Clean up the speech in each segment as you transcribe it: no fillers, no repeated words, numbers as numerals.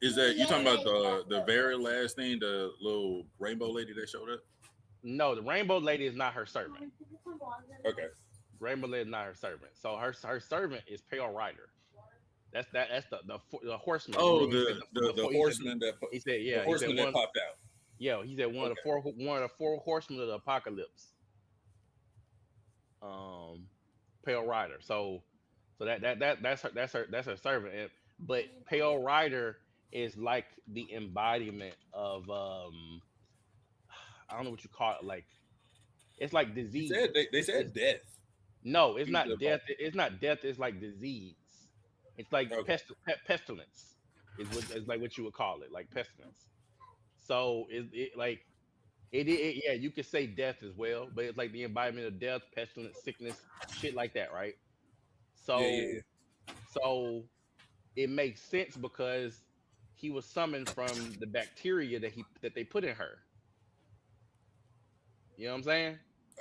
Is that you talking about the very last thing, the little rainbow lady that showed up? No, the Rainbow Lady is not her servant. Okay. Rainbow Lady is not her servant. So her servant is Pale Rider. That's the horseman. Oh, Remember he said the the four. horseman He said the yeah. He said horseman that one. popped out. Yeah, he said Okay. one of the four horsemen of the apocalypse. Um, Pale Rider. So that's her servant. But Pale Rider is like the embodiment of I don't know what you call it. Like it's like You said disease. they said death. No, it's He not said death. It's not death. It's like disease. It's like okay. pestilence is like what you would call it, like pestilence. So it like yeah, you could say death as well, but it's like the embodiment of death, pestilence, sickness, shit like that, right? Yeah, yeah, yeah. So so it makes sense because he was summoned from the bacteria that they put in her. You know what I'm saying?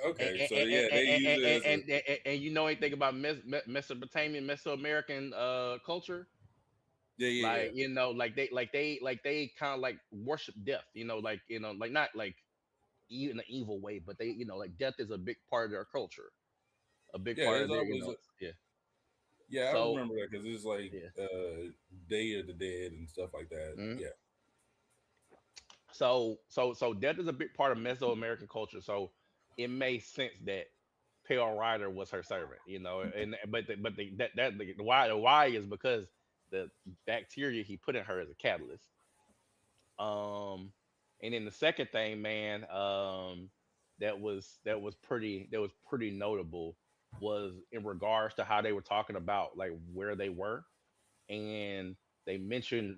And Okay, and, so and, yeah, they use it as a and you know anything about Mesopotamian, Mesoamerican culture? yeah, yeah, yeah. Like they kind of like worship death. Like like not like in an evil way, but they like death is a big part of their culture, a big Yeah, part there's of their always yeah. yeah, I So remember that because it's like yeah. Day of the Dead and stuff like that. Mhm. Yeah. So death is a big part of Mesoamerican culture. So it made sense that Pale Rider was her servant, and the why is because the bacteria he put in her is a catalyst. Um, and then the second thing, man, that was pretty notable was in regards to how they were talking about like where they were, and they mentioned,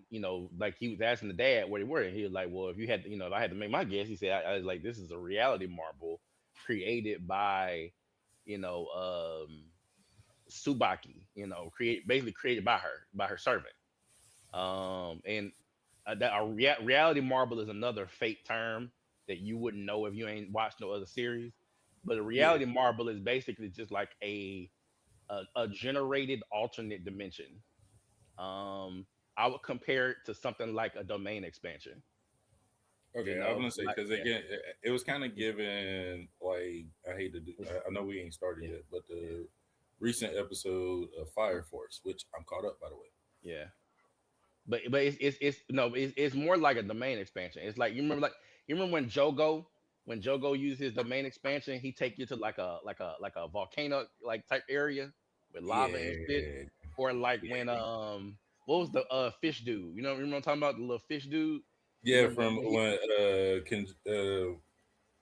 like he was asking the dad where they were, and he was like, "Well, if you had, if I had to make my guess," he said, "I was like, this is a reality marble created by, you know, Subaki, basically created by her servant." And reality marble is another fake term that you wouldn't know if you ain't watched no other series. But a Yeah. reality marble is basically just like a generated alternate dimension. Um, I would compare it to something like a domain expansion. Okay, I was gonna say Like because yeah, again, it was kind of it's, given like I hate to do. it's I know we ain't started yeah, yet, but yeah, the recent episode of Fire Force, which I'm caught up by the way. yeah. But it's no, it's more like a domain expansion. It's like you remember when Jogo used his domain expansion, he take you to like a volcano like type area with lava and shit, Yeah, or like when yeah, what was the fish dude? Remember I'm talking about the little fish dude. You yeah. remember From when he? when can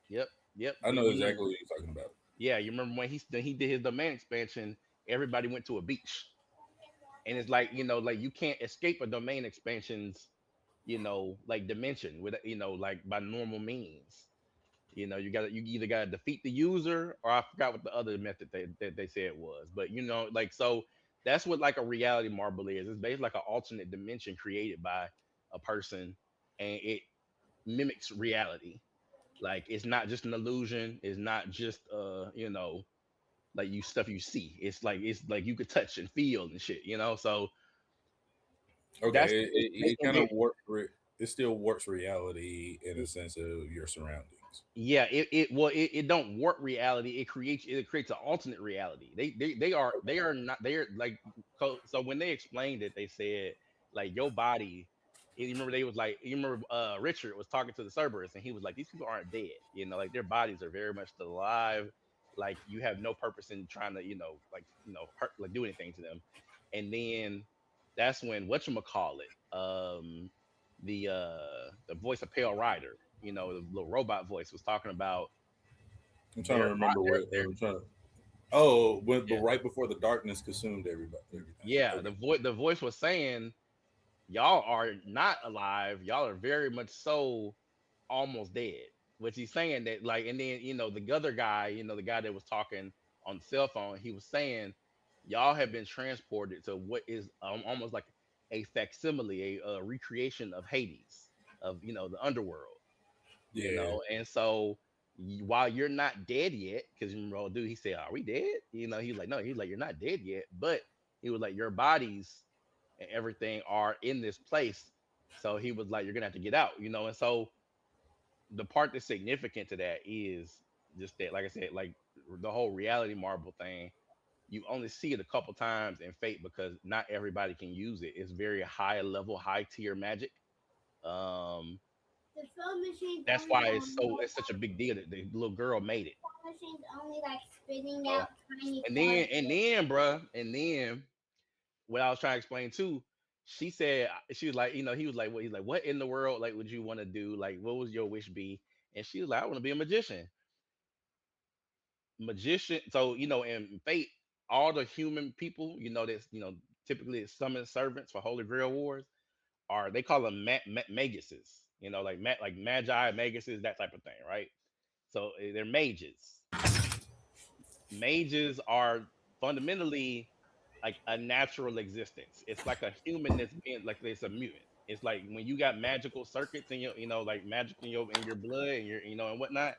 Yep, yep. I know You exactly remember? what you're talking about. Yeah, you remember when he did his domain expansion? Everybody went to a beach, and it's like like you can't escape a domain expansion's like dimension with like by normal means. You either gotta defeat the user, or I forgot what the other method they said it was, but like so that's what like a reality marble is. It's basically like an alternate dimension created by a person, and it mimics reality. Like it's not just an illusion. It's not just like you stuff you see. It's like you could touch and feel and shit. So that's Okay, it and kind then of it still works reality in a sense of your surroundings. yeah, it don't warp reality. It creates an alternate reality. They are not they're like so when they explained it, they said like your body. You remember they was like you remember Richard was talking to the Cerberus, and he was like, these people aren't dead. Like their bodies are very much still alive. Like you have no purpose in trying to like hurt like do anything to them. And then that's when whatchamacallit, the voice of Pale Rider, the little robot voice was talking about I'm trying to their remember their where their I'm trying to. Oh, but yeah, right before the darkness consumed everything. yeah, Okay. the voice was saying y'all are not alive, y'all are very much so almost dead. Which he's saying that like, and then the other guy, the guy that was talking on the cell phone, he was saying y'all have been transported to what is almost like a facsimile, a recreation of Hades, of the underworld. Yeah. And so while you're not dead yet, because remember, old dude, he said, "Are we dead?" He's like, "No," he's like, "You're not dead yet," but he was like, "Your bodies and everything are in this place So he was like, "You're gonna have to get out," you know. And so the part that's significant to that is just that, like I said, like the whole reality marble thing. You only see it a couple times in Fate because not everybody can use it. It's very high level, high tier magic. Um, The film machine's that's only why it's such a big deal that the little girl made it. film machine's only like spitting Uh, out tiny and particles. then, bruh, and then what I was trying to explain too, she said she was like, he was like, what? He's like, what in the world like would you want to do? Like, what was your wish be? And she was like, I want to be a magician. Magician. So in Fate, all the human people, that's typically it's summon servants for Holy Grail Wars are they call them maguses. Like like magi, maguses, that type of thing, right? So they're mages. Mages are fundamentally like a natural existence. It's like a human that's being like it's a mutant. It's like when you got magical circuits in your, like magic in your blood and your, and whatnot,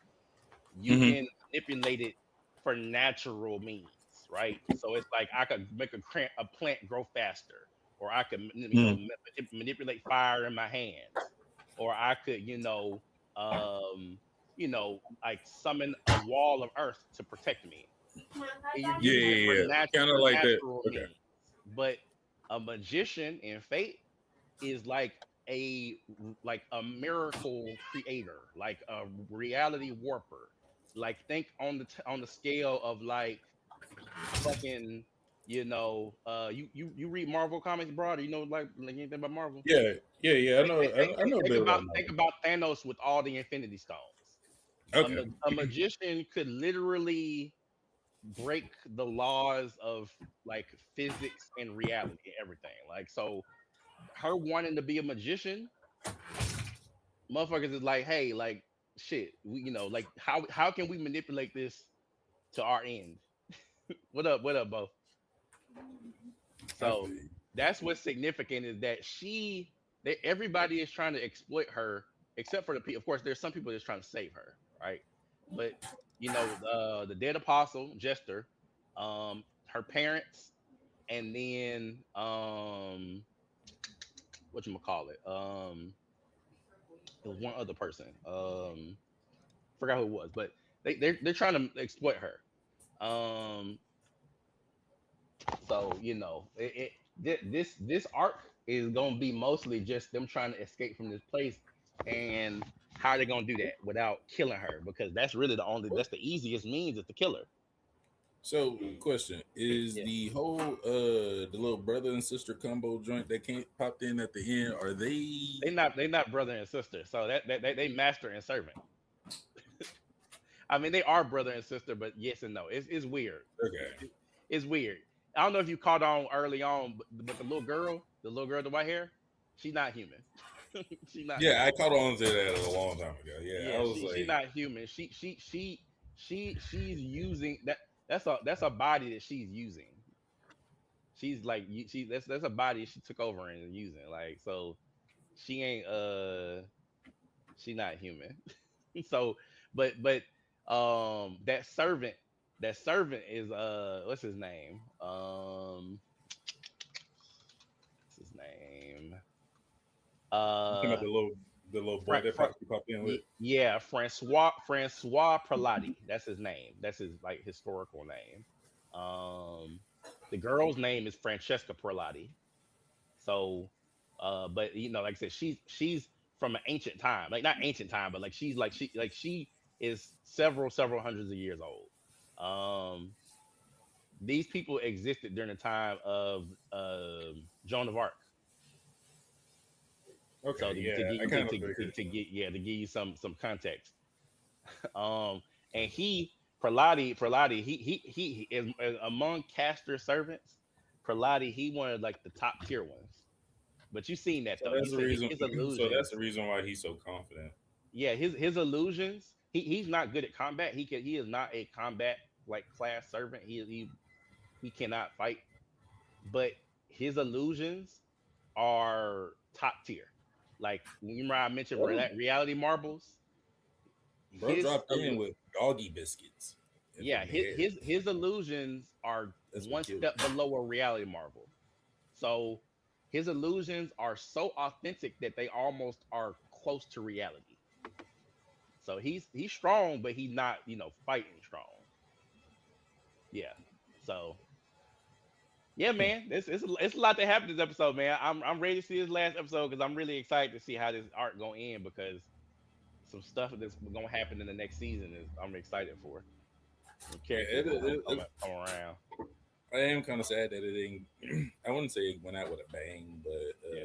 you Hmm. can manipulate it for natural means, right? So it's like I could make a plant grow faster, or I could manipulate fire in my hands, or I could like summon a wall of earth to protect me. And you're Yeah, using it yeah, yeah. Kind for of like that. natural Okay. means. But a magician in Fate is like a miracle creator, like a reality warper. Like think on the scale of like fucking you read Marvel comics, bro? Do you know like anything about Marvel? Yeah, yeah, yeah. I Think, know. think, think, I think know a think bit about about think Marvel. about Thanos with all the Infinity Stones. Okay. A magician could literally break the laws of like physics and reality and everything. Like so, her wanting to be a magician, motherfuckers is like, hey, like shit, we like how can we manipulate this to our end? What up, Bo? I So feel you. that's what's significant is that everybody is trying to exploit her, except for the people. Of course, there's some people that's trying to save her, right? But the dead apostle Jester, her parents, and then what you call it? It was one other person. Forgot who it was, but they're trying to exploit her. Um, so this arc is gonna be mostly just them trying to escape from this place, and how are they gonna do that without killing her? Because that's the easiest means is to kill her. So, question is Yeah, the little brother and sister combo joint that came popped in at the end. Are they they not brother and sister, so that they master and servant. I mean, they are brother and sister, but yes and no. It's weird. okay? It's weird. I don't know if you caught on early on, but the little girl with the white hair, she's not human. She's not Yeah, human. I caught on to that a long time ago. Yeah, I Yeah, was she's like, not human. She's using that. That's a body that she's using. She's like she that's a body she took over and using. Like so, she ain't she not human. So, but that servant is what's his name? What's his name? you talking about Uh, the little boy Frank, that Frank, popped in with. yeah, Francois Prelati. That's his name. That's his like historical name. Um, the girl's name is Francesca Prelati. So, but like I said, she's from an ancient time, like not ancient time, but like she is several hundreds of years old. Um, these people existed during the time of Joan of Arc. So Okay, to yeah, I get kind of figured. to get yeah to give you some context. Um, and Prelati, he is among caster servants. Prelati, he one of like the top tier ones. But you seen that So though. You that's the said reason. his So that's illusions. the reason why he's so confident. Yeah, his illusions. He's not good at combat. He is not a combat like class servant. He cannot fight. But his illusions are top tier. Like you remember I mentioned Bro, reality marbles. bro His dropped in with doggy biscuits Yeah, from the head. his illusions are That's what one killed step me. below a reality marble. So his illusions are so authentic that they almost are close to reality. So he's strong, but he's not, fighting strong. Yeah. So yeah, man, it's a lot that happened this episode, man. I'm ready to see this last episode because I'm really excited to see how this arc gonna end because some stuff that's gonna happen in the next season is I'm excited for. The Yeah, characters that's gonna come around. I am kind of sad that it didn't. I wouldn't say it went out with a bang, but Yeah,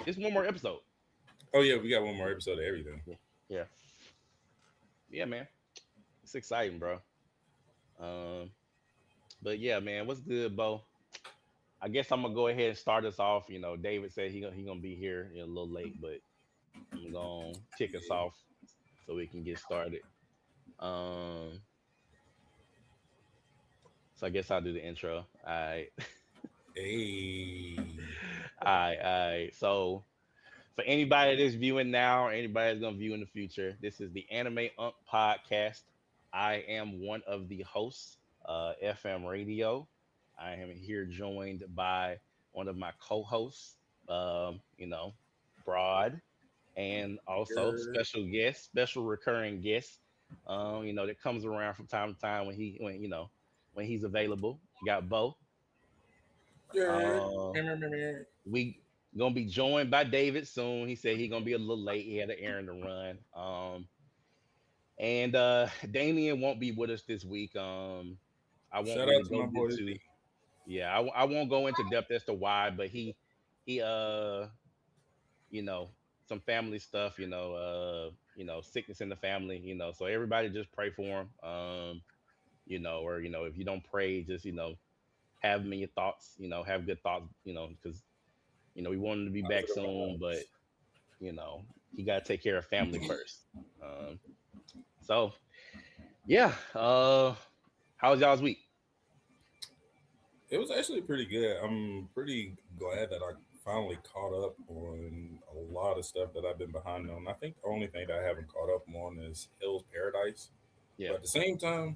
it's one more episode. oh yeah, we got one more episode of everything. Yeah, yeah, yeah, man. It's exciting, bro. Um, but yeah, man, what's good, Bo? I guess I'm gonna go ahead and start us off. David said he gonna be here a little late, but I'm gonna kick us off so we can get started. Um, so I guess I'll do the intro. All right. Hey, All right. So for anybody that's viewing now or anybody that's gonna view in the future, this is the Anime Unk podcast. I am one of the hosts, FM Radio. I am here joined by one of my co-hosts, Broad, and also you're, special guest, special recurring guest, that comes around from time to time when he's available. You got Bo. you're, Uh, we gonna be joined by David soon. He said he gonna be a little late. He had an errand to run. And Damien won't be with us this week. I won't Shout really out to go my boy. into yeah, I won't go into depth as to why, but he you know some family stuff, sickness in the family, so everybody just pray for him. Or if you don't pray, just have him in your thoughts, have good thoughts, because we want him to be back Positive soon, but vibes. you know he got to take care of family first. So yeah, how was y'all's week? It was actually pretty good. I'm pretty glad that I finally caught up on a lot of stuff that I've been behind on. I think the only thing that I haven't caught up on is Hell's Paradise. Yeah. But at the same time,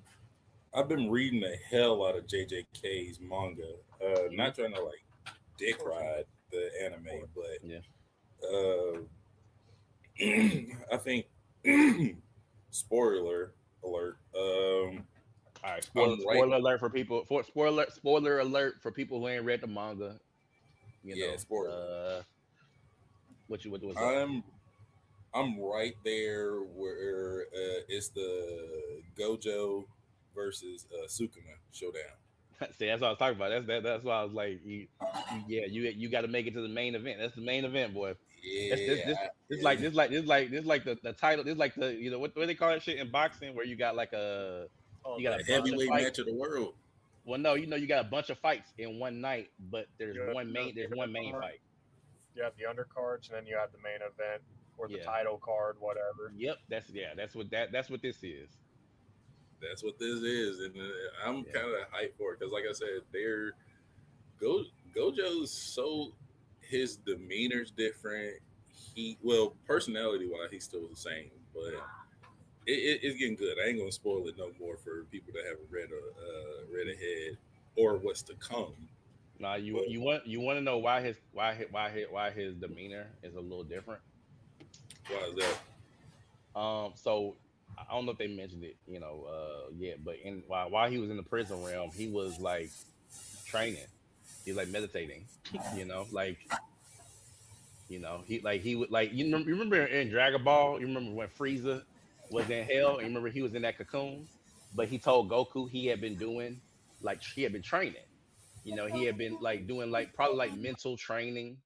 I've been reading the hell out of JJK's manga. Hmm. Not trying to like dick ride the anime, Yeah. but I think spoiler alert. All right. I'm right. Spoiler alert for people. Spoiler alert for people who ain't read the manga. You Yeah, know, spoiler. uh, what was up? I'm I'm right there where it's the Gojo versus Sukuna showdown. See, that's what I was talking about. That's why I was like, you got to make it to the main event. That's the main event, boy. That's Yeah, this like the title. This like the what they call that shit in boxing where Oh, you got the a the bunch of heavyweight fights. match of the world. Well, no, you got a bunch of fights in one night, but there's one main undercard. fight. You have the undercards, and then you have the main event or the Yeah. title card, whatever. Yep. That's what this is. That's what this is, and I'm Yeah. kind of hyped for it because, like I said, Gojo's so his demeanor's different. Personality wise, he's still the same, but it's getting good. I ain't gonna spoil it no more for people that haven't read ahead or what's to come. Now But you want to know why his demeanor is a little different. why is that? So I don't know if they mentioned it, yet, but while he was in the prison realm, he was like training. He's like meditating, like he would like you remember in Dragon Ball, you remember when Frieza was in hell, and you remember he was in that cocoon, but he told Goku he had been doing like he had been training. He had been like doing like probably like mental training,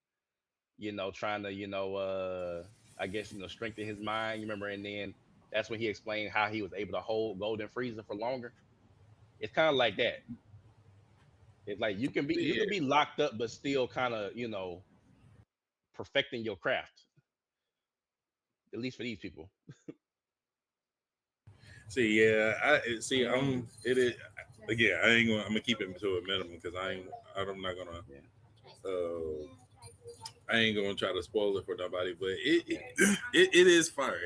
trying to, I guess, strengthen his mind. You remember, and then that's when he explained how he was able to hold Golden Frieza for longer. It's kind of like that. It's like you Yeah. can be locked up, but still kind of, perfecting your craft. At least for these people. See, yeah, I see. It is again. I ain't gonna. I'm gonna keep it to a minimum because I'm not gonna. Yeah. Uh, I ain't gonna try to spoil it for nobody, but it is fire.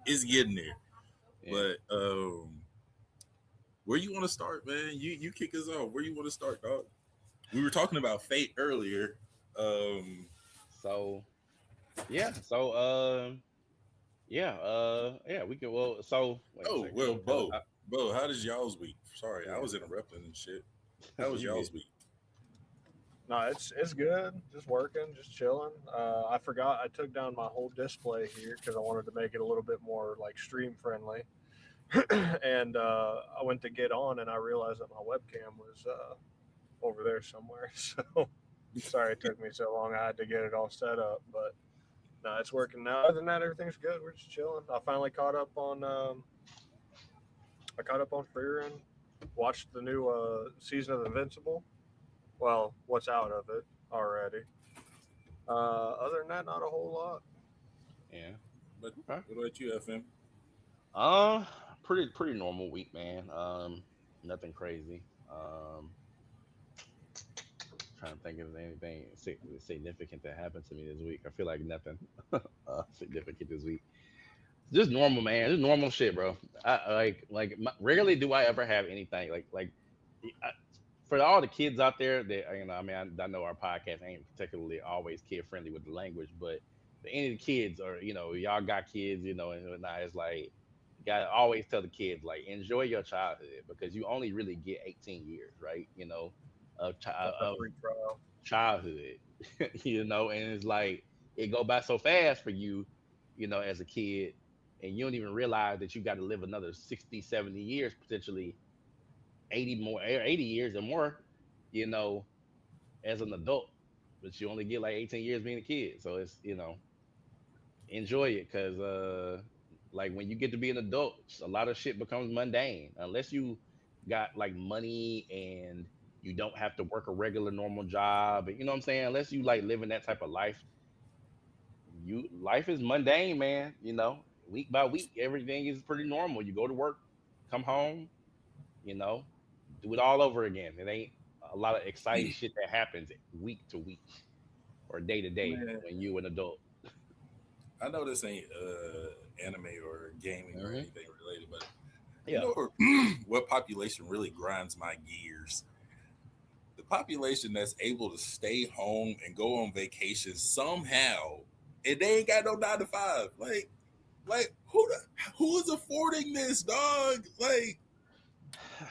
It's getting there. Yeah. But where you want to start, man? You kick us off. Where you want to start, dog? We were talking about Fate earlier. So yeah, so yeah, we can. Well, so wait a Oh second, well, 'cause Bo, how does y'all's week? Sorry, I yeah, was interrupting and shit. How was you good? y'all's week? No, it's good. Just working, just chilling. I forgot I took down my whole display here because I wanted to make it a little bit more like stream friendly. And I went to get on, and I realized that my webcam was over there somewhere. So sorry it took me so long. I had to get it all set up, but no, it's working now. Other than that, everything's good. We're just chilling. I finally caught up on. I caught up on Free Run. Watched the new season of Invincible. Well, what's out of it already. Other than that, not a whole lot. Yeah. But Okay. what about you, FM? Uh, pretty normal week, man. Nothing crazy. Trying to think of anything significant that happened to me this week. I feel like nothing significant this week. Just normal, man. Just normal shit, bro. Rarely do I ever have anything I, for all the kids out there that I mean, I know our podcast ain't particularly always kid friendly with the language, but for any of the kids or y'all got kids, and whatnot, it's like you gotta always tell the kids like enjoy your childhood because you only really get 18 years, right? That's a Of free trial. childhood, and it's like it go by so fast for you, as a kid, and you don't even realize that you got to live another 60, 70 years, potentially 80 years or more, you know, as an adult, but you only get like 18 years being a kid. So it's, enjoy it because, like when you get to be an adult, a lot of shit becomes mundane unless you got like money and you don't have to work a regular normal job. You know what I'm saying? Unless you like living that type of life, you life is mundane, man. Week by week, everything is pretty normal. You go to work, come home, you know, do it all over again. It ain't a lot of exciting shit that happens week to week or day to day Man, when you an adult. I know this ain't anime or gaming or Hmm. anything related, but you Yeah. know what population really grinds my gears? The population that's able to stay home and go on vacation somehow, and they ain't got no 9 to 5. Like who is affording this, dog? Like,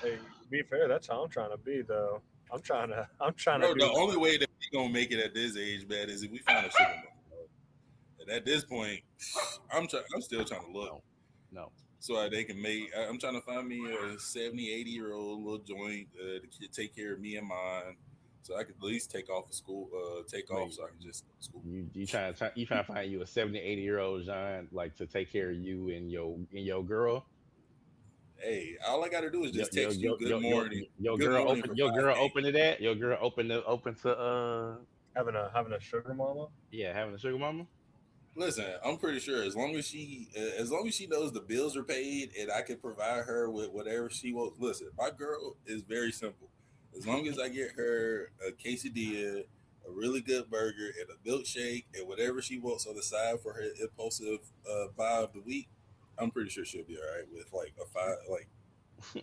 Hey, to be fair, that's how I'm trying to be though. I'm trying to bro, the be. only way that we gonna make it at this age, man, is if we find a sugar mama. And at this point, I'm still trying to look No. No. so they can make. I'm trying to find me a 70, 80-year-old little joint to take care of me and mine, so I could at least take off of school. Take off Wait, so I can just go to school. you trying to find you a 70, 80-year-old John like to take care of you and your girl. Hey, all I got to do is Your just your text you your your your, your good girl morning open for your girl 5K. open to that. Your girl open to Having a sugar mama. yeah, having a sugar mama. Listen, I'm pretty sure as long as she knows the bills are paid and I can provide her with whatever she wants. Listen, my girl is very simple. As long as I get her a quesadilla, a really good burger, and a milkshake, and whatever she wants on the side for her impulsive buy of the week, I'm pretty sure she'll be all right with like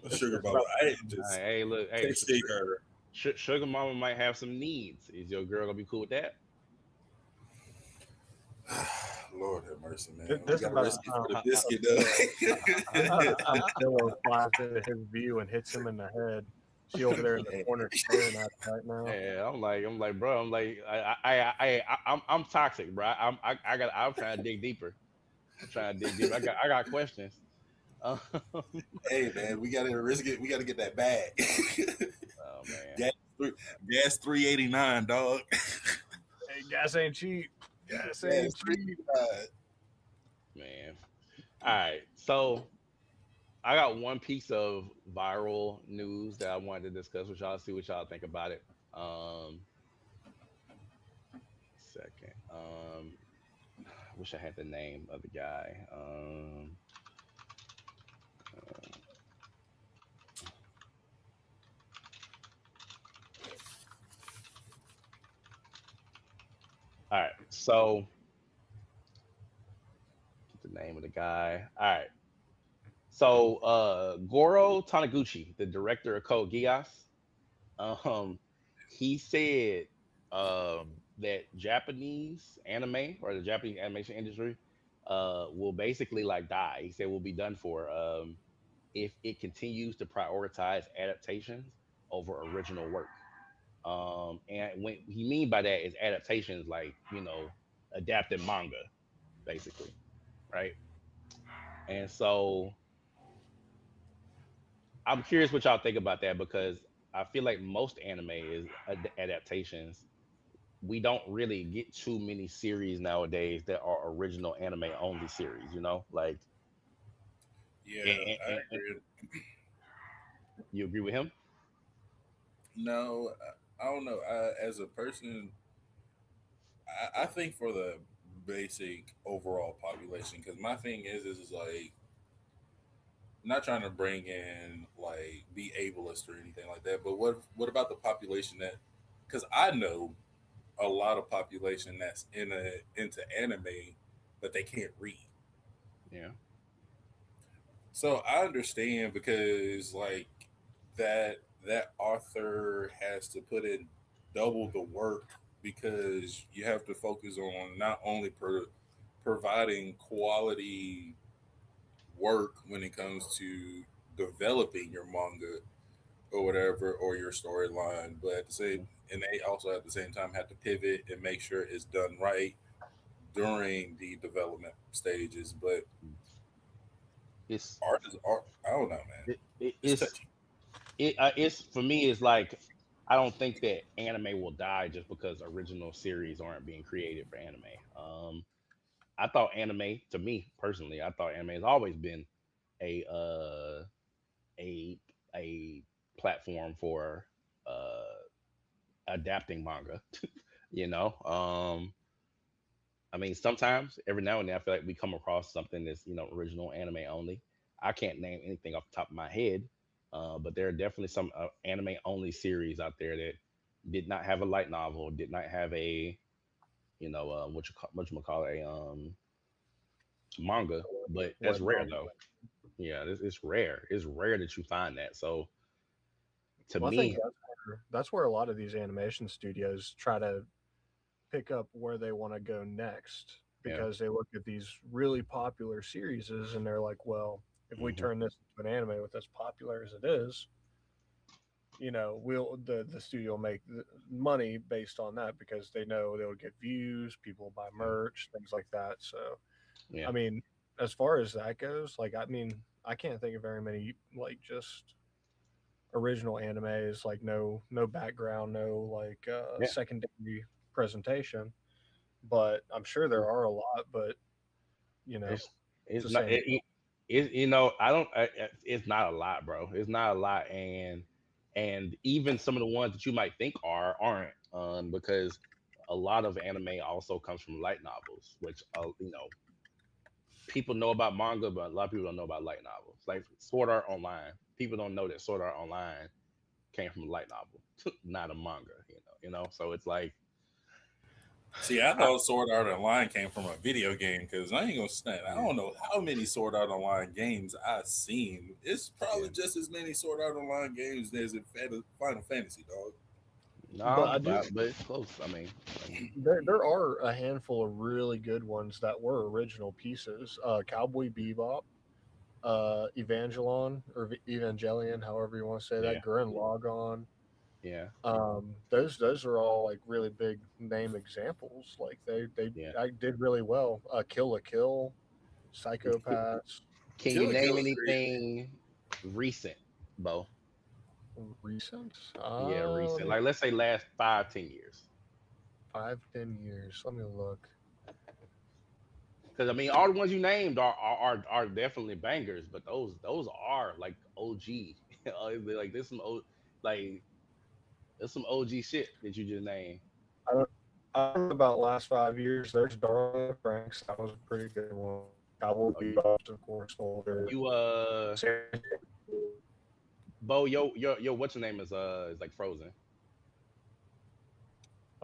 a sugar It's bubble. about I ain't All just right, hey, look, hey, texting her. Sugar Mama might have some needs. Is your girl gonna be cool with that? Lord have mercy, man. We this is gotta about risk the it time for the a biscuit, pillow though. a pillow flies into his view and hits him in the head. She over there in the corner staring at it right now. Yeah, I'm like, bro, I'm toxic, bro. I'm trying to dig deeper. I'm trying to dig deeper. I got questions. Um, Hey man, we gotta risk it. We gotta get that bag. oh man, gas, gas 389, dog. Hey, gas ain't cheap. Gas Gas ain't cheap. 389. man. All right, so I got one piece of viral news that I wanted to discuss with y'all. See what y'all think about it. Second. I wish I had the name of the guy. All right, so get the name of the guy. All right. So Goro Taniguchi, the director of Code Geass, um, he said that Japanese anime or the Japanese animation industry will basically like die. He said will be done for if it continues to prioritize adaptations over original work. And what he mean by that is adaptations like, adapted manga, basically, right? And so I'm curious what y'all think about that because I feel like most anime is adaptations. We don't really get too many series nowadays that are original anime only series, like, Yeah, and I agree. you agree with him? No, I don't know. As a person, I think for the basic overall population, because my thing is like not trying to bring in like be ableist or anything like that, but what about the population that? Because I know a lot of population that's into anime, but they can't read. Yeah. So I understand because like that author has to put in double the work because you have to focus on not only providing quality work when it comes to developing your manga or whatever or your storyline, but at the same Mhm. and they also at the same time have to pivot and make sure it's done right during the development stages. But It's art is art. I don't know, man. it, it, It's it's touchy. it's for me. It's like I don't think that anime will die just because original series aren't being created for anime. I thought anime, to me personally, I thought anime has always been a a a platform for adapting manga. You know, I mean, sometimes every now and then I feel like we come across something that's original anime only. I can't name anything off the top of my head, but there are definitely some anime only series out there that did not have a light novel, did not have a what you call a manga, but that's Web rare novel. though. Yeah, it's rare. It's rare that you find that. So to Well, I think me, that's where a lot of these animation studios try to pick up where they want to go next yeah, because they look at these really popular series and they're like, well, if we hmm turn this into an anime with as popular as it is, we'll the studio will make money based on that because they know they'll get views, people buy yeah, merch, things like that. So, yeah, I mean, as far as that goes, like, I mean, I can't think of very many like just original animes, like no background, no like yeah. secondary presentation. But I'm sure there are a lot. But you know, It's it's it's the not same I don't it's not a lot, bro. It's not a lot, and even some of the ones that you might think aren't because a lot of anime also comes from light novels, which people know about manga, but a lot of people don't know about light novels. Like Sword Art Online, people don't know that Sword Art Online came from a light novel, not a manga. So it's like See, I I, thought Sword Art Online came from a video game because I ain't gonna stand. I yeah, don't know how many Sword Art Online games I've seen. It's yeah, probably just as many Sword Art Online games as in Final Fantasy, dog. but no, I do. but it's close. I mean, There are a handful of really good ones that were original pieces. Cowboy Bebop, Evangelon or Evangelion, however you want to say yeah, that. Gurren Lagann. yeah, Those are all like really big name examples. Like they yeah. I did really well. Kill la Kill, Psychopaths, Can you Kill a name Kill is crazy. anything recent, Bo? recent. Yeah, Let recent. me Like let's say last 5, 10 years. 5, 10 years. Let me look. Because I mean, all the ones you named are definitely bangers, but those are like OG. Like like there's some OG shit that you just named. I don't. I don't know about last 5 years. There's Darling in Franks. That was a pretty good one. Cowboy Oh, Bebop's of course older. you Bo, yo, what's your name is like frozen,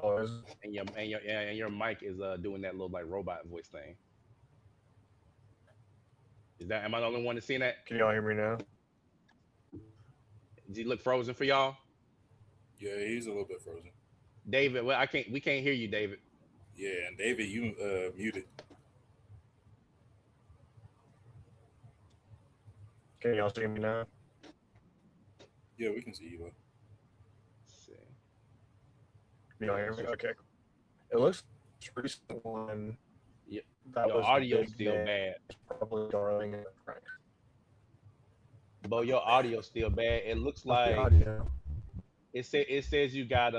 Oh, and your mic is doing that little like robot voice thing. Am I the only one that's seeing that? can y'all hear me now? Did you look frozen for y'all? Yeah, he's a little bit frozen. David, well, we can't hear you, David. Yeah, and David, you muted. Can y'all see me now? Yeah, we can see you. Let's see. Can y'all hear me? Okay. It looks recent one. Yeah, That your was the audio's big still day. bad. Probably Darling and Frank. Bo, your audio's still bad. It looks What's the like audio? it says you got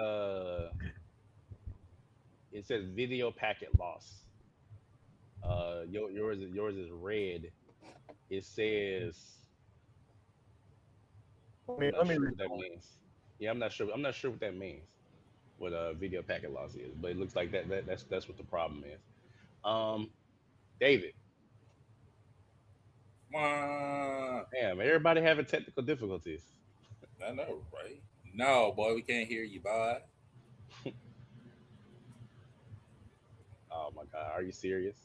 it says video packet loss. Yours is red. It says I'm Let not me sure what that record. means. Yeah, I'm not sure. I'm not sure what that means. What video packet loss is, but it looks like that's what the problem is. Um, David, Wah. damn, everybody having technical difficulties. I know, right? No, boy, we can't hear you, boy. Oh my God, are you serious?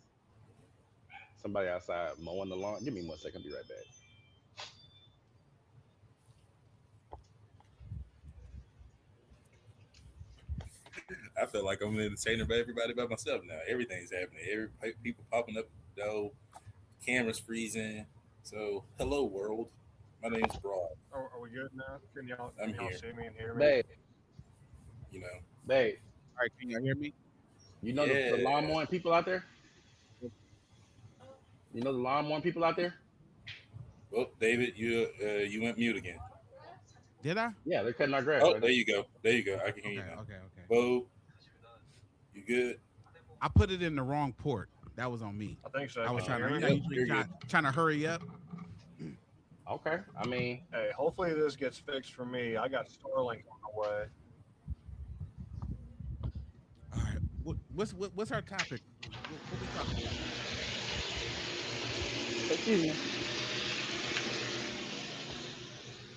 Somebody outside mowing the lawn. Give me 1 second. I'll be right back. I feel like I'm an entertainer by everybody by myself now. Everything's happening. People popping up, though. Cameras freezing. So, hello, world. My name's Broad. Are we good now? I'm Can y'all here. see me and hear me? Babe, You know. babe, All right, can y'all hear me? you know the Yeah. lawn mowing people out there? You know the lawn mowing people out there? Well, David, you went mute again. Did I? Yeah, they're cutting our grass Oh, right there there. you go. There you go. I can hear Okay, you now. okay. Bo, you good? I put it in the wrong port. That was on me. I think so. I was Can trying you to. hear You know, me? Yep, usually you're good. trying to hurry up. Okay, I mean, Hey, hopefully this gets fixed for me. I got Starlink on the way. All right. What's our topic? What we talking about? excuse me.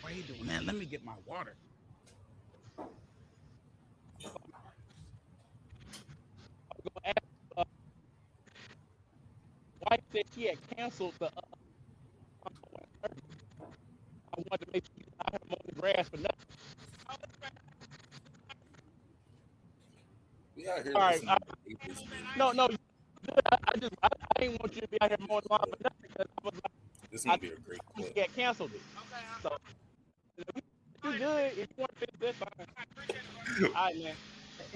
Why are you doing that? Let me get my water. Wife said she had canceled the. I wanted to make sure I have mowing the grass for nothing. We out here All right, listening to David's no, business. no, I didn't want you to be out here mowing the lawn for nothing because I was like, This is going to be a great clip. she had canceled it. So you good if you want to finish this. Fine. All right, man.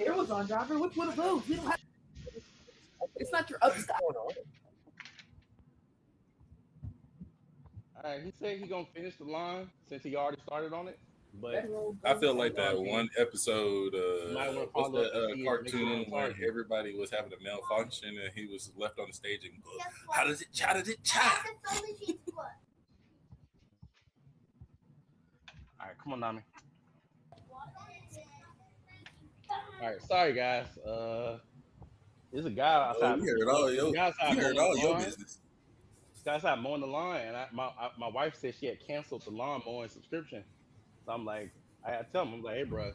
Amazon driver, which one of those? We don't have. It's not your upstyle. All right, he said he gonna finish the line since he already started on it. But I feel like that one episode, you might want to what's follow up and that see it, make sure cartoon it's where charging. everybody was having a malfunction and he was left on the stage and go, how does it cha? All right, come on, Nami. All right, sorry guys. There's a guy outside. We heard all your lawn. business. Guy outside mowing the lawn, and my wife said she had canceled the lawn mowing subscription. So I'm like, I had to tell him, I'm like, hey, bro,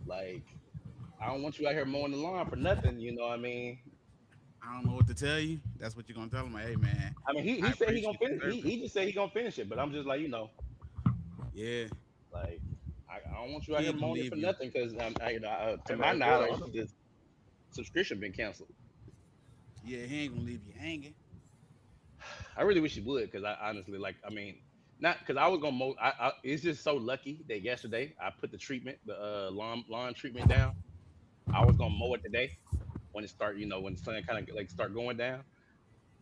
like, I don't want you out here mowing the lawn for nothing. You know what I mean? I don't know what to tell you. That's what you're gonna tell him. Hey, man. I mean, he said he gonna finish. He just said he gonna finish it, but I'm just like, you know, Yeah. like I don't want you out here ain't gonna mowing it leave for you. nothing because to Hey, my man, knowledge, good on him. this subscription been canceled. Yeah, he ain't gonna leave you hanging. I really wish he would because I honestly like. I mean, not because I was gonna mow. It's just so lucky that yesterday I put the treatment, the lawn treatment down. I was gonna mow it today when it start, when the sun kind of like start going down.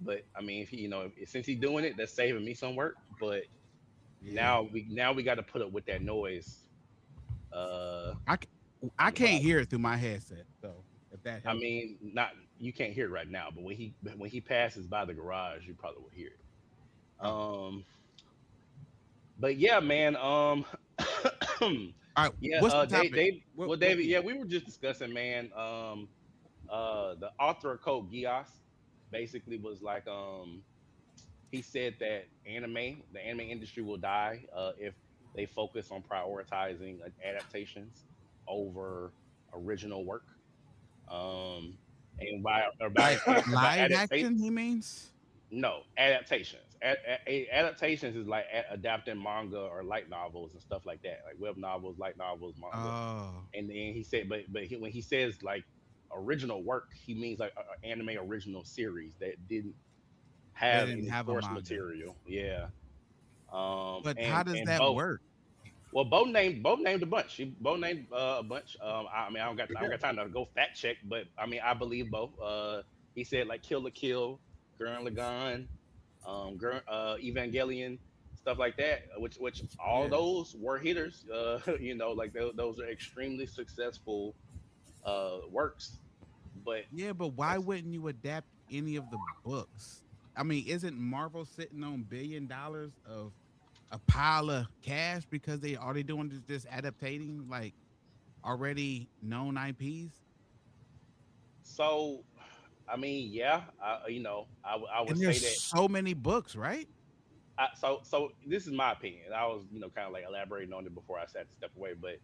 But I mean, if he, since he's doing it, that's saving me some work. But Yeah. now we got to put up with that noise. I can't hear it through my headset, so if that helps. I mean, not you can't hear it right now, but when he passes by the garage, you probably will hear it. But yeah, man. All right. Yeah. What's the topic? David. Yeah, we were just discussing, man. The author of Code Geass basically was like, he said that the anime industry will die if they focus on prioritizing adaptations over original work. And by live adaptation, action, he means? No, adaptations. Adaptations is like adapting manga or light novels and stuff like that, like web novels, light novels, manga. Oh, And then he said, but when he says like original work, he means like a anime original series that didn't they have didn't any have a source manga. material. Yeah. But how And does and that Bo, work? well, Bo named a bunch. Bo named a bunch. I mean, I don't got time to go fact check, but I mean, I believe Bo. He said like Kill la Kill, Gurren Lagann, Evangelion, stuff like that. Which all Yeah. those were hitters. Like those are extremely successful works. But Yeah, but why wouldn't you adapt any of the books? I mean, isn't Marvel sitting on $1 billion of a pile of cash because they all they doing is just adaptating like already known IPs? so, I mean, yeah, I would And say there's that. so many books, right? So this is my opinion. I was kind of like elaborating on it before I had to step away, but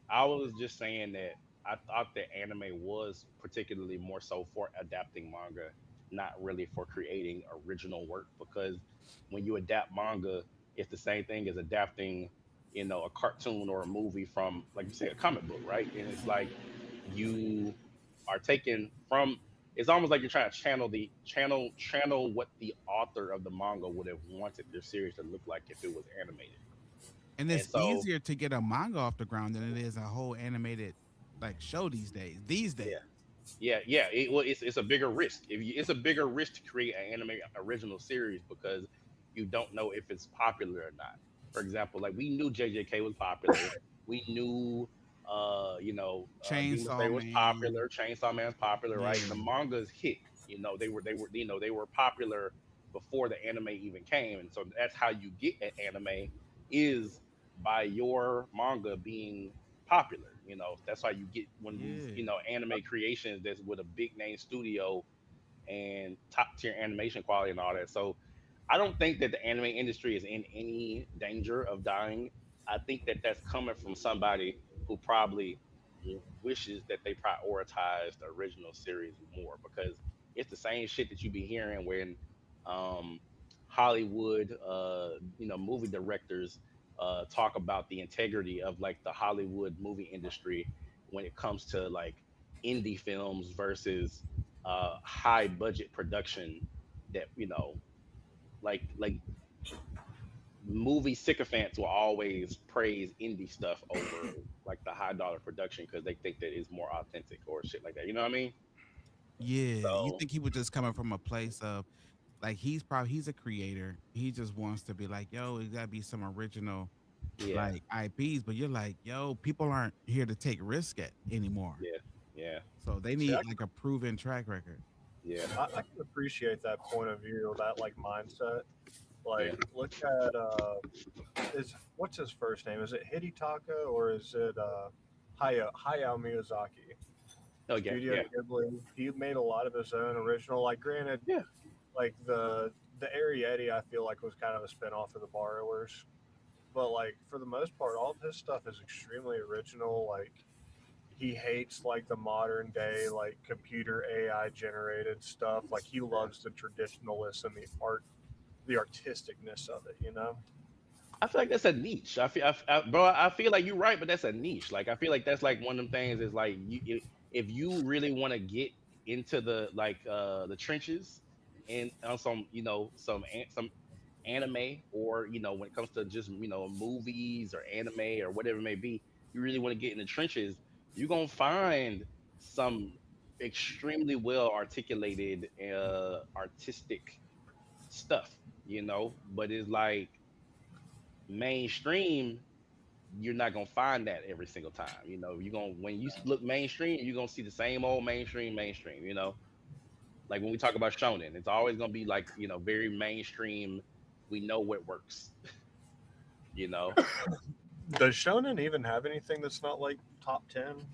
I was just saying that I thought that anime was particularly more so for adapting manga, not really for creating original work. Because when you adapt manga, it's the same thing as adapting, a cartoon or a movie from, like you say, a comic book, right? And it's like you are taking from. It's almost like you're trying to channel what the author of the manga would have wanted their series to look like if it was animated. And And it's so, easier to get a manga off the ground than it is a whole animated like show these days. These yeah. days. Yeah. It's a bigger risk. It's a bigger risk to create an anime original series because you don't know if it's popular or not. For example, like we knew JJK was popular. We knew, Demon Chainsaw Slayer was Man. popular. Chainsaw Man's popular, right? Yeah. The mangas hit. They were popular before the anime even came, and so that's how you get an anime is by your manga being popular. That's why you get one of these, Yeah. anime creations that's with a big name studio and top tier animation quality and all that. So I don't think that the anime industry is in any danger of dying. I think that that's coming from somebody who probably wishes that they prioritized the original series more because it's the same shit that you be hearing when um, Hollywood, movie directors talk about the integrity of like the Hollywood movie industry when it comes to like indie films versus high budget production that like movie sycophants will always praise indie stuff over like the high dollar production because they think that it's more authentic or shit like that. You know what I mean? Yeah. You So think he was just coming from a place of like he's a creator. He just wants to be like, yo, it gotta be some original yeah, like IPs, but you're like, yo, people aren't here to take risk at anymore. yeah, yeah, So they See, need like a proven track record. yeah, I can appreciate that point of view, that like mindset. yeah. Like, look at is what's his first name? Is it Hidetaka or is it Hayao Miyazaki? Okay, Studio yeah, Ghibli. He made a lot of his own original. Like, granted, yeah. like the Arrietty, I feel like was kind of a spinoff of the Borrowers, but like for the most part, all of his stuff is extremely original. Like he hates like the modern day like computer AI generated stuff. Like he loves the traditionalists and the artisticness of it. You know. I feel like that's a niche. Bro, I feel like you're right, but that's a niche. Like I feel like that's like one of them things is like if you really want to get into the trenches and on some anime or when it comes to just movies or anime or whatever it may be, you really want to get in the trenches, you're gonna find some extremely well articulated artistic stuff, but it's like mainstream, you're not gonna find that every single time. You're gonna when you look mainstream, you're gonna see the same old mainstream. Like when we talk about shonen, it's always gonna be like very mainstream. We know what works. You know, Does Shonen even have anything that's not like top 10?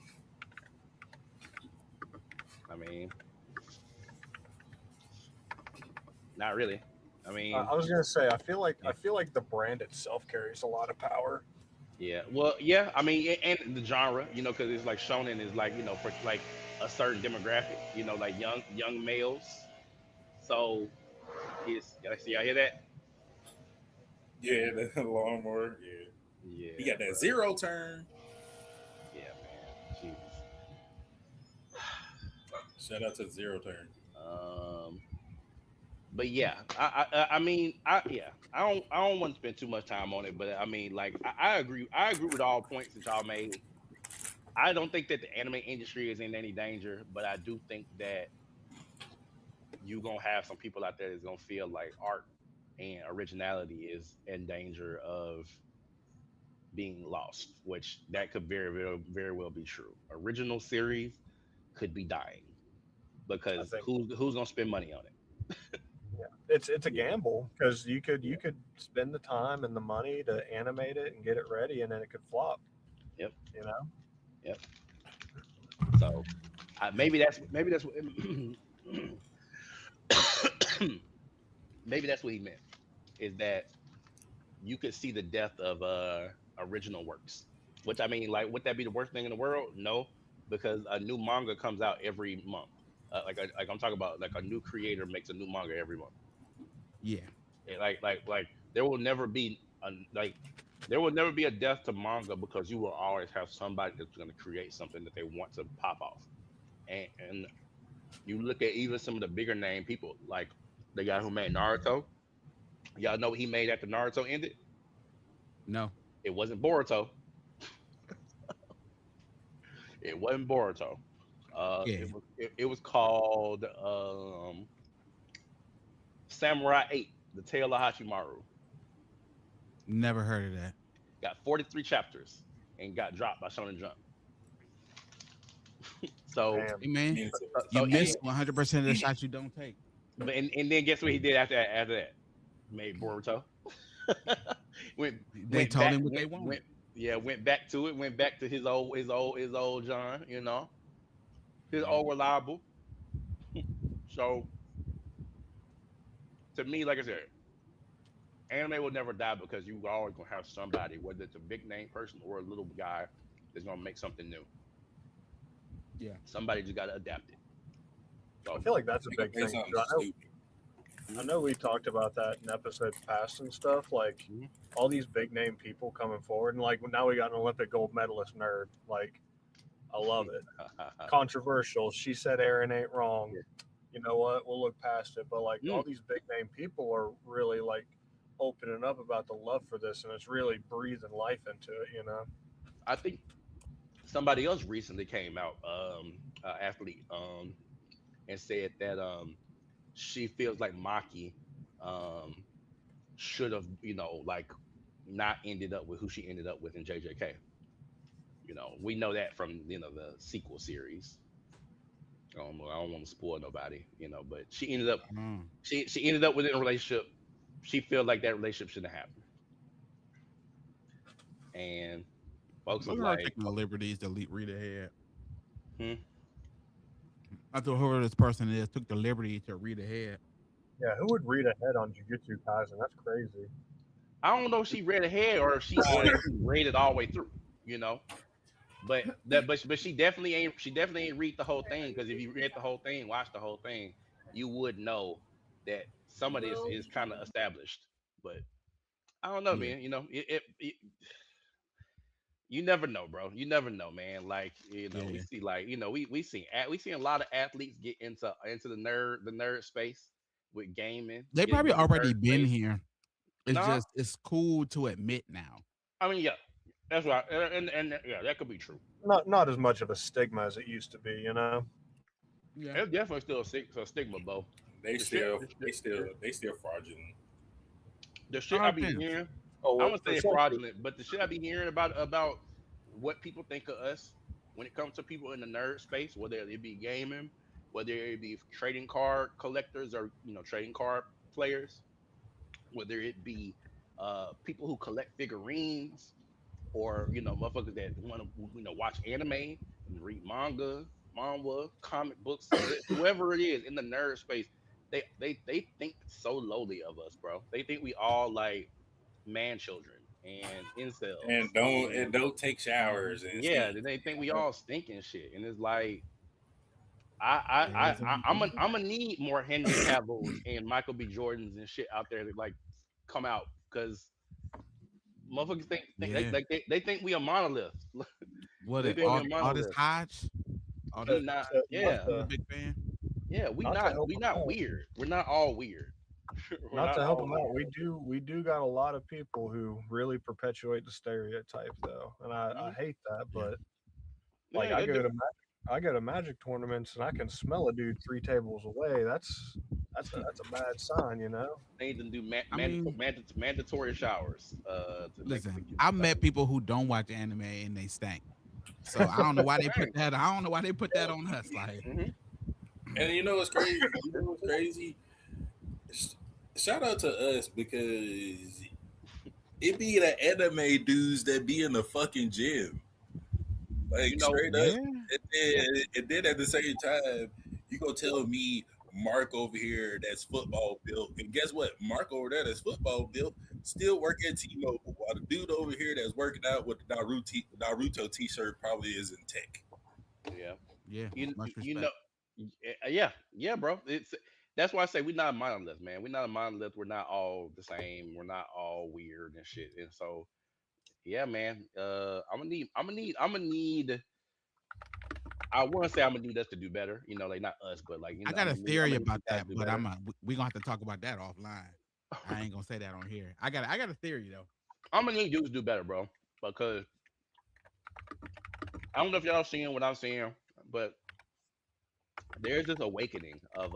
I mean, not really. I mean, I was gonna say yeah, I feel like the brand itself carries a lot of power. yeah. Well, yeah. I mean, and the genre, because it's like shonen is like for like a certain demographic, like young males. So Y'all see, y'all hear that? Yeah, the lawnmower. Yeah, he Yeah, got that bro. zero turn. Yeah, man. Jesus. Shout out to zero turn. Um, but yeah, I mean, I don't want to spend too much time on it, but I mean, like, I agree. I agree with all points that y'all made. I don't think that the anime industry is in any danger, but I do think that you gonna have some people out there that's gonna feel like art and originality is in danger of being lost, which that could very well be true. Original series could be dying I because think who's gonna spend money on it? yeah, it's a You know? gamble because you Yeah. could spend the time and the money to animate it and get it ready, and then it could flop. Yep. You know, Yep. So maybe that's what maybe that's what he meant is that you could see the death of original works. Which I mean, like, would that be the worst thing in the world? No, because a new manga comes out every month. Like I'm talking about, like a new creator makes a new manga every month. Yeah. Like there will never be like there will never be a death to manga because you will always have somebody that's going to create something that they want to pop off. And you look at even some of the bigger name people, like the guy who made Naruto. Y'all know what he made after Naruto ended? No. It wasn't Boruto. It wasn't Boruto. Yeah. It was called Samurai 8, The Tale of Hachimaru. Never heard of that. Got 43 chapters and got dropped by Shonen Jump. So damn. Hey man, you so miss even 100% of the shots you don't take. but and then guess what he did after that? Made Boruto. went They went told back him what they went wanted. yeah, went back to it, went back to his old John, his Yeah. old reliable. So to me, like I said, anime will never die because you always gonna have somebody, whether it's a big name person or a little guy, that's gonna make something new. Yeah. Somebody just gotta adapt it. I So feel like that's a They gonna big say thing something too. stupid. I know we talked about that in episodes past and stuff. Like mhm. all these big name people coming forward, and like now we got an Olympic gold medalist nerd. Like I love it. Controversial. She said Aaron ain't wrong. Yeah. You know what? We'll look past it. But like all Mm, these big name people are really like opening up about the love for this, and it's really breathing life into it. You know. I think somebody else recently came out, athlete, and said that she feels like Maki um should have, like, not ended up with who she ended up with in JJK. We know that from the sequel series. I don't want to spoil nobody, but Mm. she ended up within a relationship. She felt like that relationship shouldn't have happened, and folks was Look at her like, taking the liberties to read ahead. hmm, I thought whoever this person is took the liberty to read ahead. Yeah. Who would read ahead on Jujutsu Kaisen? That's crazy. I don't know if she read ahead or if she read it all the way through, you know. But she definitely ain't read the whole thing, because if you read the whole thing, watch the whole thing, you would know that some of this is kind of established. But I don't know, Yeah. man. You never know, bro. You never know, man. Like, we Yeah. see, like, we seen a lot of athletes get into the nerd space with gaming, They get probably into the nerd already been space. here. It's No, just it's cool to admit now. I mean, yeah, that's right, and yeah, that could be true. Not as much of a stigma as it used to be. You know. Yeah. It's definitely still a stigma, Bo. They The shit, still, the they shit, still, they still fraudulent. the shit All I be depends. hearing. Oh, I well, wouldn't for say it's some people. fraudulent, but the shit I be hearing about what people think of us when it comes to people in the nerd space, whether it be gaming, whether it be trading card collectors or trading card players, whether it be people who collect figurines, or motherfuckers that want to watch anime and read manga, comic books, whoever it is in the nerd space, they think so lowly of us, bro. They think we all like man children and And incels, don't take showers and yeah, stink. they think we all stink and shit. And it's like, It is I'm gonna need more Henry Cavill's and Michael B. Jordans and shit out there to like come out because motherfuckers yeah. they think we a monolith. What They it think we a all this monolith. Hodge? All We this not. not Yeah, you a to big fan? yeah. not to help We them not out. weird. We're not all weird. We're Not not to help all them weird. out. We do got a lot of people who really perpetuate the stereotype though, and I Mhm. hate that. Yeah. But like Yeah, they do. I go to magic tournaments and I can smell a dude 3 tables away. That's a bad sign, you know. They need to do I mean, mandatory showers to make listen, to get I stuff. met people who don't watch anime and they stank. So I don't know why they put Dang. that. I don't know why they put that on us. Like, Hmm. And you know what's crazy? You know what's crazy? Sh- Shout out to us because it be the anime dudes that be in the fucking gym, You like know, straight up. yeah, yeah, And then at the same time, you gonna tell me Mark over here that's football built, and guess what? Mark over there that's football built still work at T-Mobile, while the dude over here that's working out with the Naruto T-shirt probably is in tech. yeah. yeah. Much You know, respect. yeah, yeah, bro. It's that's why I say we're not a monolith, man. We're not a monolith. We're not all the same. We're not all weird and shit. And so, yeah, man. I'm gonna need. I want to say I'm gonna need us to do better. You know, like not us, but like you I know, got a I'm theory gonna need about you guys that, to do but better. we gonna have to talk about that offline. I ain't gonna say that on here. I got a theory though. I'm gonna need dudes to do better, bro. Because I don't know if y'all seeing what I'm seeing, but there's this awakening of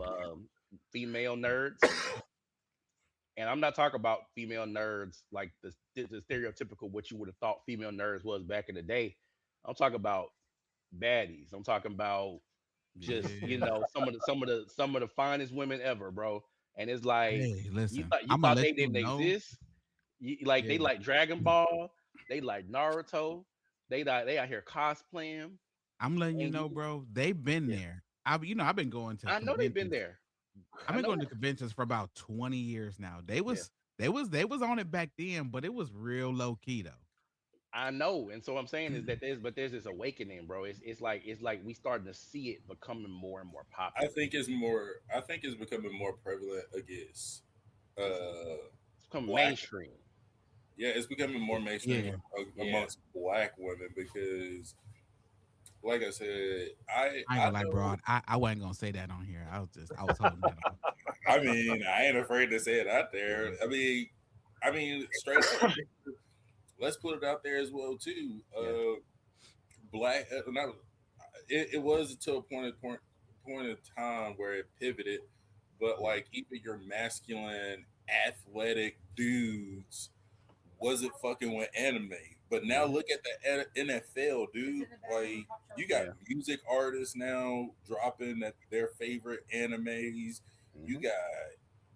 female nerds, and I'm not talking about female nerds like the stereotypical what you would have thought female nerds was back in the day. I'm talking about baddies. I'm talking about just Yeah. some of the finest women ever, bro. And it's like Hey, listen, you I'm gonna thought let they you didn't know. exist. Like Yeah. they like Dragon Ball, they like Naruto, they out here cosplaying, I'm letting you and know, you bro. They've been yeah, there. I've been going to I know they've been conventions. there. I've I been know, going to conventions for about 20 years now. yeah, They was on it back then, but it was real low key though. I know. And so what I'm saying is that there's this awakening, bro. It's like we starting to see it becoming more and more I popular. think it's more. I think it's becoming more prevalent against It's becoming black. mainstream. Yeah, it's becoming more mainstream Yeah. Yeah, amongst black women because, like I said, I ain't I gonna lie, know. bro. I wasn't gonna say that on here. I was holding that on. I mean, I ain't afraid to say it out there. Yeah. I mean, straight up. Let's put it out there as well too. yeah, Black, not, it was to a point in time where it pivoted, but yeah. like even your masculine, athletic dudes wasn't fucking with anime. But now Hmm. look at the NFL, dude. Like you got Yeah. music artists now dropping that their favorite animes. You Hmm. got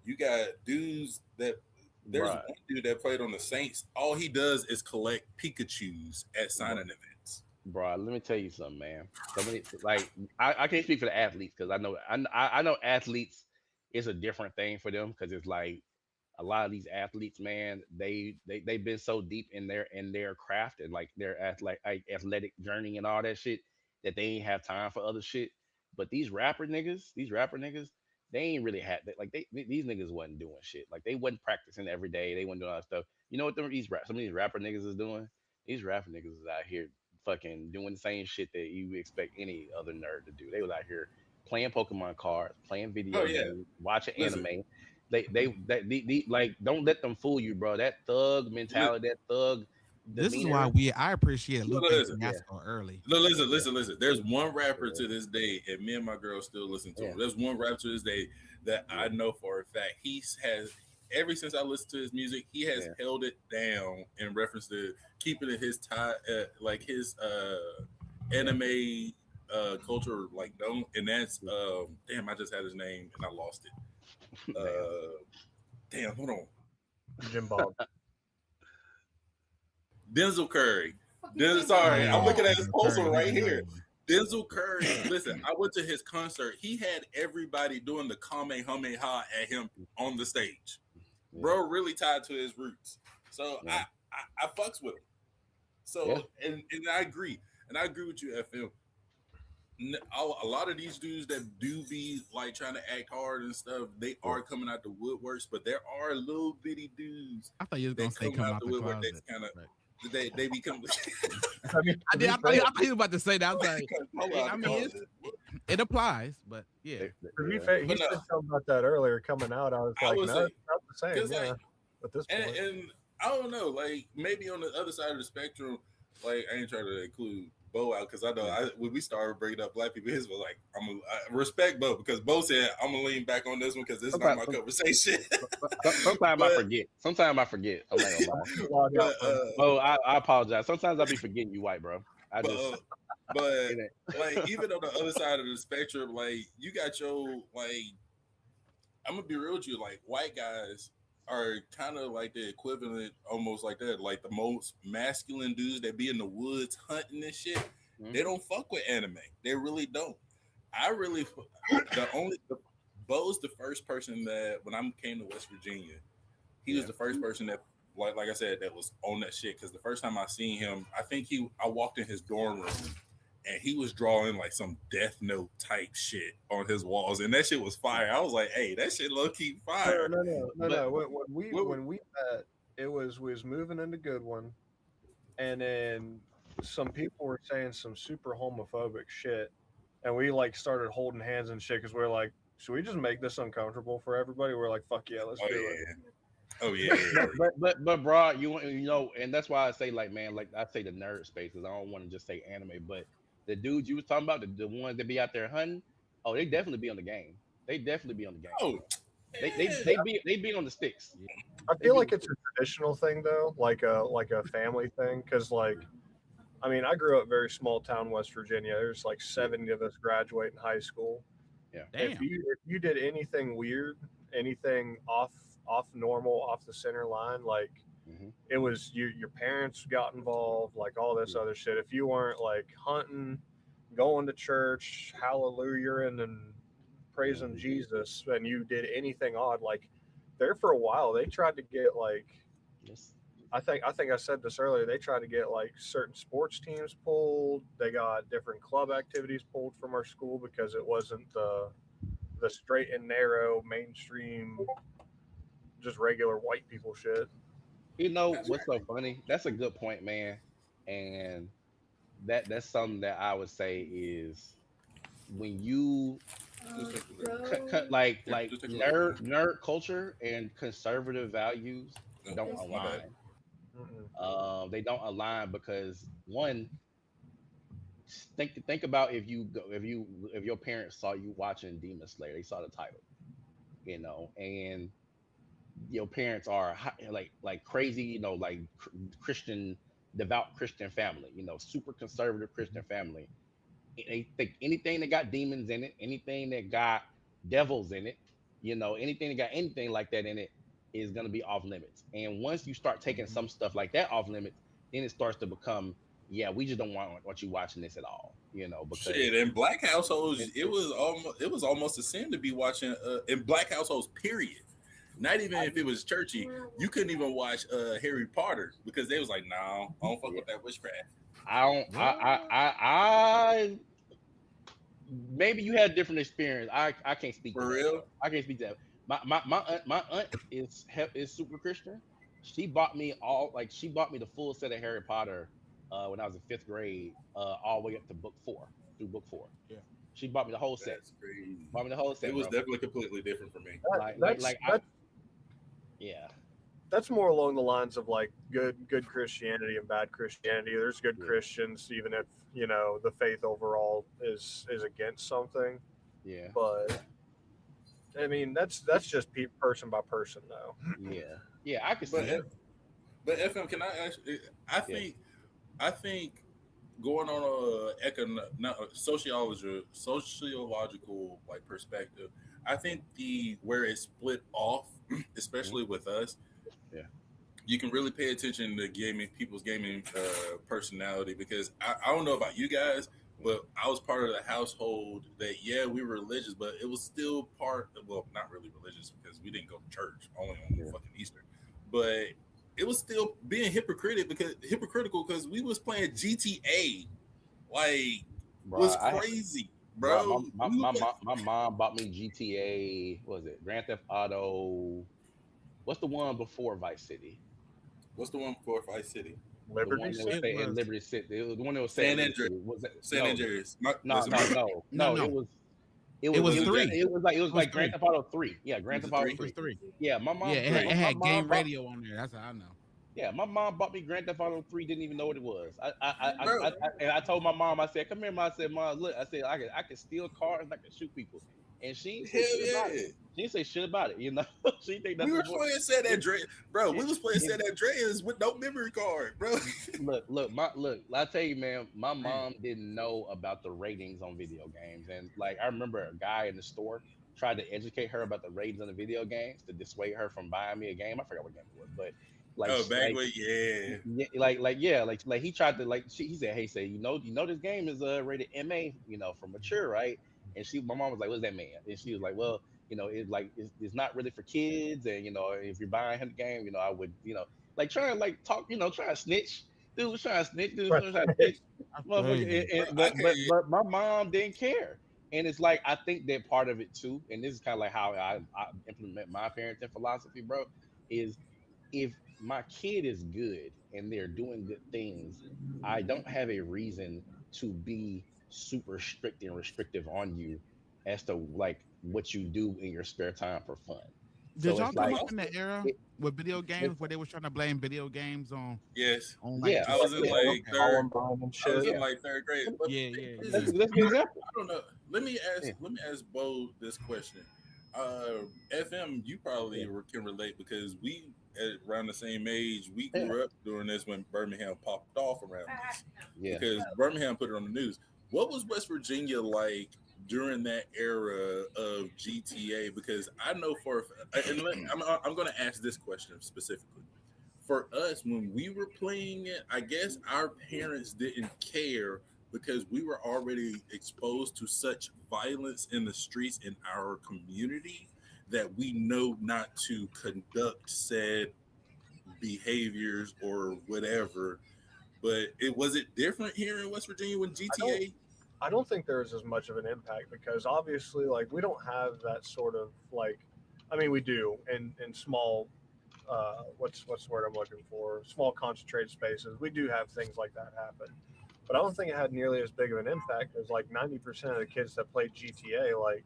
you got dudes that there's Bruh, one dude that played on the Saints. All he does is collect Pikachu's at bruh, signing events. bruh, let me tell you something, man. Some of the, like I can't speak for the athletes because I know athletes is a different thing for them because it's like a lot of these athletes, man, they've been so deep in their craft and like their athletic journey and all that shit that they ain't have time for other shit. But these rapper niggas, they ain't really had like these niggas wasn't doing shit. Like they wasn't practicing every day. They wasn't doing all that stuff. You know what some of these rapper niggas is doing? These rapper niggas is out here fucking doing the same shit that you would expect any other nerd to do. They was out here playing Pokemon cards, playing Oh video yeah, games, watching listen, anime. Like don't let them fool you, bro. That thug li- mentality, that thug This is why demeanor. I appreciate Lupe listen. Yeah, Fiasco early. No, listen, yeah, listen, listen. There's one rapper yeah, to this day, and me and my girl still listen to yeah, him. There's one rapper to this day that I yeah, know for a fact has ever since I listened to his music, he has yeah. held it down in reference to keeping it his tie, like his anime culture, like don't. And that's damn, I just had his name and I lost it. Damn. Damn, hold on, Jim Bob. Denzel Curry. Oh Sorry, I'm yeah, looking at his Stephen poster Curry. He's right another here. one. Denzel Curry. Listen, I went to his concert. He had everybody doing the Kamehameha at him on the stage. Yeah, Bro, really tied to his roots. So yeah, I fucks with him. yeah. So and I agree, and I agree with you, FM. a lot of these dudes that do be like trying to act hard and stuff, they are coming out the woodworks, but there are little bitty dudes I thought you was gonna that say come come out out the the woodwork that's closet. kind of But they become I mean, I to did. be I thought, fair, you, I thought you was about to say that. I was like, come out I the mean, closet. it applies, but yeah. to be Yeah. fair, he But said no, something about that earlier coming out. I was I like, would no, say it's not the same. because Yeah, like at this point. and I don't know, like maybe on the other side of the spectrum, like I ain't trying to include Bo out because I know when we started bringing up black people, his was like I respect Bo because Bo said I'm gonna lean back on this one because this is not my conversation. Sometimes I but forget. Sometimes I forget. I'm not gonna lie. Log out but for Oh, I apologize. Sometimes I be forgetting you, white bro. I but just but it ain't. like even on the other side of the spectrum, like you got your like I'm gonna be real with you, like white guys are kind of like the equivalent, almost like that, like the most masculine dudes that be in the woods hunting and shit. Mhm. They don't fuck with anime. They really don't. I really Bo's the first person that when I came to West Virginia, he was Yeah. the first person that like I said that was on that shit because the first time I seen him, I walked in his dorm room and he was drawing like some Death Note type shit on his walls, and that shit was fire. I was like, "Hey, that shit low key No, fire." no, no, no, But no. When What, when we met, it was we was moving into Goodwin, and then some people were saying some super homophobic shit, and we like started holding hands and shit because we are like, should we just make this uncomfortable for everybody? We're like, fuck yeah, let's oh do it. yeah, oh yeah, but bro, you know, and that's why I say like man, like I say the nerd spaces. I don't want to just say anime, but the dudes you was talking about, the ones that be out there hunting, oh, they definitely be on the game. They definitely be on the game. oh They be on the sticks. I They feel be on like the it's a sticks. traditional thing though, like a family thing, because like I mean, I grew up very small town West Virginia. There's like Yeah, 70 of us graduate in high school. yeah. Damn. If you did anything weird, anything off normal, off the center line, like Hmm. it was your parents got involved, like all this Yeah. other shit. If you weren't like hunting, going to church, hallelujah, and then praising Hmm. Jesus, and you did anything odd, like there for a while they tried to get like Yes. I think I said this earlier. They tried to get like certain sports teams pulled. They got different club activities pulled from our school because it wasn't the straight and narrow mainstream, just regular white people shit. You know that's what's so funny? That's a good point, man. And that's something that I would say is when you just take a look. Bro. Yeah, like just take a look. nerd culture and conservative values don't My bad. align. Mm-mm. They don't align because one, think about if you go if your parents saw you watching Demon Slayer, they saw the title, you know, and your parents are like crazy, you know, like Christian, devout Christian family, you know, super conservative Christian family. They think anything that got demons in it, anything that got devils in it, you know, anything that got anything like that in it is gonna be off limits. And once you start taking some stuff like that off limits, then it starts to become, yeah, we just don't want you watching this at all, you know, Shit, because in black households, it's it was almost a sin to be watching in black households. Period. Not even if it was churchy, you couldn't even watch Harry Potter because they was like, "No, I don't fuck yeah. with that witchcraft." I don't. What? I maybe you had a different experience. I can't speak to For that real? though. I can't speak to that. My aunt is super Christian. She bought me the full set of Harry Potter when I was in fifth grade, all the way up to book four through book four. Yeah. She bought me the whole set. That's crazy. Bought me the whole It set, was bro. definitely completely different for me. That's I yeah, that's more along the lines of like good Christianity and bad Christianity. There's good yeah, Christians, even if you know the faith overall is against something. yeah, But I mean, that's just person by person, though. yeah, yeah. I can see But that. but FM, can I ask? I Yeah, think I think going on sociological like perspective, I think the where it split off, mhm, especially with us, yeah, you can really pay attention to people's gaming personality because I don't know about you guys, mhm, but I was part of the household that yeah we were religious, but it was still well not really religious because we didn't go to church only on yeah, fucking Easter, but it was still being hypocritical because we was playing GTA like bro. was crazy, bro. My mom bought me GTA. What was it? Grand Theft Auto. What's the one before Vice City? What's the one for Vice City? The one Liberty that was City. It set in was Liberty City. It was the one that was set in San Liberty Andreas. City. Was that San no? Andreas. No, Was it no, no, no, no. no. It It was was was that? three. it was like It was Grand three. Theft Auto 3. Yeah, Grand Was Theft it Auto three? It was 3. three. Yeah, Yeah, look, it my had game mom bought radio on there. That's how I know. yeah, my mom bought me Grand Theft Auto 3. Didn't even know what it was. Bro, And I told my mom. I said, "Come here, mom." I said, "Mom, look." I said, I can steal cars. And I can shoot people." And she didn't say hell shit about it. yeah. She didn't say shit about it. You know, she think We that's were important. playing San It, Andreas, bro. We it, was playing it, San Andreas with no memory card, bro. look. I tell you, man, my mom didn't know about the ratings on video games, and like I remember a guy in the store tried to educate her about the ratings on the video games to dissuade her from buying me a game. I forgot what game it was, but like, Oh, Banquet, yeah. yeah, like he tried to he said, "Hey, say you know this game is rated MA, for mature, right?" And my mom was like, "What's that mean?" And she was like, "Well, it's not really for kids, and if you're buying him the game, I would like trying to like talk, trying to snitch." Dude was trying to snitch. Dude was trying to snitch. That's Motherfucker, crazy. Bro, and, I but my mom didn't care. And it's like I think that part of it too, and this is kind of like how I implement my parenting philosophy, bro, is if my kid is good and they're doing good things, I don't have a reason to be super strict and restrictive on you as to like what you do in your spare time for fun. Did So y'all it's come like up in the era it, with video it's games where they was trying to blame video games yes. on like yeah, I was in yeah, like okay. third. Columbine and I was shit. in yeah. like third grade. But Yeah, the thing yeah, is, yeah. That's a good example. I don't know. Yeah. Let me ask Bo this question. FM, you probably Yeah. can relate because we at around the same age. We Yeah. grew up during this when Birmingham popped off around this Yeah. because Birmingham put it on the news. What was West Virginia like during that era of GTA? Because I know I'm going to ask this question specifically. For us, when we were playing it, I guess our parents didn't care because we were already exposed to such violence in the streets in our community that we know not to conduct said behaviors or whatever. But it different here in West Virginia when I don't GTA? I don't think there's as much of an impact because obviously like we don't have that sort of like I mean we do in small what's the word I'm looking for? Small concentrated spaces. We do have things like that happen. But I don't think it had nearly as big of an impact as like 90% of the kids that played GTA like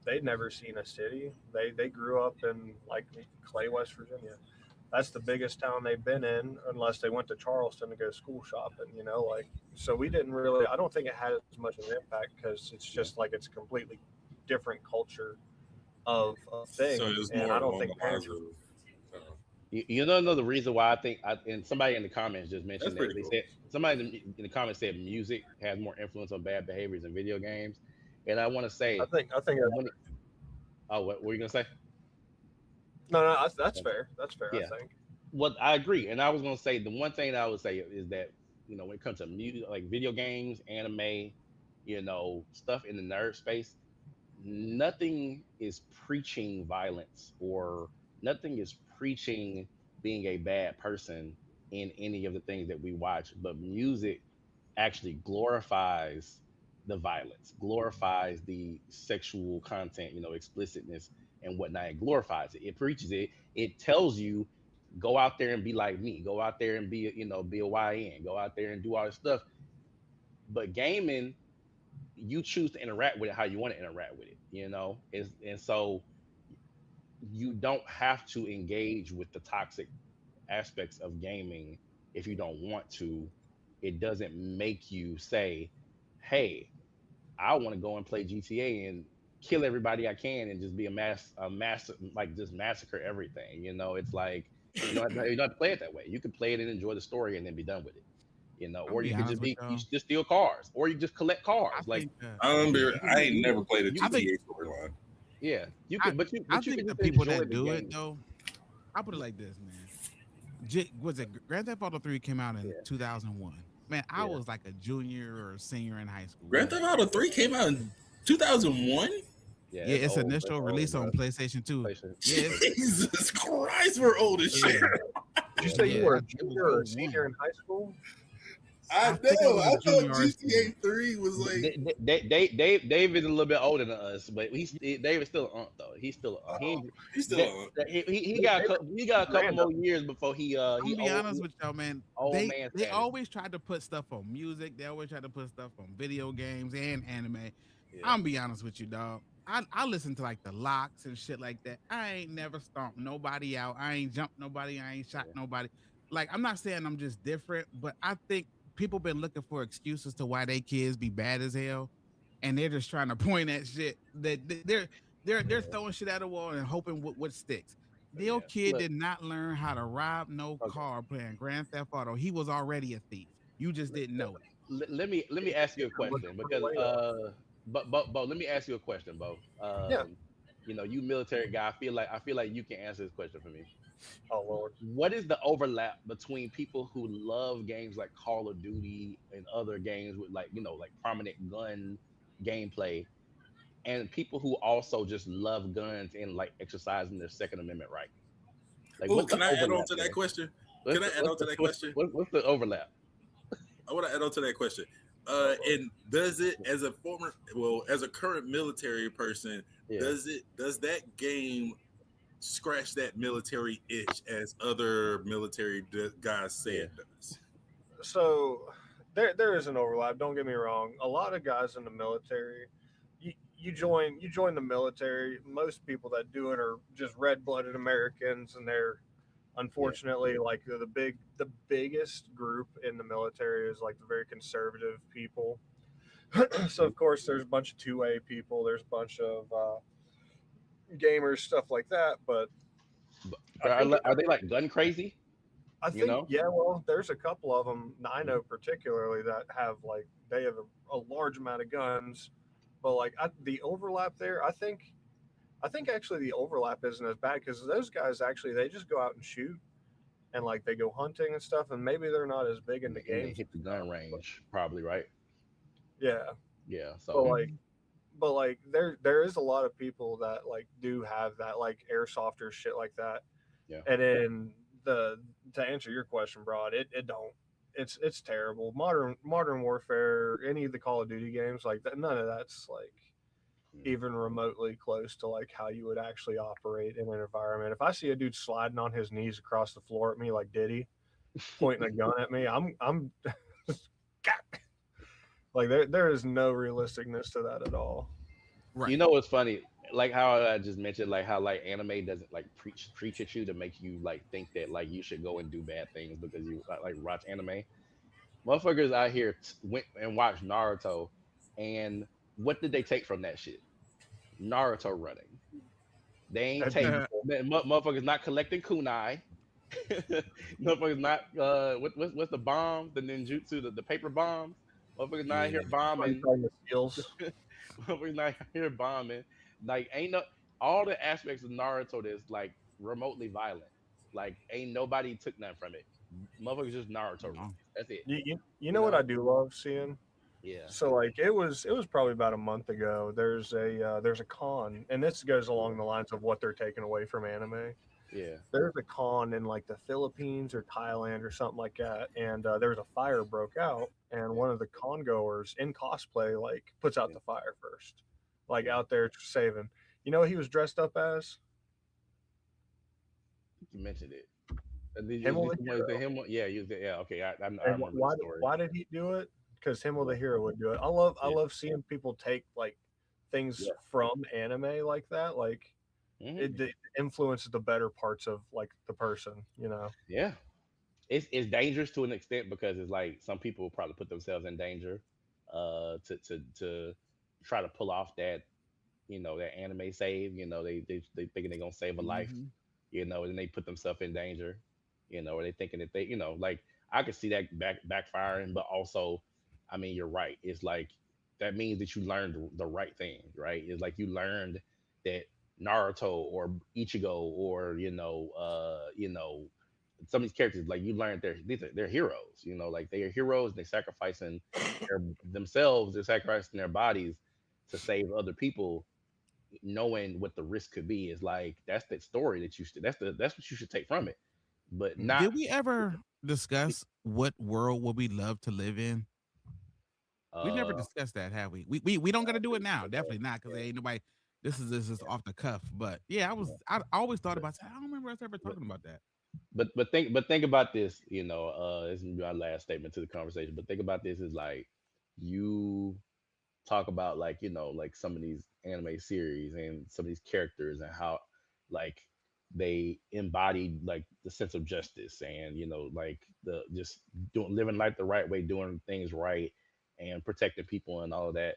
they'd never seen a city. They grew up in like Clay, West Virginia. That's the biggest town they've been in, unless they went to Charleston to go school shopping. Like so we didn't really. I don't think it had as much of an impact because it's just like it's a completely different culture of So thing, it was and more I don't along think the lines parents. of. You don't know the reason why I think, and somebody in the comments just That's mentioned that pretty they cool. said somebody in the comments said music has more influence on bad behaviors in video games, and I want to I say think I think when what were you gonna say? no, that's fair. That's fair. I Yeah, think. well, I agree, and I was gonna say the one thing that I would say is that when it comes to music, like video games, anime, stuff in the nerd space, nothing is preaching violence or nothing is preaching being a bad person in any of the things that we watch, but music actually glorifies the violence, glorifies the sexual content, explicitness and whatnot. It glorifies it. It preaches it. It tells you go out there and be like me. Go out there and be a YN. Go out there and do all this stuff. But gaming, you choose to interact with it how you want to interact with it. And so you don't have to engage with the toxic aspects of gaming if you don't want to. It doesn't make you say, "Hey, I want to go and play GTA and kill everybody I can and just be a mass like just massacre everything." It's like you don't have to play it that way. You can play it and enjoy the story and then be done with it. I'll Or be you could honest with you y'all. just steal cars, or you just collect I cars. Like think I remember. you can I do ain't never played a I think GTA storyline. yeah, you I can, but you I but you think can the just people enjoy that the do game. it though, I'll put it like this, man. Was it Grand Theft Auto 3 came out in Yeah, 2001? Man, I yeah. was like a junior or a senior in high school, Grand man. Theft Auto 3 came out in 2001. Yeah, Yeah, it's its old. It's initial old, release on bro. PlayStation 2. PlayStation, Yeah, PlayStation. Jesus Christ, we're old as shit. yeah, Did you Yeah, say it's you old. were a it was junior or a '01. senior in high school? I I think I know. was I a thought junior art student. GTA 3 was like. Dave is a little bit older than us, but Dave is still an aunt though. He's still an aunt. Oh, he's still That, on. he They, got they were he got a couple random. more years before I'm he gonna be honest with y'all, man. old They man they status. always tried to put stuff on music. They always tried to put stuff on video games and anime. Yeah. I'm gonna be honest with you, dog. I listen to like the locks and shit like that. I ain't never stomped nobody out. I ain't jumped nobody. I ain't shot Yeah, nobody. Like I'm not saying I'm just different, but I think people been looking for excuses to why they kids be bad as hell, and they're just trying to point at shit that they're yeah, throwing shit at a wall and hoping what sticks. Your yeah. kid Look, did not learn how to rob no okay. car playing Grand Theft Auto. He was already a thief. You just didn't know it. Let me ask you a They're looking question for the because way up. but Bo, let me ask you a question, Bo. Yeah. You military guy. I feel like you can answer this question for me. Oh Lord. What is the overlap between people who love games like Call of Duty and other games with like like prominent gun gameplay and people who also just love guns and like exercising their Second Amendment right? Like, Oh, what's the can I add on overlap to that there? question? What's Can I the add what's on to the that what's, question? what's the overlap? I want to add on to that question. Oh Lord. And does it, as a as a current military person, Yeah, does that game scratch that military itch as other military guys say yeah, it does? So there is an overlap. Don't get me wrong. A lot of guys in the military, you join the military. Most people that do it are just red blooded Americans, and they're yeah, unfortunately like the biggest group in the military is like the very conservative people. So mhm. of course there's a bunch of 2A people. There's a bunch of gamers, stuff like that. But I But think are they like gun crazy? I You think know? yeah, well, there's a couple of them I know particularly that have like they have a large amount of guns, but like the overlap there, I think actually the overlap isn't as bad because those guys actually they just go out and shoot and like they go hunting and stuff, and maybe they're not as big into And they games hit and the stuff. gun But range, probably, right? yeah, Yeah. but So like there is a lot of people that like do have that like airsoft or shit like that. yeah, And then the to answer your question, Broad, it don't. It's terrible. Modern warfare, any of the Call of Duty games, like that, none of that's like mm. even remotely close to like how you would actually operate in an environment. If I see a dude sliding on his knees across the floor at me like Diddy, pointing a gun at me, I'm like there is no realisticness to that at all. Right. You know what's funny? Like how I just mentioned, like how like anime doesn't like preach at you to make you like think that like you should go and do bad things because you like watch anime. Motherfuckers out here went and watched Naruto, and what did they take from that shit? Naruto running. They ain't That's take beautiful. motherfuckers not collecting kunai. Motherfuckers not what's the bombs, the ninjutsu, the paper bombs. Motherfuckers not here Yeah. bombing. The skills. Motherfuckers not here bombing. Like ain't no all the aspects of Naruto that's like remotely violent. Like ain't nobody took nothing from it. Motherfuckers just Naruto runs. No. That's it. You You know what I know? do love seeing? Yeah. So like it was probably about a month ago. There's a con, and this goes Yeah. along the lines of what they're taking away from anime. Yeah. There's a con in like the Philippines or Thailand or something like that, and there was a fire broke out, and Yeah. one of the con goers in cosplay like puts out Yeah. the fire first, like Yeah. out there saving. You know what he was dressed up as? You mentioned it. Is Himmel this the the one? Is the hero. him? Yeah. You was yeah. Okay. I And remember the why story. why did he do it? Because Himmel the What? hero would do it. I Yeah. love seeing people take like things Yeah. from anime like that. Like Hmm. it influences the better parts of like the person. You know. Yeah. It's dangerous to an extent because it's like some people will probably put themselves in danger, to try to pull off that that anime save. They thinking they're gonna save a life, Mm-hmm. and they put themselves in danger, or they thinking that they like I could see that backfiring, but also, I mean, you're right. It's like that means that you learned the right thing, right? It's like you learned that Naruto or Ichigo or some of these characters, like you learned they're heroes, like they are heroes. They're sacrificing themselves, they're sacrificing their bodies to save other people, knowing what the risk could be. Is like that's the story that that's what you should take from it. but Mm. not Did we ever discuss what world would we love to live in? We never uh discussed that, have we? We don't gotta do it now. Definitely not, because ain't nobody. This is off the cuff. But yeah, I always thought about. I don't remember us ever but talking about that. but think about this, this is gonna be my last statement to the conversation. But think about this is like you talk about like like some of these anime series and some of these characters and how like they embodied like the sense of justice and like the just doing living life the right way, doing things right, and protecting people and all of that.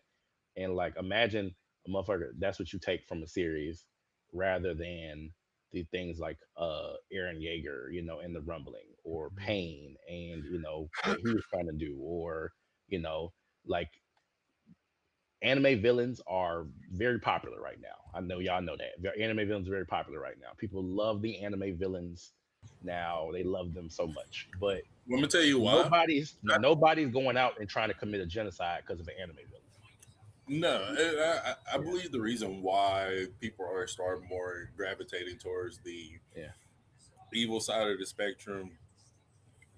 And like imagine a motherfucker that's what you take from a series rather than the things like Aaron Yeager, in the rumbling, or Mhm. Pain and what he was trying to do, or you know like anime villains are very popular right now. I know y'all know that. Anime villains are very popular right now. People love the anime villains now. They love them so much. But Let me tell you why. nobody's going out and trying to commit a genocide because of an anime villain. No, I believe the reason why people are starting more gravitating towards the Yeah. evil side of the spectrum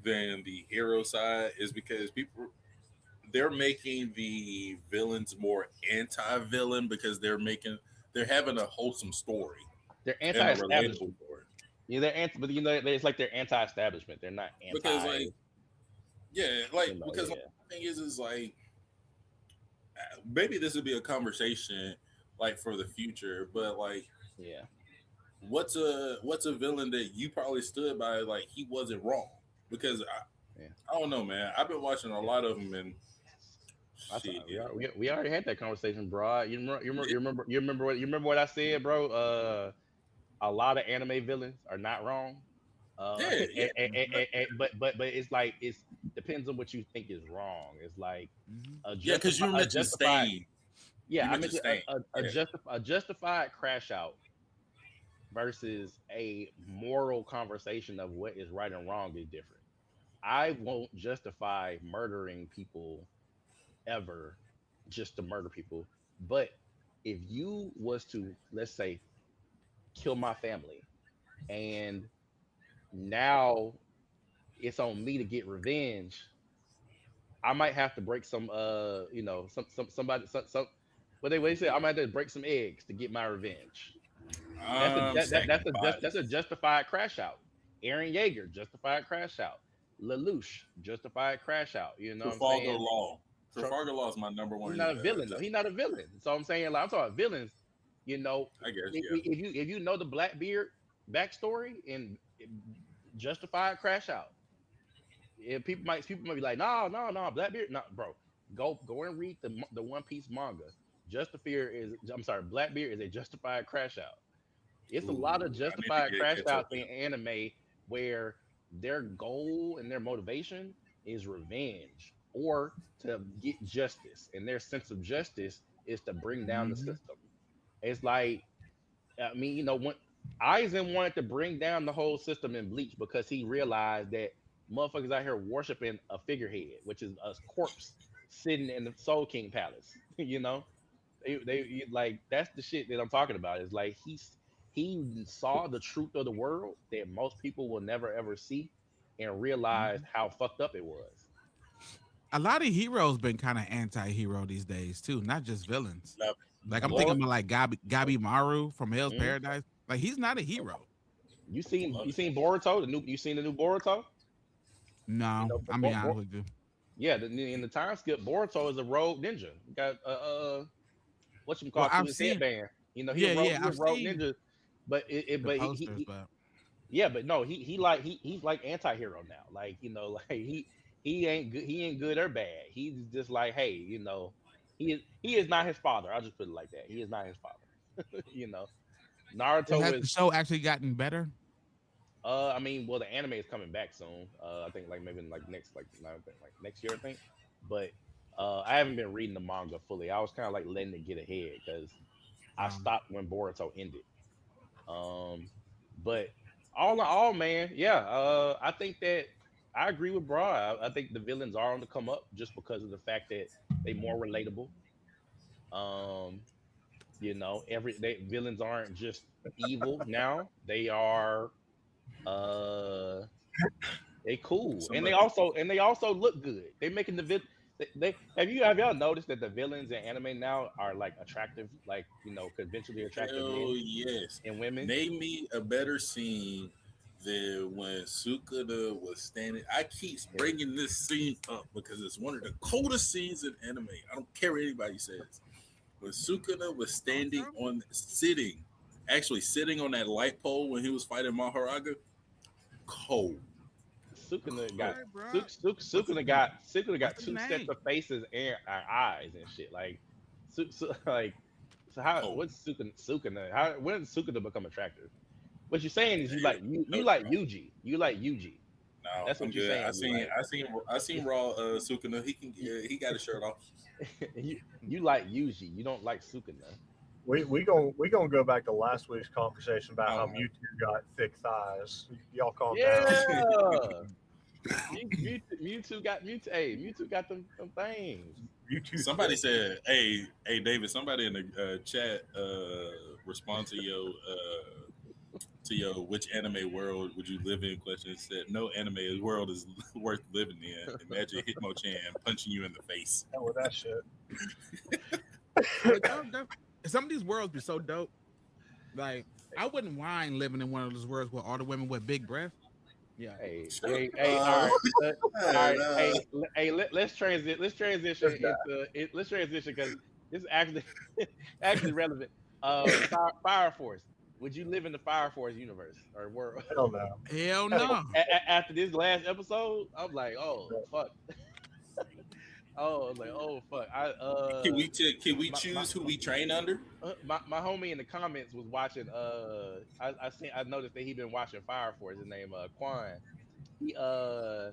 than the hero side is because people they're making the villains more anti-villain because they're having a wholesome story They're and a relatable anti-establishment. story. Yeah, they're but it's like they're anti-establishment. They're not Because anti. like yeah, like because my Yeah, thing is like maybe this would be a conversation like for the future, but like yeah, what's a villain that you probably stood by like he wasn't wrong because yeah. I don't know, man. I've been watching a lot of them and I thought shit. we already had that conversation, bro. Yeah, You remember what I said, bro? A lot of anime villains are not wrong. yeah, yeah. But it's like it's depends on what you think is wrong. It's like Mhm. Yeah, because you a mentioned justified. Stain. You Yeah, I mentioned mentioned Stain. Yeah. a justified crash out versus a moral conversation of what is right and wrong is different. I won't justify murdering people ever just to murder people. But if you was to, let's say, kill my family, and now it's on me to get revenge, I might have to break some somebody what they say, I might have to break some eggs to get my revenge. That's a Sacrifice. justified crash out. Aaron Yeager, justified crash out. Lelouch, justified crash out. You know what I'm Trafalgar saying? Law. Trump, Trafalgar Law is my number he's one. not a villain though. Just He's not a villain. So I'm saying, like, I'm talking about villains. You know, I guess yeah. if you know the Blackbeard backstory and justified crash out, people might be like, no, Blackbeard, no, bro. Go and read the One Piece manga. Blackbeard is a justified crash out. It's a lot of Ooh, I need to justified get crash catch up outs in then. anime where their goal and their motivation is revenge or to get justice, and their sense of justice is to bring down the Mhm. system. It's like, I mean, when Aizen wanted to bring down the whole system in Bleach because he realized that motherfuckers out here worshiping a figurehead, which is a corpse sitting in the Soul King Palace. Like that's the shit that I'm talking about. Is like he saw the truth of the world that most people will never ever see, and realized Mhm. how fucked up it was. A lot of heroes been kind of anti-hero these days too, not just villains. Love Like I'm thinking Boy, about like Gabi Maru from Hell's mm, Paradise. Like he's not a hero. it. you Love it. seen Boruto? You seen the new Boruto? You No, know, I'm being honest with you. yeah, in the time skip, Boruto is a rogue ninja. Got what you Well, call to I've his seen. headband. Yeah, yeah, He a I've rogue seen ninja, but the posters, but yeah, but no, he's like anti-hero now. Like, like he ain't good or bad. He's just like, hey, he is not his father. I'll just put it like that. He is not his father. has Naruto the is show actually gotten better? I mean, well, the anime is coming back soon. I think like maybe in like next like no, I think, like next year, I think. But I haven't been reading the manga fully. I was kind of like letting it get ahead because I Um, stopped when Boruto ended. Um, but all in all, man, yeah, I think that I agree with Bra. I think the villains are on the come up just because of the fact that they more relatable. Um, villains aren't just evil now; they are. Uh, they cool, and Somebody, they also look good. They making the they have y'all noticed that the villains in anime now are like attractive, like conventionally attractive hell men yes. and women. Name me a better scene than when Sukuna was standing. I keep Yeah. bringing this scene up because it's one of the coldest scenes in anime. I don't care what anybody says. When Sukuna was standing actually sitting on that light pole when he was fighting Maharaga, cold, Sukuna cold. got Alright, bro. What's his Sukuna got What's his two sets name? of faces and eyes and shit. Like, like, so how? Cold. What's Sukuna? How? When did Sukuna become attractive? What you're saying is Hey, you no, like Yuji. You like Yuji. no, That's I'm what you're good. saying. You like I seen Raw Sukuna. He got his shirt off. you like Yuji. You don't like Sukuna. We gonna go back to last week's conversation about I how don't know. Mewtwo got thick thighs. Y'all calm down. Yeah. Mewtwo got Mewtwo. Hey, Mewtwo got them things. Mewtwo Somebody thick. said, "Hey, David." Somebody in the chat respond to your which anime world would you live in question said no anime world is worth living in. Imagine Hitmonchan punching you in the face. Hell with that shit. But some of these worlds be so dope. Like I wouldn't mind living in one of those worlds with all the women with big breasts. Yeah. Hey, Shut hey, all up. right, all right, Uh, hey, let's transit. Let's transition This guy. into it. Let's transition because this is actually actually relevant. Fire Force. Would you live in the Fire Force universe or world? Hell no. Hell Like, no. after this last episode, I'm like, oh fuck. Oh, I was like, oh fuck. can we My choose who we train under? my homie in the comments was watching. I noticed that he been watching Fire Force. His name Quan. He I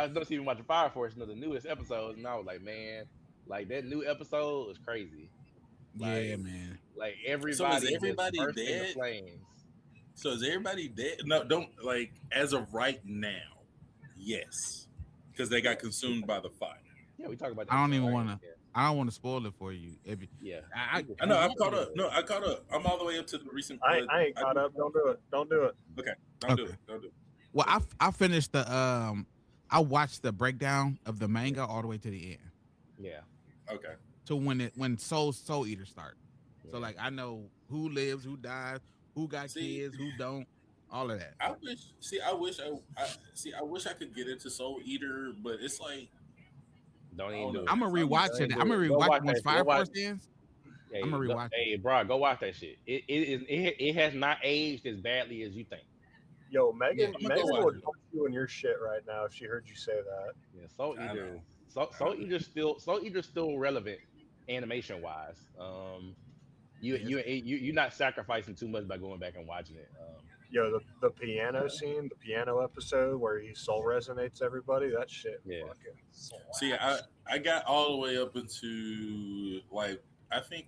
noticed he been watching Fire Force, the newest episodes, and I was like, man, like that new episode was crazy. Yeah, Like man. like So is everybody just everybody burst into dead? flames. So is everybody dead? No, don't like as of right now. Yes, because they Yeah, got consumed by the fire. yeah, we talked about the I don't episode, even right? want to. I don't want to spoil it for you. If you, Yeah, I, I I, know. I'm caught up. No, I caught up. I'm all the way up to the recent. I ain't I caught do. up. Don't do it. Don't do it. Okay, don't do okay. it. Don't do it. Well, I finished the I watched the breakdown of the manga all the way to the end. yeah, Okay. To when Soul Eater start. So yeah. like I know who lives, who dies, who got See, kids, who don't, all of that. I wish. See, I wish. I see. I wish I could get into Soul Eater, but it's like Don't I even don't do know. it. I'm gonna Some rewatch Don't it. even I'm do gonna it. Go rewatch watch it once that. Go Fire watch. Force ends. I'm Hey, gonna rewatch it. hey, bro, go watch that shit. It has not aged as badly as you think. Yo, Yeah, Megan. I'm gonna go Megan watch would it. punch you in your shit right now if she heard you say that. Yeah, Soul I Eater, know. Soul Eater's still relevant animation wise. yeah. You're not sacrificing too much by going back and watching it. Yo, the piano scene, the piano episode where he soul resonates everybody. That shit Yeah, fucking See, slaps. I got all the way up into like I think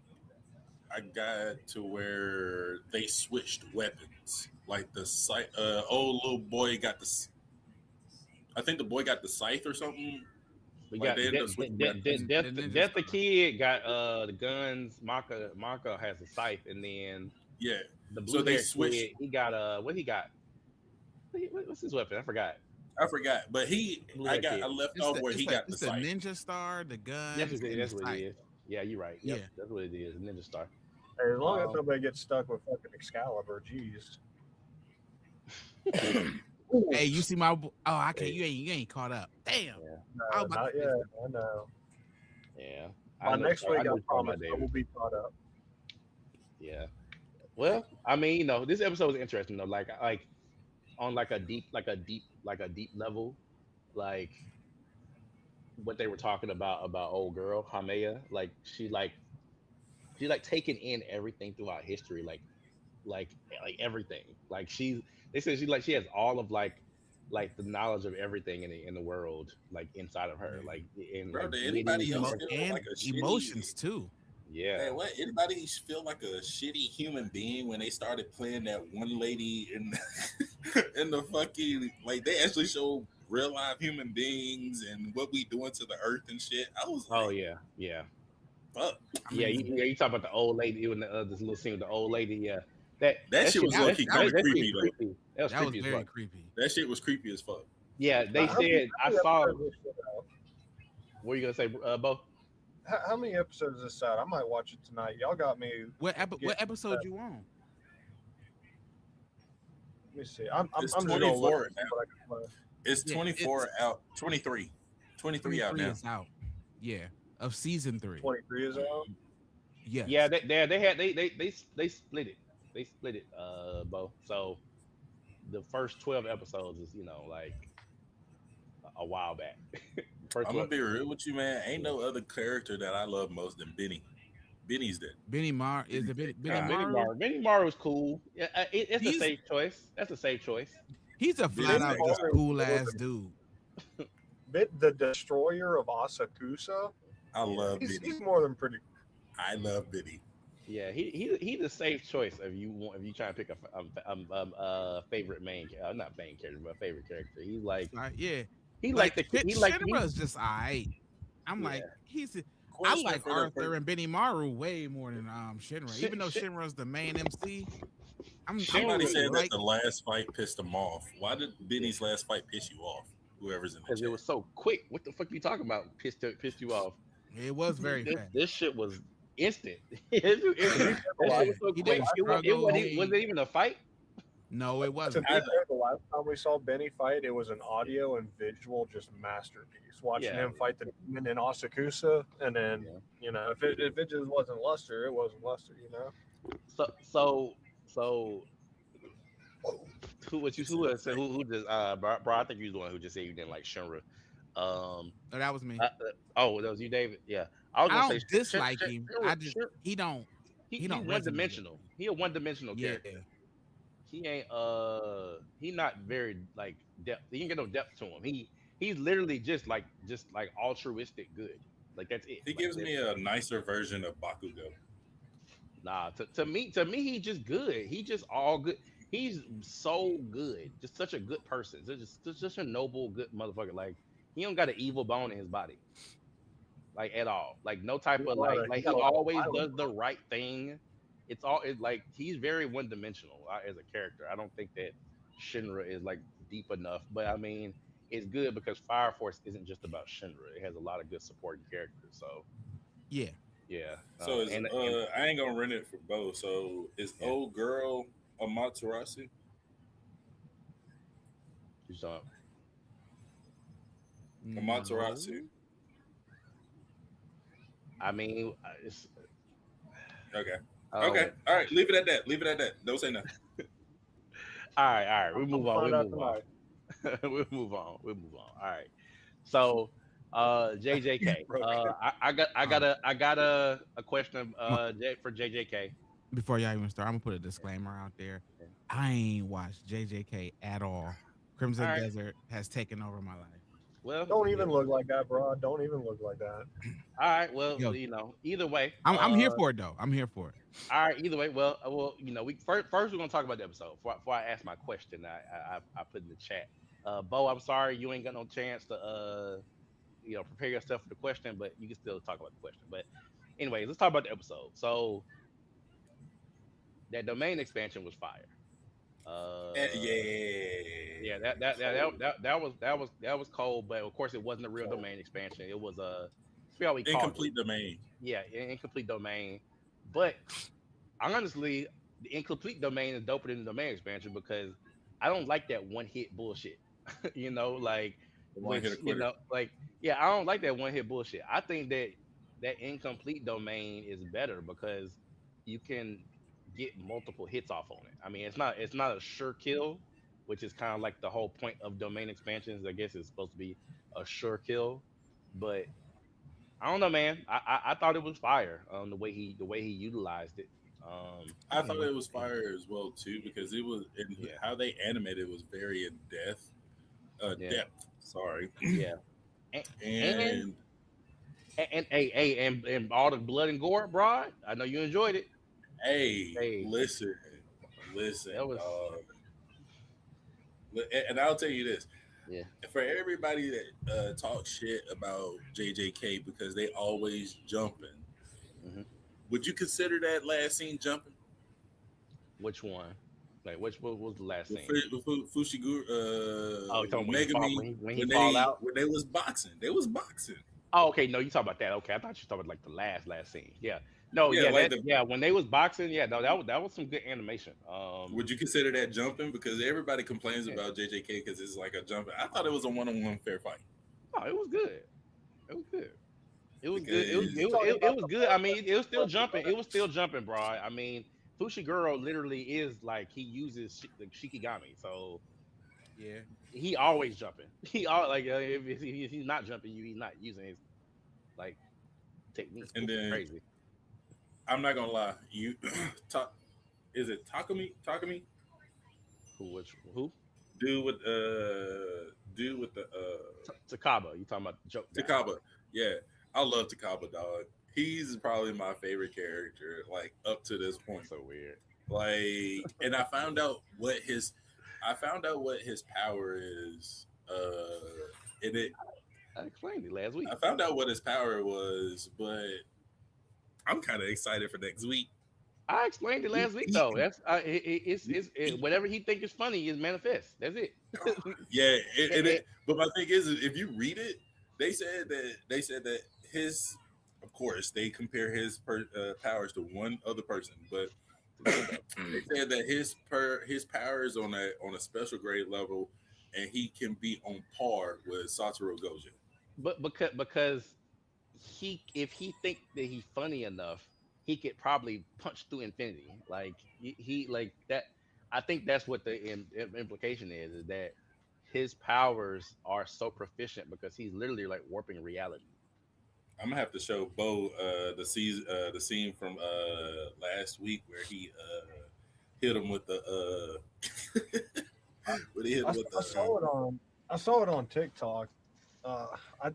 I got to where they switched weapons. Like the scythe, old little boy got I think the boy got the scythe or something. we Like got they ended up switching weapons. The Ninja Death the Star. Kid got the guns. Maka has a scythe, and then Yeah. the So blue they haired switched. kid he got what he got? What's his weapon? I forgot. I forgot, but Blue haired I kid. left off where he got the It's the scythe. Ninja Star, the guns, and the That's what it sight. is. Yeah, you're right. Yep, Yeah. that's what it is. Ninja Star. Hey, as long as Um, nobody gets stuck with fucking Excalibur, jeez. Hey, you see my? Oh, I can't. Hey. You ain't caught up. Damn. yeah, I No, was about not to yet. finish I know. yeah. By next week, I what you're talking promise about, I David. will be caught up. Yeah. Well, I mean, this episode was interesting though. Like on like a deep level, like what they were talking about old girl Hamea. Like she like taking in everything throughout history, like like everything. Like they said she has all of like the knowledge of everything in the world like inside of her, Yeah. like in Bro, like did witty anybody else Emo- feel and like a shitty emotions too. yeah. man, what anybody feel like a shitty human being when they started playing that one lady in in the fucking like they actually show real live human beings and what we doing to the earth and shit. I was Oh like, yeah, yeah. fuck. I mean, You talk about the old lady in this little scene with the old lady. Yeah, That shit was that low was key that kind was of creepy though. creepy. That was that was creepy as very fuck. creepy. That shit was creepy as fuck. Yeah, they How said I many saw. episodes is this shit out? What are you gonna say, Bo? How many episodes is this out? I might watch it tonight. Y'all got me. What getting episode upset. you on? Let me see. I'm It's just gonna look 24 and see now. what I can play. It's Yeah, 24 it's out. 23. 23 out 23 now. is out. Yeah, of season 3. 23 is out. Yes. Yeah, they had they split it. They split it, Bo. So the first 12 episodes is like a while back. First I'm gonna 12. be real with you, man. Ain't no other character that I love most than Benny. Benny's dead. Benny Mar is it Benny God. Maru? Benny Maru's cool. Yeah, it's a He's safe choice. That's a safe choice. he's a Benny flat out just Maru cool ass dude. The destroyer of Asakusa. I love He's Benny. more than pretty. I love Benny. Yeah, he's a safe choice if you try to pick a favorite not main character but favorite character. He's like Yeah, he like like the he like he, Shinra's just alright. I'm Yeah. like I Question like for the Arthur and Benny Maru way more than Shinra. Even though Shinra's the main MC, Somebody Shinra- said like that the last fight pissed him off. Why did Benny's last fight piss you off? Whoever's in the because chat. it was so quick. What the fuck you talking about? Pissed you off? it was very fast. This shit was instant. It was so He quick. didn't It struggle. wasn't even a fight. No, it To wasn't. be fair, the last time we saw Benny fight, it was an audio and visual just masterpiece. Watching Yeah. him fight the demon in Asakusa, and then if it just wasn't Luster, it wasn't Luster. So who just bro, I think you was the one who just said you didn't like Shinra. Oh, that was me. That was you, David. Yeah, I was I gonna don't say dislike him. I just he don't he don't one resonate dimensional. He a one dimensional yeah. character. He ain't he not very like depth. He ain't get no depth to him. He's literally just like altruistic good. Like that's it. He Like, gives me a nicer version of Bakugo. Nah, to me, he's just good. He just all good. He's so good. Just such a good person. Just such a noble, good motherfucker. Like he don't got an evil bone in his body, like at all. Like no type of he always does the right thing. It's like he's very one dimensional as a character. I don't think that Shinra is like deep enough. But I mean, it's good because Fire Force isn't just about Shinra. It has a lot of good supporting characters. So Yeah. yeah. So I ain't gonna rent it for both. So is old girl Amaterasu? So Amaterasu. I mean, it's Okay. Okay. All right. Leave it at that. Leave it at that. Don't say nothing. All right. We move on. We'll move on. We'll move on. All right. So, JJK. I got a question for JJK. Before y'all even start, I'm gonna put a disclaimer out there. I ain't watched JJK at all. Crimson Desert has taken over my life. Well, don't even look like that, bro. Don't even look like that. All right. Well, either way, I'm here for it though. I'm here for it. All right. Either way, well, we first we're gonna talk about the episode. Before I ask my question, I put in the chat. Bo, I'm sorry you ain't got no chance to prepare yourself for the question, but you can still talk about the question. But anyway, let's talk about the episode. So that domain expansion was fire. Yeah, that was cold, but of course it wasn't a real domain expansion. It was a incomplete domain. Yeah, incomplete domain. But honestly, the incomplete domain is doper than the domain expansion because I don't like that one hit bullshit. I don't like that one hit bullshit. I think that incomplete domain is better because you can get multiple hits off on it. I mean, it's not a sure kill, which is kind of like the whole point of domain expansions. I guess it's supposed to be a sure kill, but I don't know, man. I thought it was fire. The way he utilized it. I thought it was fire as well too because it was how they animated was very in depth. Depth. Sorry. Yeah. And all the blood and gore, bro. I know you enjoyed it. Hey. Listen. That was... And I'll tell you this. Yeah. For everybody that talks shit about JJK because they always jumping, would you consider that last scene jumping? Which one? Like what was the last With, scene? Fushiguro, Oh, you talking with when he fall Megami, when he fall out? when they was boxing, they was boxing. Oh, okay. No, you talking about that. Okay, I thought you talking about like the last scene. Yeah. No, Yeah, yeah, like that the. yeah, when they was boxing, yeah, no, that was some good animation. Would you consider that jumping? Because everybody complains Yeah. about JJK because it's like a jumping. I thought it was a one-on-one fair fight Oh, it was good. It was good. It was good. It was because it, You was- talking it about was the good. I part mean, it was still where he jumping. It was runs? still jumping, bro. I mean, Fushiguro literally is like he uses the Shikigami, so Yeah. he always jumping. He all like if he's not jumping you, he's not using his like technique. and It's then crazy. I'm not gonna lie, you talk. Is it Takumi? Takumi? Who? Dude with dude with the Takaba. You talking about the joke guy? Takaba. Yeah, I love Takaba, dog. He's probably my favorite character, like up to this point. That's so weird. Like, and I found out what his power is. And it, I explained it last week. I found out what his power was, but I'm kind of excited for next week. I explained it He, last week he, though. Whatever he think is funny is manifest. That's it. yeah, And- and- but my thing is, if you read it, they said that his, of course, they compare his powers to one other person, but they said that his power is on a special grade level, and he can be on par with Satoru Gojo. but because he if he think that he's funny enough, he could probably punch through infinity. Like he like that. I think that's what the implication is that his powers are so proficient because he's literally like warping reality. I'm gonna have to show Bo the scene from last week where he hit him with the when he hit him with I saw it on TikTok. Uh, I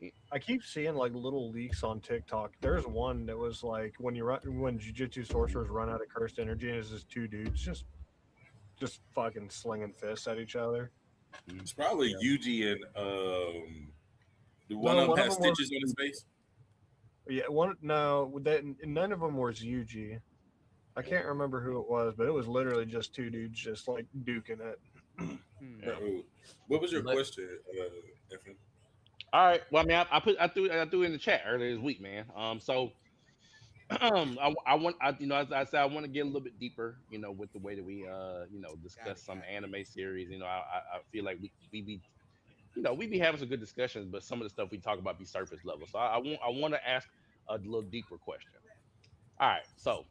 Y- I keep seeing like little leaks on TikTok. There's one that was like when jujitsu sorcerers run out of cursed energy, and it's just two dudes just fucking slinging fists at each other. it's probably Yeah. Yuji and the one No, of them one of has them was stitches on his face. yeah. One no, that none of them was Yuji. I can't remember who it was, but it was literally just two dudes just like duking it. Hmm. Yeah. What was your But question, Efren? all right. Well, I mean, I threw it in the chat earlier this week, man. So I want as I said I want to get a little bit deeper, with the way that we Got discuss it. some Got it. anime series. I feel like we be we be having some good discussions, but some of the stuff we talk about be surface level. So I want to ask a little deeper question. All right, so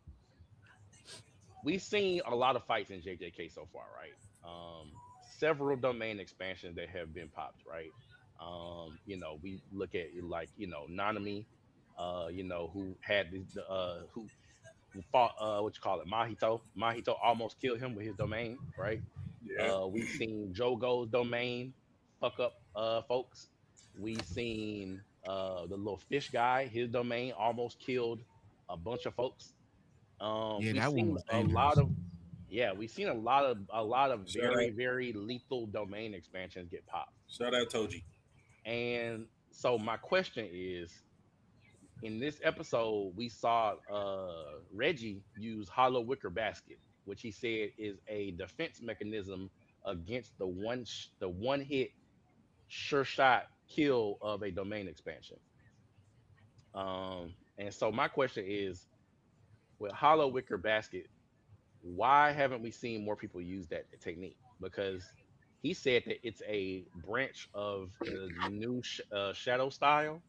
we've seen a lot of fights in JJK so far, right? Several domain expansions that have been popped, right? We look at like Nanami, who had who fought what you call it, Mahito. Mahito almost killed him with his domain, right? Yeah, We've seen Jogo's domain fuck up folks. We've seen the little fish guy, his domain almost killed a bunch of folks. Yeah, We've that one seen was a dangerous. lot of yeah, we've seen a lot of shout out, very very lethal domain expansions get popped. shout out Toji. And so my question is, in this episode, we saw Reggie use Hollow Wicker Basket, which he said is a defense mechanism against the one hit sure shot kill of a domain expansion. And so my question is, with Hollow Wicker Basket, why haven't we seen more people use that technique? Because he said that it's a branch of the new shadow style,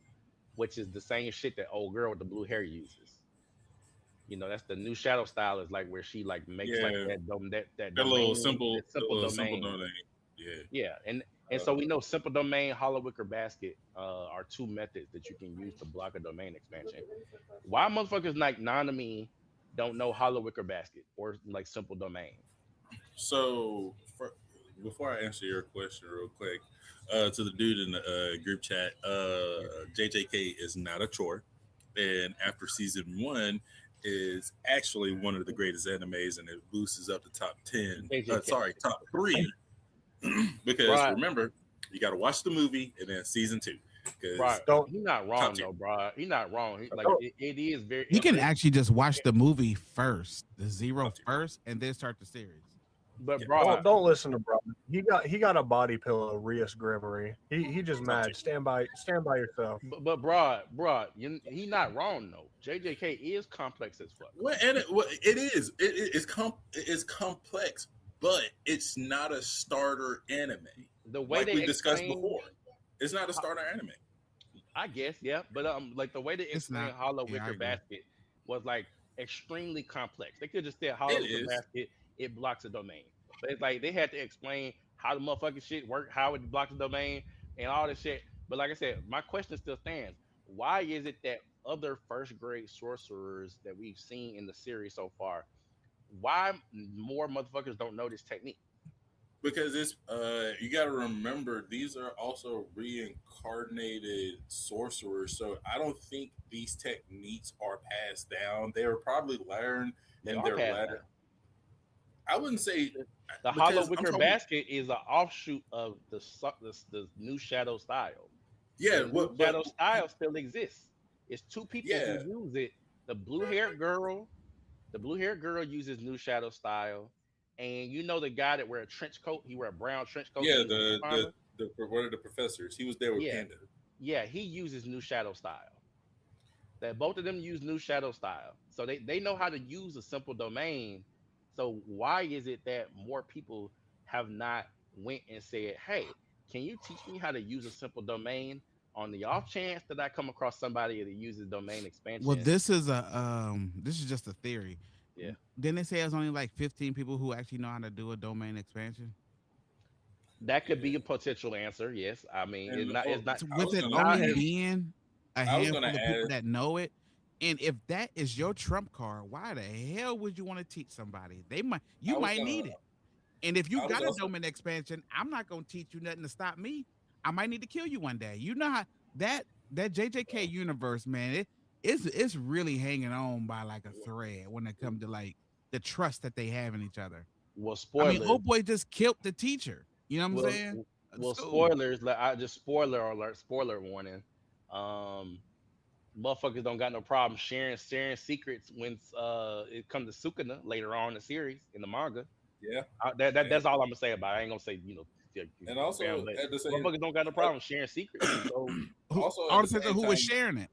which is the same shit that old girl with the blue hair uses. That's the new shadow style, is like where she like makes like Yeah, that that little domain, simple, that simple simple domain. donate. Yeah, Yeah, and so uh, we know simple domain, hollow wicker basket are two methods that you can use to block a domain expansion. Why motherfuckers like Nanami don't know hollow wicker basket or like simple domain? so before I answer your question real quick, to the dude in the group chat, JJK is not a chore, and after season 1 is actually one of the greatest animes, and it boosts up to top 10. JJK, Sorry, top 3, because right? remember you got to watch the movie and then season 2. because Bro, Don't he not top wrong tier. though, bro. He not wrong. Like don't it is very. You can It, actually just watch the movie first, the zero Top tier. first, and then start the series. but Yeah, bro, don't listen to Brian. He got a body pillow, Rias Gregory. He just top mad. tier. Stand by yourself. but bro, he not wrong though. JJK is complex as fuck. Well, and it is. It's complex, but it's not a starter anime. The way Like they we discussed explain, before, it's not a starter anime. I guess, yeah. But like the way they It's explain not. Hollow Yeah, I Wicker agree. Basket was like extremely complex. They could just say Hollow It Wicker is Basket, it blocks a domain. But it's like they had to explain how the motherfucking shit work, how it blocks the domain, and all this shit. But like I said, my question still stands. Why is it that other first grade sorcerers that we've seen in the series so far, why more motherfuckers don't know this technique? because it's you got to remember these are also reincarnated sorcerers, so I don't think these techniques are passed down. They were probably learned They in are their passed down. latter. I wouldn't say The Hollow because I'm Wicker talking. Basket is an offshoot of the new Shadow style. Yeah, The new what? But shadow style still exists. It's two people who yeah, use it. The blue haired girl, the blue haired girl uses new shadow style, and you know the guy that wear a trench coat. He wear a brown trench coat. yeah. He's a farmer. The one of the professors. He was there with Yeah, Panda. yeah. He uses new shadow style. That both of them use new shadow style, so they know how to use a simple domain. So why is it that more people have not went and said, "Hey, can you teach me how to use a simple domain?" On the off chance that I come across somebody that uses domain Well, expansion, this is just a theory. yeah, Didn't they say there's only like 15 people who actually know how to do a domain expansion? that could be Yeah, a potential answer. Yes, I mean and it's not So I with was it gonna not only as say being a I was gonna handful of people add that know it, and if that is your trump card, why the hell would you want to teach somebody? You I was might gonna need it. And if you I was got a also domain expansion, I'm not gonna teach you nothing to stop me. I might need to kill you one day. You know how that that JJK universe, man, it's really hanging on by like a thread when it comes to like the trust that they have in each other. well I mean, spoilers. old boy just killed the teacher. You know what I'm Well, saying? At the well, school. spoilers. Like I just spoiler alert, spoiler warning. Um, Motherfuckers don't got no problem sharing secrets when it comes to Sukuna later on in the series in the manga. yeah, That's and all I'm gonna say about it. I ain't gonna say and bam, also but at the same motherfuckers don't got no uh, problem sharing secrets. So Who, also at all the depends on same who was time sharing it.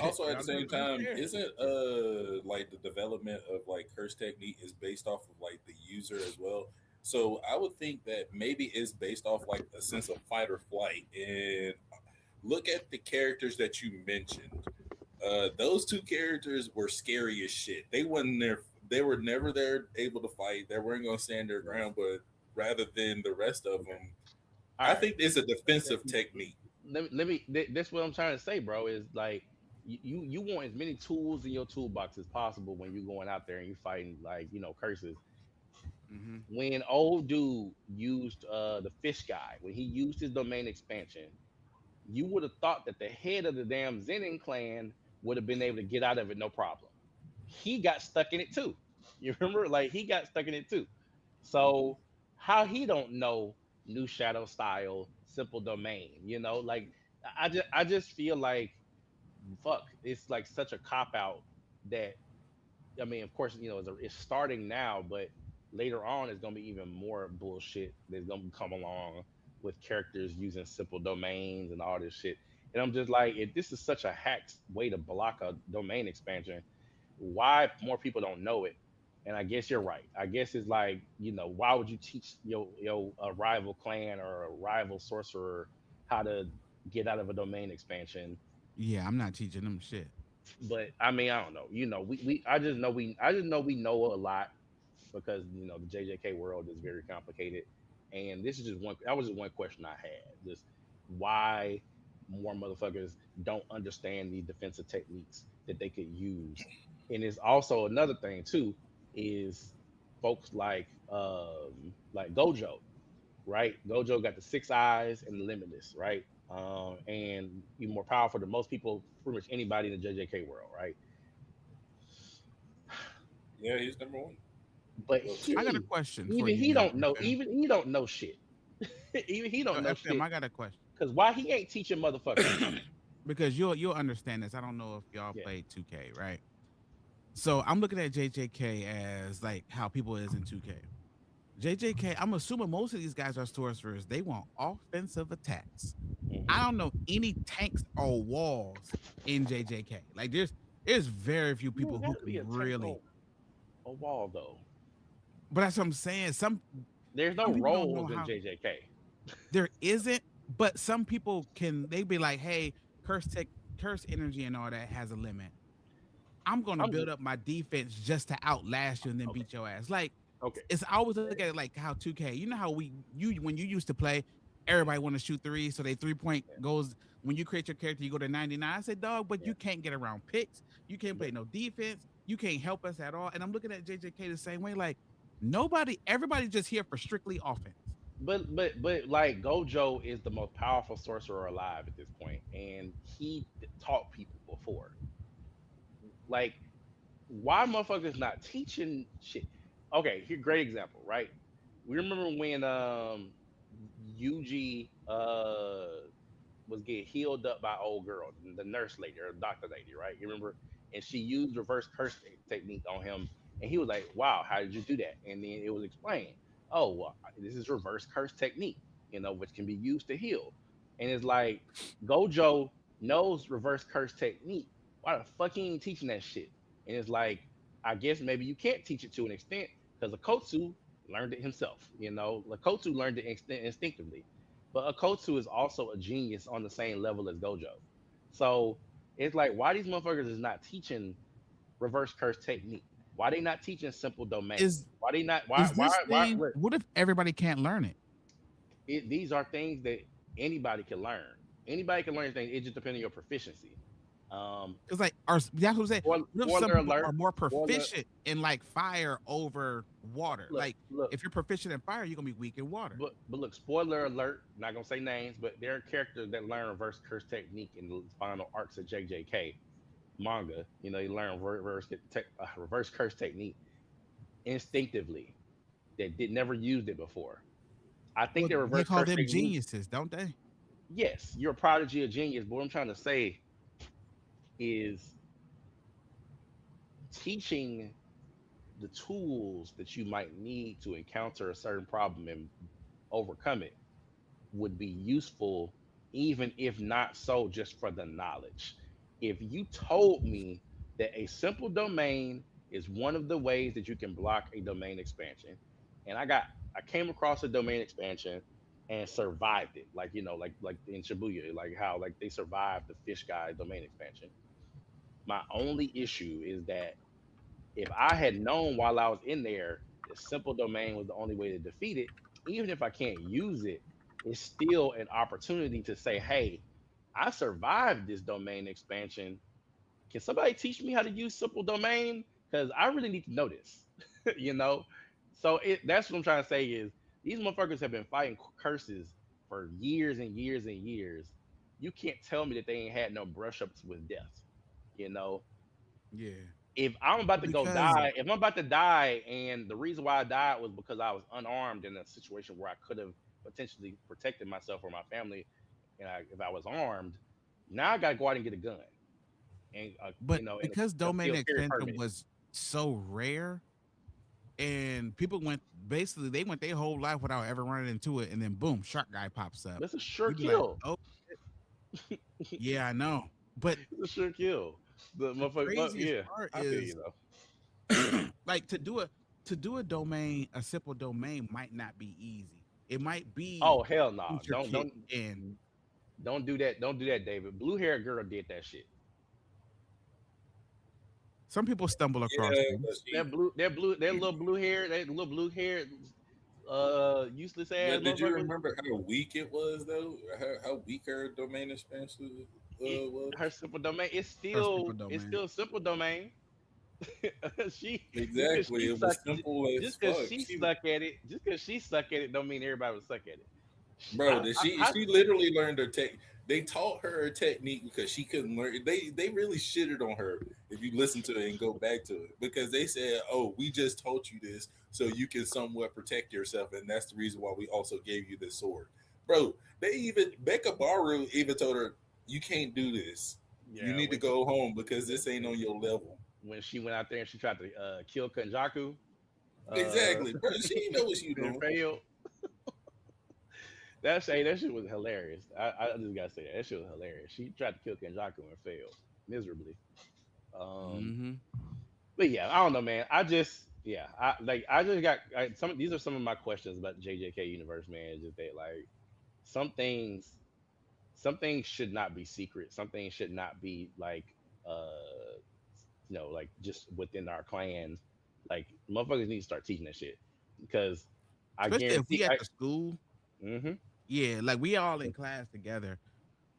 also It at all the same depends on who's time sharing it. isn't like the development of like curse technique is based off of like the user as well. So I would think that maybe it's based off like a sense of fight or flight. And look at the characters that you mentioned. Those two characters were scary as shit. They wasn't there. They were never there able to fight. They weren't going to stand their ground. But rather than the rest of them, all I right, think it's a defensive technique. This what I'm trying to say, bro. Is like you want as many tools in your toolbox as possible when you're going out there and you fighting like curses. Hmm. When old dude used the fish guy, when he used his domain expansion, you would have thought that the head of the damn Zenin clan would have been able to get out of it no problem. He got stuck in it too. You remember? Like he got stuck in it too. So how he don't know new shadow style, simple domain, like I just feel like fuck, it's like such a cop out that I mean, of course, it's starting now, but later on, it's gonna be even more bullshit that's gonna come along with characters using simple domains and all this shit. And I'm just like, if this is such a hacked way to block a domain expansion, why more people don't know it? And I guess you're right. I guess it's like, why would you teach your a rival clan or a rival sorcerer how to get out of a domain expansion? Yeah, I'm not teaching them shit. But I mean, I don't know. We I just know we know a lot because the JJK world is very complicated, and this is just one. That was just one question I had. Just why more motherfuckers don't understand these defensive techniques that they could use, and it's also another thing too is folks like Gojo, right? Gojo got the six eyes and the limitless, right? And even more powerful than most people, pretty much anybody in the JJK world, right? Yeah, he's number one. But Well, I two. got a he, question for even you he now, don't know, FM. even he don't know shit. Even he So don't know FM, shit I got a question. Cause why he ain't teaching motherfuckers? Because you'll understand this. I don't know if y'all Yeah. played 2K, right? So I'm looking at JJK as like how people is in 2K. JJK, I'm assuming most of these guys are sorcerers. They want offensive attacks. I Mhm. don't know any tanks or walls in JJK. Like there's very few You people don't who have to be can a tank really. on a wall though. But that's what I'm saying. There's no Some people don't know roles in how. JJK. There isn't, but some people can. They be like, hey, curse tech, curse energy, and all that has a limit. I'm gonna I'm build up my defense just to outlast you and then okay. beat your ass. Like Okay. it's I always look at it like how 2K. You know how you when you used to play, everybody want to shoot threes, so they 3 point Yeah. goes when you create your character, you go to 99. I said, dog, but Yeah. you can't get around picks. You can't But play no defense. You can't help us at all. And I'm looking at JJK the same way. Like nobody, everybody's just here for strictly offense. but like Gojo is the most powerful sorcerer alive at this point, and he taught people before. Like, why motherfuckers not teaching shit? Okay, here great example, right? We remember when Yuji was getting healed up by old girl, the nurse lady or doctor lady, right? You remember? And she used reverse curse technique on him, and he was like, "Wow, how did you do that?" And then it was explained, "Oh, well, this is reverse curse technique, which can be used to heal." And it's like Gojo knows reverse curse technique. Why the fuck he ain't teaching that shit? And it's like, I guess maybe you can't teach it to an extent because Akotsu learned it himself. Akotsu learned it instinctively. But Akotsu is also a genius on the same level as Gojo. So it's like, why these motherfuckers is not teaching reverse curse technique? Why they not teaching simple domain? Is Why they not? is Why? this Why? thing? Look, What if everybody can't learn it? these are things that anybody can learn. Anybody can learn things. It just depends on your proficiency. Um, Because like, that's what I'm saying. What if some spoiler people alert. are more Spoiler. proficient in like fire over water? Look, Like, look. if you're proficient in fire, you're gonna be weak in water. But look, spoiler alert. Not gonna say names, but there are characters that learn reverse curse technique in the final arcs of JJK manga. You learn reverse curse technique instinctively that did never used it before. I think Well, the they reverse call curse them technique. geniuses, don't they? Yes, you're a prodigy, a genius. But what I'm trying to say is teaching the tools that you might need to encounter a certain problem and overcome it would be useful, even if not so just for the knowledge. If you told me that a simple domain is one of the ways that you can block a domain expansion, and I came across a domain expansion and survived it, like like in Shibuya, like how like they survived the fish guy domain expansion. My only issue is that if I had known while I was in there that simple domain was the only way to defeat it, even if I can't use it, it's still an opportunity to say, hey, I survived this domain expansion. Can somebody teach me how to use simple domain? Because I really need to know this, you know? So that's what I'm trying to say is these motherfuckers have been fighting curses for years and years and years. You can't tell me that they ain't had no brush ups with death, you know? Yeah. If I'm about to go Because, die, if I'm about to die, and the reason why I died was because I was unarmed in a situation where I could have potentially protected myself or my family, and if I was armed, now I got to go out and get a gun and and because a domain concealed carry extension permit. was so rare, and people went basically they went their whole life without ever running into it, and then boom, shark guy pops up. That's a sure You'd be like, kill. oh yeah, I know. But It's a sure kill. The the motherfucker, craziest yeah, part I feel is you though. like to do a domain, a simple domain might not be easy. It might be Oh hell no! Don't intricate, don't and don't do that. Don't do that, David. Blue hair girl did that shit. some people stumble across Yeah, but things. she. That little blue hair, useless ass But did you motherfucker. remember how weak it was though? How weak her domain expansion was? Her simple domain, Her simple it's domain. still simple domain. she just because Exactly. she It suck, was simple as just because fuck. she She suck at it, just because she suck at it, don't mean everybody would suck at it. Bro, did she literally learned her tech. They taught her a technique because she couldn't learn. They really shitted on her if you listen to it and go back to it because they said, "Oh, we just taught you this so you can somewhat protect yourself, and that's the reason why we also gave you this sword." Bro, they even Becca Baru even told her, "You can't do this. You need to when go home because this ain't on your level." when she went out there and she tried to kill Kanjaku, Exactly, bro. She didn't know what she was and doing. failed. That shit was hilarious. I just gotta say that. That shit was hilarious. She tried to kill Kenjaku and failed miserably. Um, Mm-hmm. but yeah, I don't know, man. I just got some. These are some of my questions about the JJK universe, man. Is just that like some things, some things should not be secret. Some things should not be like, like just within our clans. Like motherfuckers need to start teaching that shit because I Especially if guarantee. we at the school. Mhm. Yeah, like we all in class together.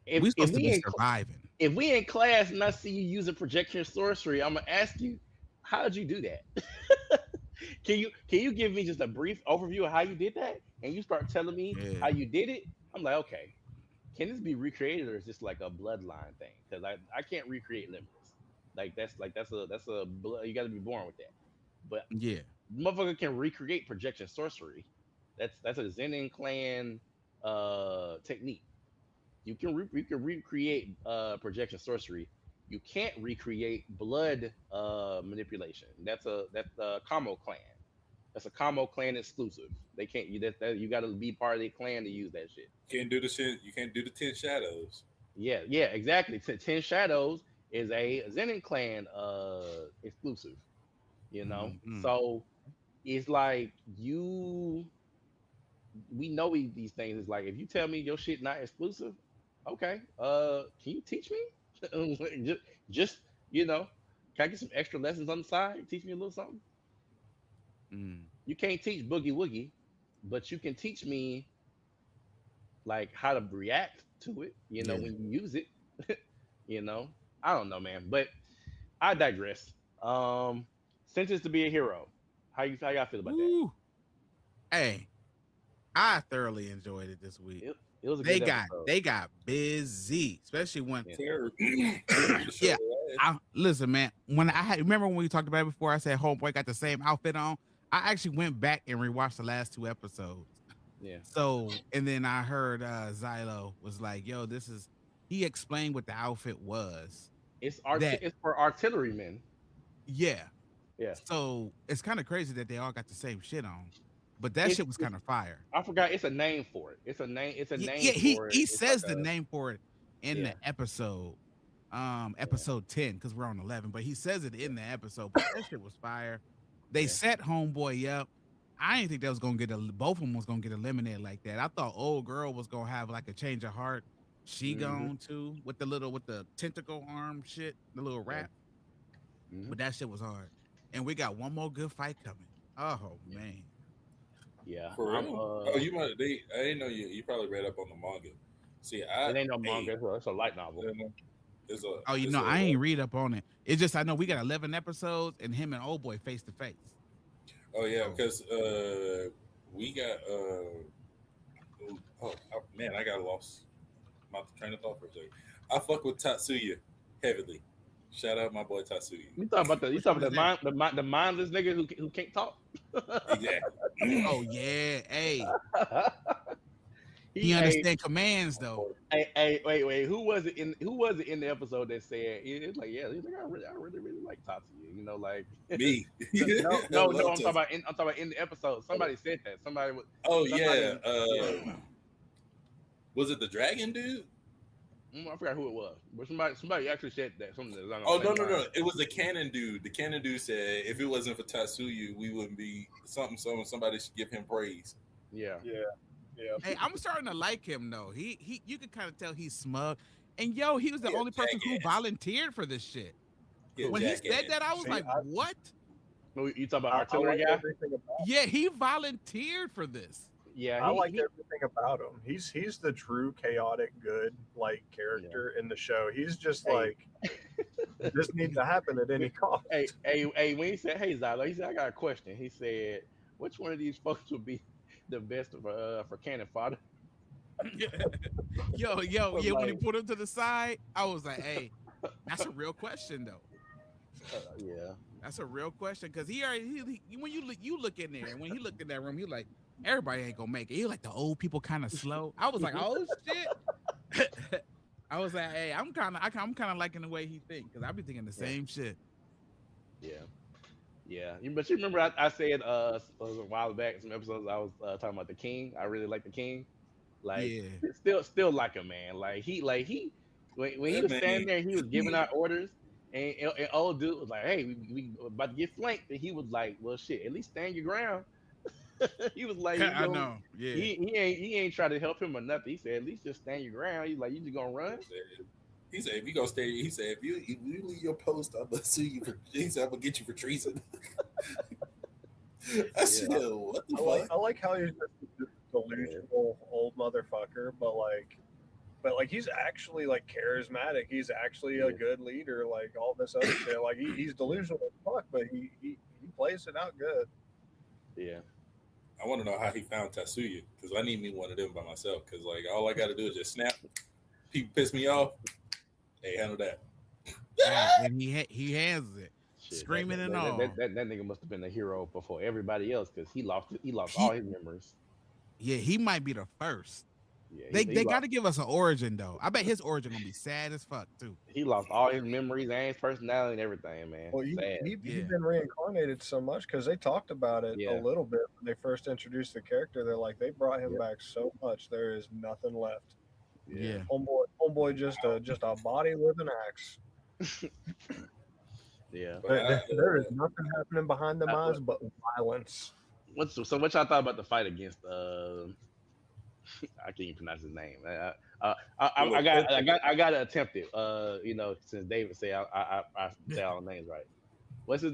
If We if supposed to we be in surviving. if we in class and I see you using projection sorcery, I'm gonna ask you, how'd you do that? Can you give me just a brief overview of how you did that? And you start telling me Yeah. how you did it. I'm like, okay, can this be recreated or is this like a bloodline thing? Because I can't recreate limits. That's a blood, you got to be born with that. But Yeah. motherfucker can recreate projection sorcery. That's a Zenin clan technique. You can recreate projection sorcery. You can't recreate blood manipulation. That's the Kamo clan. That's a Kamo clan exclusive. They can't you that you got to be part of their clan to use that shit. Can't do the shit. You can't do the 10 shadows. Yeah, exactly. Ten Shadows is a Zenin clan exclusive. Mm-hmm. So it's like we know these things. Is like if you tell me your shit not exclusive, okay. Can you teach me? just you know, can I get some extra lessons on the side? Teach me a little something. Mm. You can't teach boogie woogie, but you can teach me like how to react to it. Yeah. When you use it. you know, I don't know, man, but I digress. Um, Sentence to be a hero. How y'all feel about that? Woo. Hey, I thoroughly enjoyed it this week. It was a They good got episode. they got busy, especially when Yeah. Terrible. yeah. Listen, man. Remember when we talked about it before, I said homeboy got the same outfit on. I actually went back and rewatched the last two episodes. Yeah. So, and then I heard Xylo was like, "Yo, this is." He explained what the outfit was. That It's for artillerymen. yeah. Yeah. So it's kind of crazy that they all got the same shit on, but that It's, shit was it's kind of fire. I forgot. It's a name for it. It's a name. It's a name Yeah, he for it. he It's like says the name for it in yeah. the episode, episode 10 because we're on 11, but he says it in the episode. But that shit was fire. They Yeah. set homeboy up. I didn't think that was gonna both of them was gonna get eliminated like that. I thought old girl was gonna have like a change of heart. She Mhm. gone too with the tentacle arm shit, the little Yeah. rat. Mhm. But that shit was hard. And we got one more good fight coming. Oh Yeah. man. Yeah. For I'm real? Oh, you might. I didn't know you. You probably read up on the manga. See, It ain't no manga. It's a light novel. It's a. Oh, It's I a. ain't read up on it. It's just I know we got 11 episodes and him and old boy face to face. Oh yeah, So, because we got man, I got lost my train of thought for a second. I fuck with Tatsuya heavily. Shout out my boy Tatsuya. You talking about Which one is that? the mindless nigga who can't talk? Exactly. oh yeah, hey, he he hey, understand commands though. wait. Who was it in the episode that said it's like yeah, he's like I really like Tatsuya. Like Me. no, I love I'm talking about in the episode. Somebody said that. Somebody Oh somebody, yeah. Was it the dragon dude? I forgot who it was, but somebody actually said that something that was on the Oh same no. line. It was the cannon dude. The cannon dude said if it wasn't for Tatsuya, we wouldn't be something. Somebody should give him praise. Yeah. Hey, I'm starting to like him though. He you can kind of tell he's smug. And yo, he was the Yeah, only person who jackass. volunteered for this shit. Yeah, When he said jackass. that, I was See, like, what? You talking about I artillery like guy? everything about. Yeah, he volunteered for this. Yeah, I like everything about him. He's the true chaotic good character in the show. He's just Hey. this needs to happen at any cost. Hey, when he said, "Hey, Zylo," he said, "I got a question." He said, "Which one of these folks would be the best for cannon fodder?" Yo, was yeah, when he like- put him to the side, I was like, hey, that's a real question though. Yeah. That's a real question because he already when you look in there and when he looked in that room, he like everybody ain't gonna make it. He like the old people kind of slow. I was like, oh shit. I was like, hey, I'm kind of liking the way he think because I be thinking the Yeah, same shit. yeah, yeah. But you remember I said a while back some episodes I was talking about the king. I really like the king. Like Yeah. still like him, man. Like he when he That was man, standing there, he was giving he, out orders, and old dude was like, "Hey, we about to get flanked," and he was like, "Well, shit, at least stand your ground." He was like, "You I go." know. Yeah. He ain't try to help him or nothing. He said, "At least just stand your ground." He's like, "You just gonna run?" he said, if you gonna stay, he said, if you leave your post, I'm gonna sue you for. He said, I'm gonna get you for treason. I Yeah, said, what the like fuck? I like how he's just a yeah, delusional old motherfucker, but he's actually like charismatic. He's actually a yeah, good leader. Like all this other shit. Like he's delusional as fuck, but he plays it out good. yeah. I want to know how he found Tatsuya because I need me one of them by myself. Because like all I got to do is just snap. People piss me off. Hey, handle that. And he has it, Shit, screaming and all. that nigga must have been a hero before everybody else because he lost all He his memories. yeah, he might be the first. Yeah, he They got lost to give us an origin though. I bet his origin gonna be sad as fuck too. he lost all his memories and his personality and everything, man. Well, Sad. he's Yeah. been reincarnated so much because they talked about it a Yeah. little bit when they first introduced the character. They're like they brought him Yep. back so much there is nothing left. Yeah. Yeah. Homeboy, just a body with an axe. Yeah. But There is nothing happening behind them What, eyes but violence. so what y'all thought about the fight against I can't even pronounce his name. look, I got to attempt it. Since David said I say all the names right.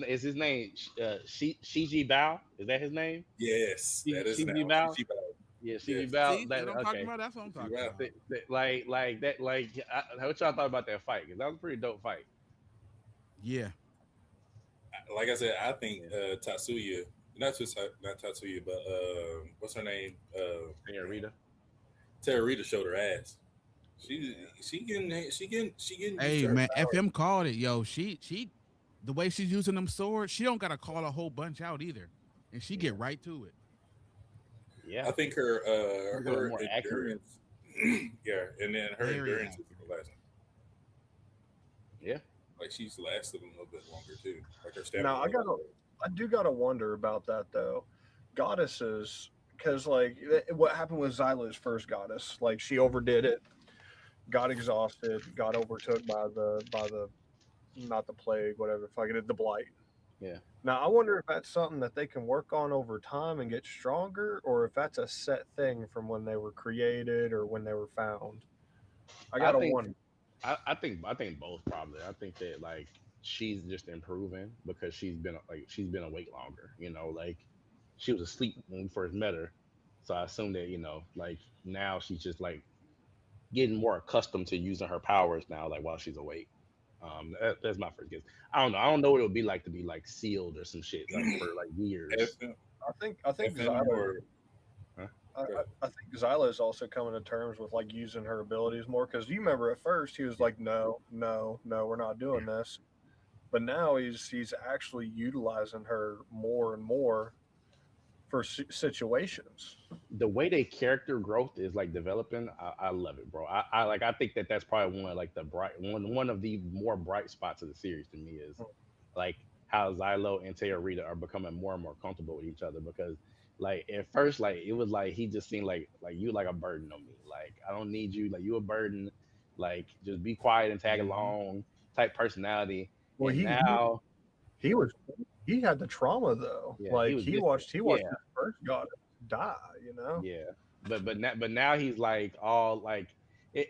Is his name Shiji Bao? Is that his name? yes, that is Shiji now. Bao? She bad. Yeah, Yes, Shiji Bao. See, that That I'm talking okay. about. That's what I'm she talking bad. about. Like that what y'all thought about that fight? Because that was a pretty dope fight. Yeah. Like I said, I think Yeah. Tatsuya, not Tatsuya, but what's her name? Senorita. Tara Rita showed her ass. She getting used Hey to her man, power. FM called it. Yo, she the way she's using them swords, she don't gotta call a whole bunch out either, and she Yeah. get right to it. Yeah. I think She's doing her more accurate. endurance, yeah, and then her Very endurance is accurate. lasting. Yeah. Like she's lasted a little bit longer too. Like her stamina. Now I do gotta wonder about that though. Goddesses, because like what happened with Xyla's first goddess? Like she overdid it, got exhausted, got overtook by the not the plague, whatever fucking it, the blight. Yeah. Now I wonder if that's something that they can work on over time and get stronger, or if that's a set thing from when they were created or when they were found. I I gotta think wonder. I think both probably. I think that like she's just improving because she's been awake longer. Like she was asleep when we first met her, so I assume that like now she's just like getting more accustomed to using her powers now, like while she's awake. That's my first guess. I don't know. I don't know what it would be like to be like sealed or some shit like for like years. FM, I think FM or Huh? I think Zyla is also coming to terms with like using her abilities more because you remember at first he was like, no, no, no, we're not doing this, but now he's actually utilizing her more and more for situations. The way they character growth is like developing, I love it, bro. I think that that's probably one of like the one of the more bright spots of the series to me is like how Xylo and Rita are becoming more and more comfortable with each other because like at first like it was like he just seemed like you like a burden on me. Like I don't need you, like you a burden, like just be quiet and tag Hmm. along type personality. Well, And he now he was he had the trauma though. yeah, he Like was he watched yeah, his first goddess die. You know. yeah, but now he's like all like it.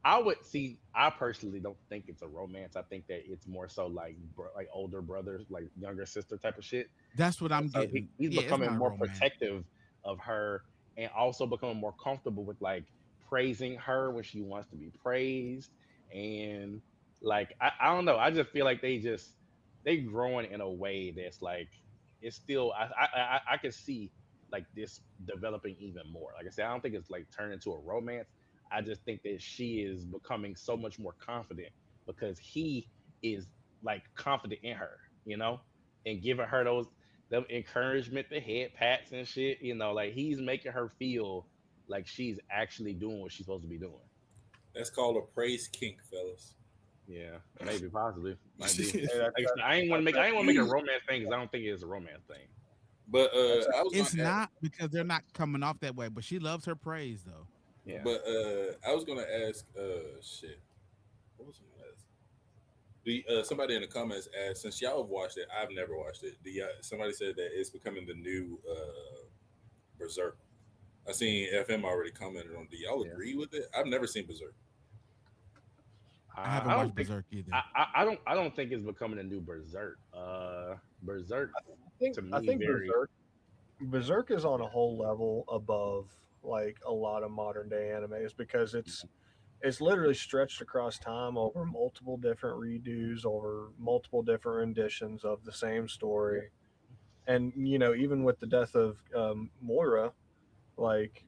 I would see. I personally don't think it's a romance. I think that it's more so like like older brothers, like younger sister type of shit. That's what I'm So getting. he's Yeah, it's becoming not a more romance. protective of her, and also becoming more comfortable with like praising her when she wants to be praised, and like I don't know. I just feel like they growing in a way that's like it's still I can see like this developing even more. Like I said, I don't think it's like turned into a romance. I just think that she is becoming so much more confident because he is like confident in her, you know? and giving her those them encouragement, the head pats and shit. Like he's making her feel like she's actually doing what she's supposed to be doing. That's called a praise kink, fellas. Yeah, maybe, possibly, might be. Hey, that, Like I that, said, I ain't want to that, make that I ain't want to make it a romance thing because I don't think it's a romance thing. But that's I was It's gonna ask, not because they're not coming off that way, but she loves her praise though. Yeah, but I was gonna ask, shit. What was I gonna ask? Somebody in the comments asked, since y'all have watched it, I've never watched it. Somebody said that it's becoming the new Berserk. I seen FM already commented on. Do y'all yeah. agree with it? I've never seen Berserk. I I haven't don't watched think Berserk either. I don't think it's becoming a new Berserk. Berserk to I me think very Berserk is on a whole level above like a lot of modern day animes because it's literally stretched across time over multiple different redos, over multiple different renditions of the same yeah story. And even with the death of Moira, like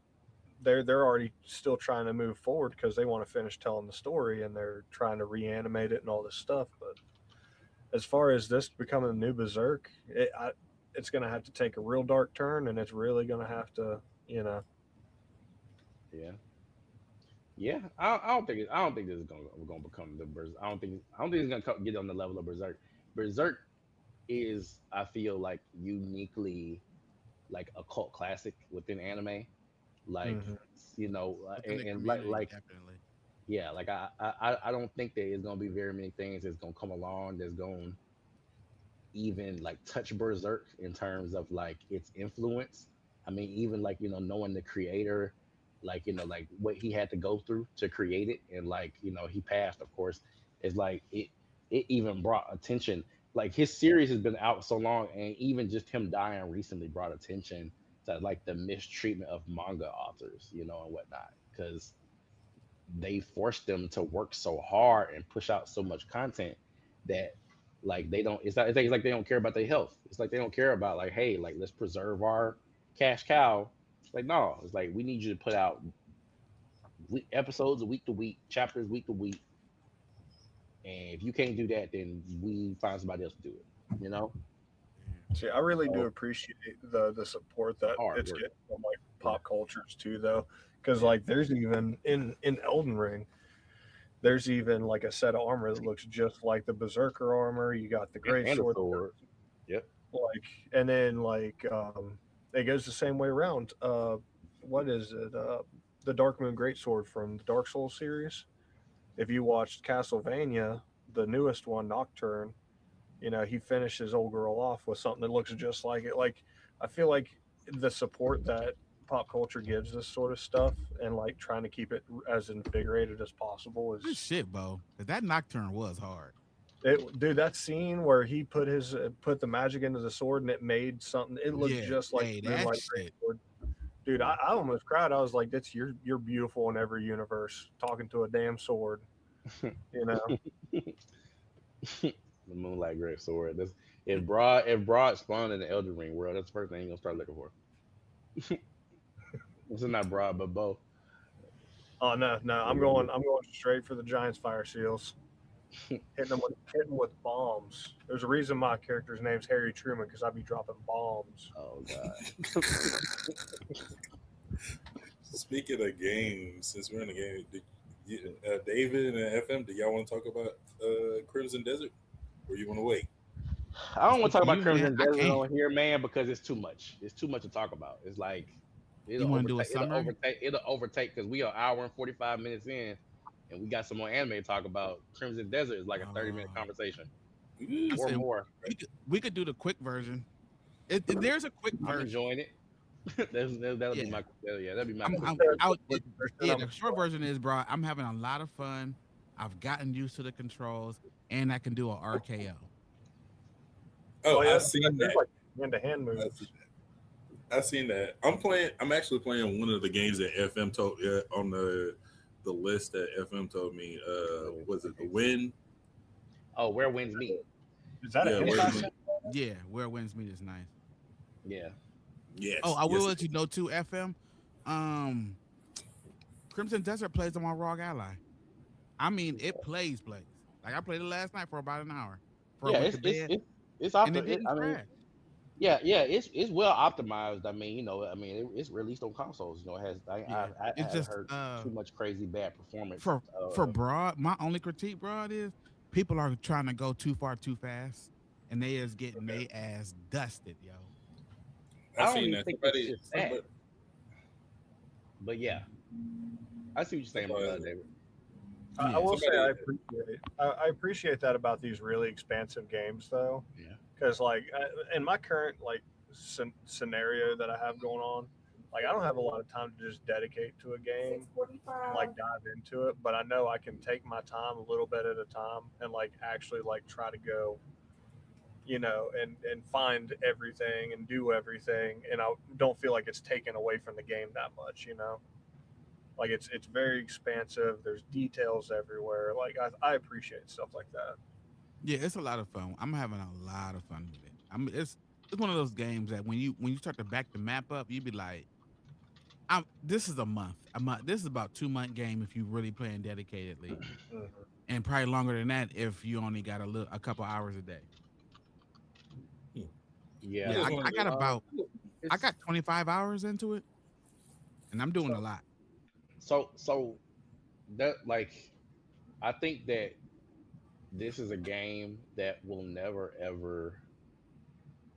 they're already still trying to move forward because they want to finish telling the story and they're trying to reanimate it and all this stuff. But as far as this becoming a new Berserk, it's going to have to take a real dark turn, and it's really going to have to, you know. yeah. Yeah, I don't think this is gonna become the Berserk. I don't think it's gonna get on the level of Berserk. Berserk is, I feel like, uniquely like a cult classic within anime. Like Mhm. Within the and community, like definitely. yeah, like I don't think there is gonna be very many things that's gonna come along that's gonna even like touch Berserk in terms of like its influence. I mean, even like knowing the creator, like like what he had to go through to create it, and like he passed, of course. It's like it even brought attention. Like his series has been out so long, and even just him dying recently brought attention to like the mistreatment of manga authors, and whatnot, because they forced them to work so hard and push out so much content that like they don't it's like they don't care about their health. It's like they don't care about like, hey, like let's preserve our cash cow. It's like, no, it's like we need you to put out episodes week to week, chapters week to week, and if you can't do that, then we find somebody else to do it, you know Yeah. See, I really do so appreciate the support the that hard it's work. getting from like Yeah, pop cultures too, though, because yeah, like there's even in Elden Ring, there's even like a set of armor that looks just like the Berserker armor. You got the great and a sword, sword. Yep. like, and then like it goes the same way around. What is it? The Dark Moon Greatsword from the Dark Souls series. If you watched Castlevania, the newest one, Nocturne, he finishes old girl off with something that looks just like it. Like, I feel like the support that pop culture gives this sort of stuff and like trying to keep it as invigorated as possible Good is shit, Bo. 'Cause that nocturne was hard. it. Dude, that scene where he put the magic into the sword and it made something. It looked Yeah. just like Hey, the that Moonlight shit. Greatsword. Dude, I almost cried. I was like, "That's you're beautiful in every universe." Talking to a damn sword, you know. The Moonlight Great Sword. That's if Broad spawned in the Elden Ring world, that's the first thing you're gonna start looking for. This is not Broad, but Bo. Oh no, no, They're I'm gonna going. be I'm going straight for the Giants fire seals. Hitting with bombs. There's a reason my character's name's Harry Truman because I be dropping bombs. oh god. Speaking of games, since we're in the game, David and FM, do y'all want to talk about Crimson Desert, or you want to wait? I don't It's want up to talk to about you, man. Crimson I Desert can't. on here, man, because it's too much. It's too much to talk about. It's like You it'll want to do a overtake. It'll summary? overtake. It'll overtake because we are hour and 45 minutes in, and we got some more anime to talk about. Crimson Desert is like a 30-minute Uh, conversation I Ooh, or said more. we could do the quick version. There's a quick I'm version. enjoying it. That'll be Yeah. my yeah. That'll be my I'm. quick I'm. version. I, Quick version, yeah. I'm The short version is, bro. I'm having a lot of fun. I've gotten used to the controls, and I can do an RKO. oh, Oh yeah, I seen there's that. like hand-to-hand I seen moves. that. I seen that. I'm playing. I'm actually playing one of the games that FM told on the list that FM told me. Was it the Win? Oh, where winds meet. Is that a Yeah, where's Yeah, hentai the sim? Yeah, where wins meet is nice. yeah. Oh, yes, I will yes. let you know too, FM. Um, Crimson Desert plays on my Rogue Ally. I mean, it plays. Like I played it last night for about an hour before I Yeah, went it's to it's bed. it's It's off and the. it didn't I mean, crash. yeah. It's well optimized. It's released on consoles. You know, it has. Yeah, I it's haven't just heard too much crazy bad performance. for broad. My only critique, broad, is people are trying to go too far too fast, and they is getting Okay. their ass dusted, yo. I I don't seen even that think it's somebody. just that. Somebody. But yeah, I see what you're saying, Somebody. David. I Yeah, will say Somebody. I appreciate that about these really expansive games though, Yeah. because like in my current like scenario that I have going on, like I don't have a lot of time to just dedicate to a game and 6:45. like dive into it, but I know I can take my time a little bit at a time and like actually like try to go, and find everything and do everything, and I don't feel like it's taken away from the game that much. Like it's very expansive. There's details everywhere. Like I appreciate stuff like that. yeah, it's a lot of fun. I'm having a lot of fun with it. It's one of those games that when you start to back the map up, you be like, this is a month. This is about 2 month game if you really playing dedicatedly, Mhm. and probably longer than that if you only got a couple hours a day. Hmm. Yeah. It Yeah, was one I of got the. about I It's got 25 hours into it, and I'm doing a So lot. so that like I think that this is a game that will never ever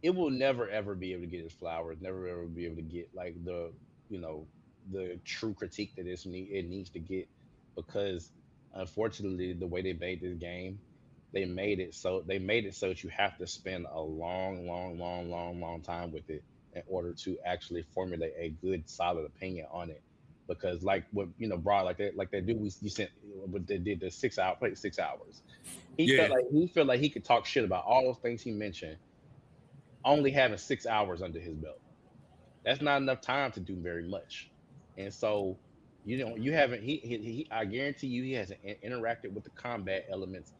it will never ever be able to get its flowers, never ever be able to get like you know the true critique that it needs to get because unfortunately the way they made this game, they made it so that you have to spend a long time with it in order to actually formulate a good solid opinion on it. Because like what broad like that dude you sent what they did the 6 hour played 6 hours. Yeah. He felt like he could talk shit about all those things he mentioned only having 6 hours under his belt. That's not enough time to do very much. And so, you haven't. I guarantee you, he hasn't interacted with the combat elements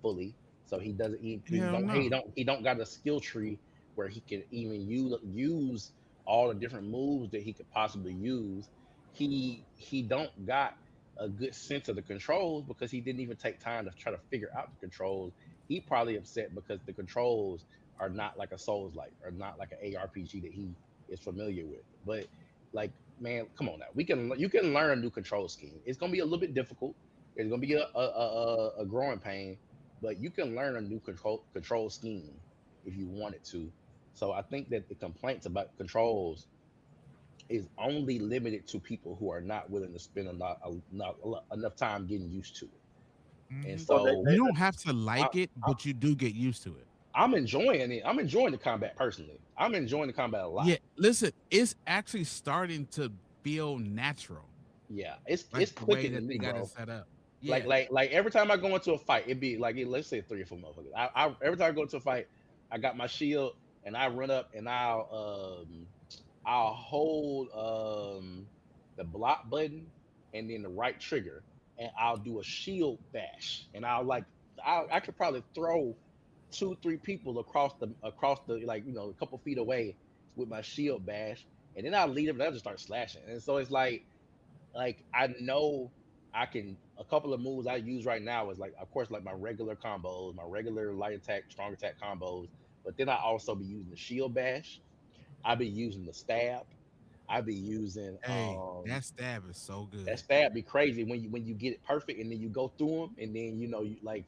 fully. So he doesn't. Hell no. He don't got a skill tree where he can even use all the different moves that he could possibly use. He don't got a good sense of the controls because he didn't even take time to try to figure out the controls. He probably upset because the controls are not like a Souls like or not like an ARPG that he is familiar with. But like, man, come on now. You can learn a new control scheme. It's gonna be a little bit difficult. It's gonna be a growing pain, but you can learn a new control scheme if you wanted to. So I think that the complaints about controls is only limited to people who are not willing to spend enough time getting used to it. And Mhm. well, so You don't have to I, like it, I, but you do get used to it. I'm enjoying it. I'm enjoying the combat personally. I'm enjoying the combat a lot. Yeah, listen, it's actually starting to feel natural, Yeah, like it's the way clicking to that they me, got it bro. set up. Yeah. Like every time I go into a fight, it'd be like let's say 3 or 4 motherfuckers. Every time I go into a fight, I got my shield and I run up and I'll hold the block button and then the right trigger and I'll do a shield bash and I could probably throw 2 3 people across the like a couple feet away with my shield bash and then I'll lead them and I'll just start slashing and so it's like I know I can a couple of moves I use right now is like of course like my regular combos, my regular light attack, strong attack combos, but then I also be using the shield bash. I be using the stab. I be using Hey, that stab is so that good. stab be crazy when you get it perfect and then you go through them and then you like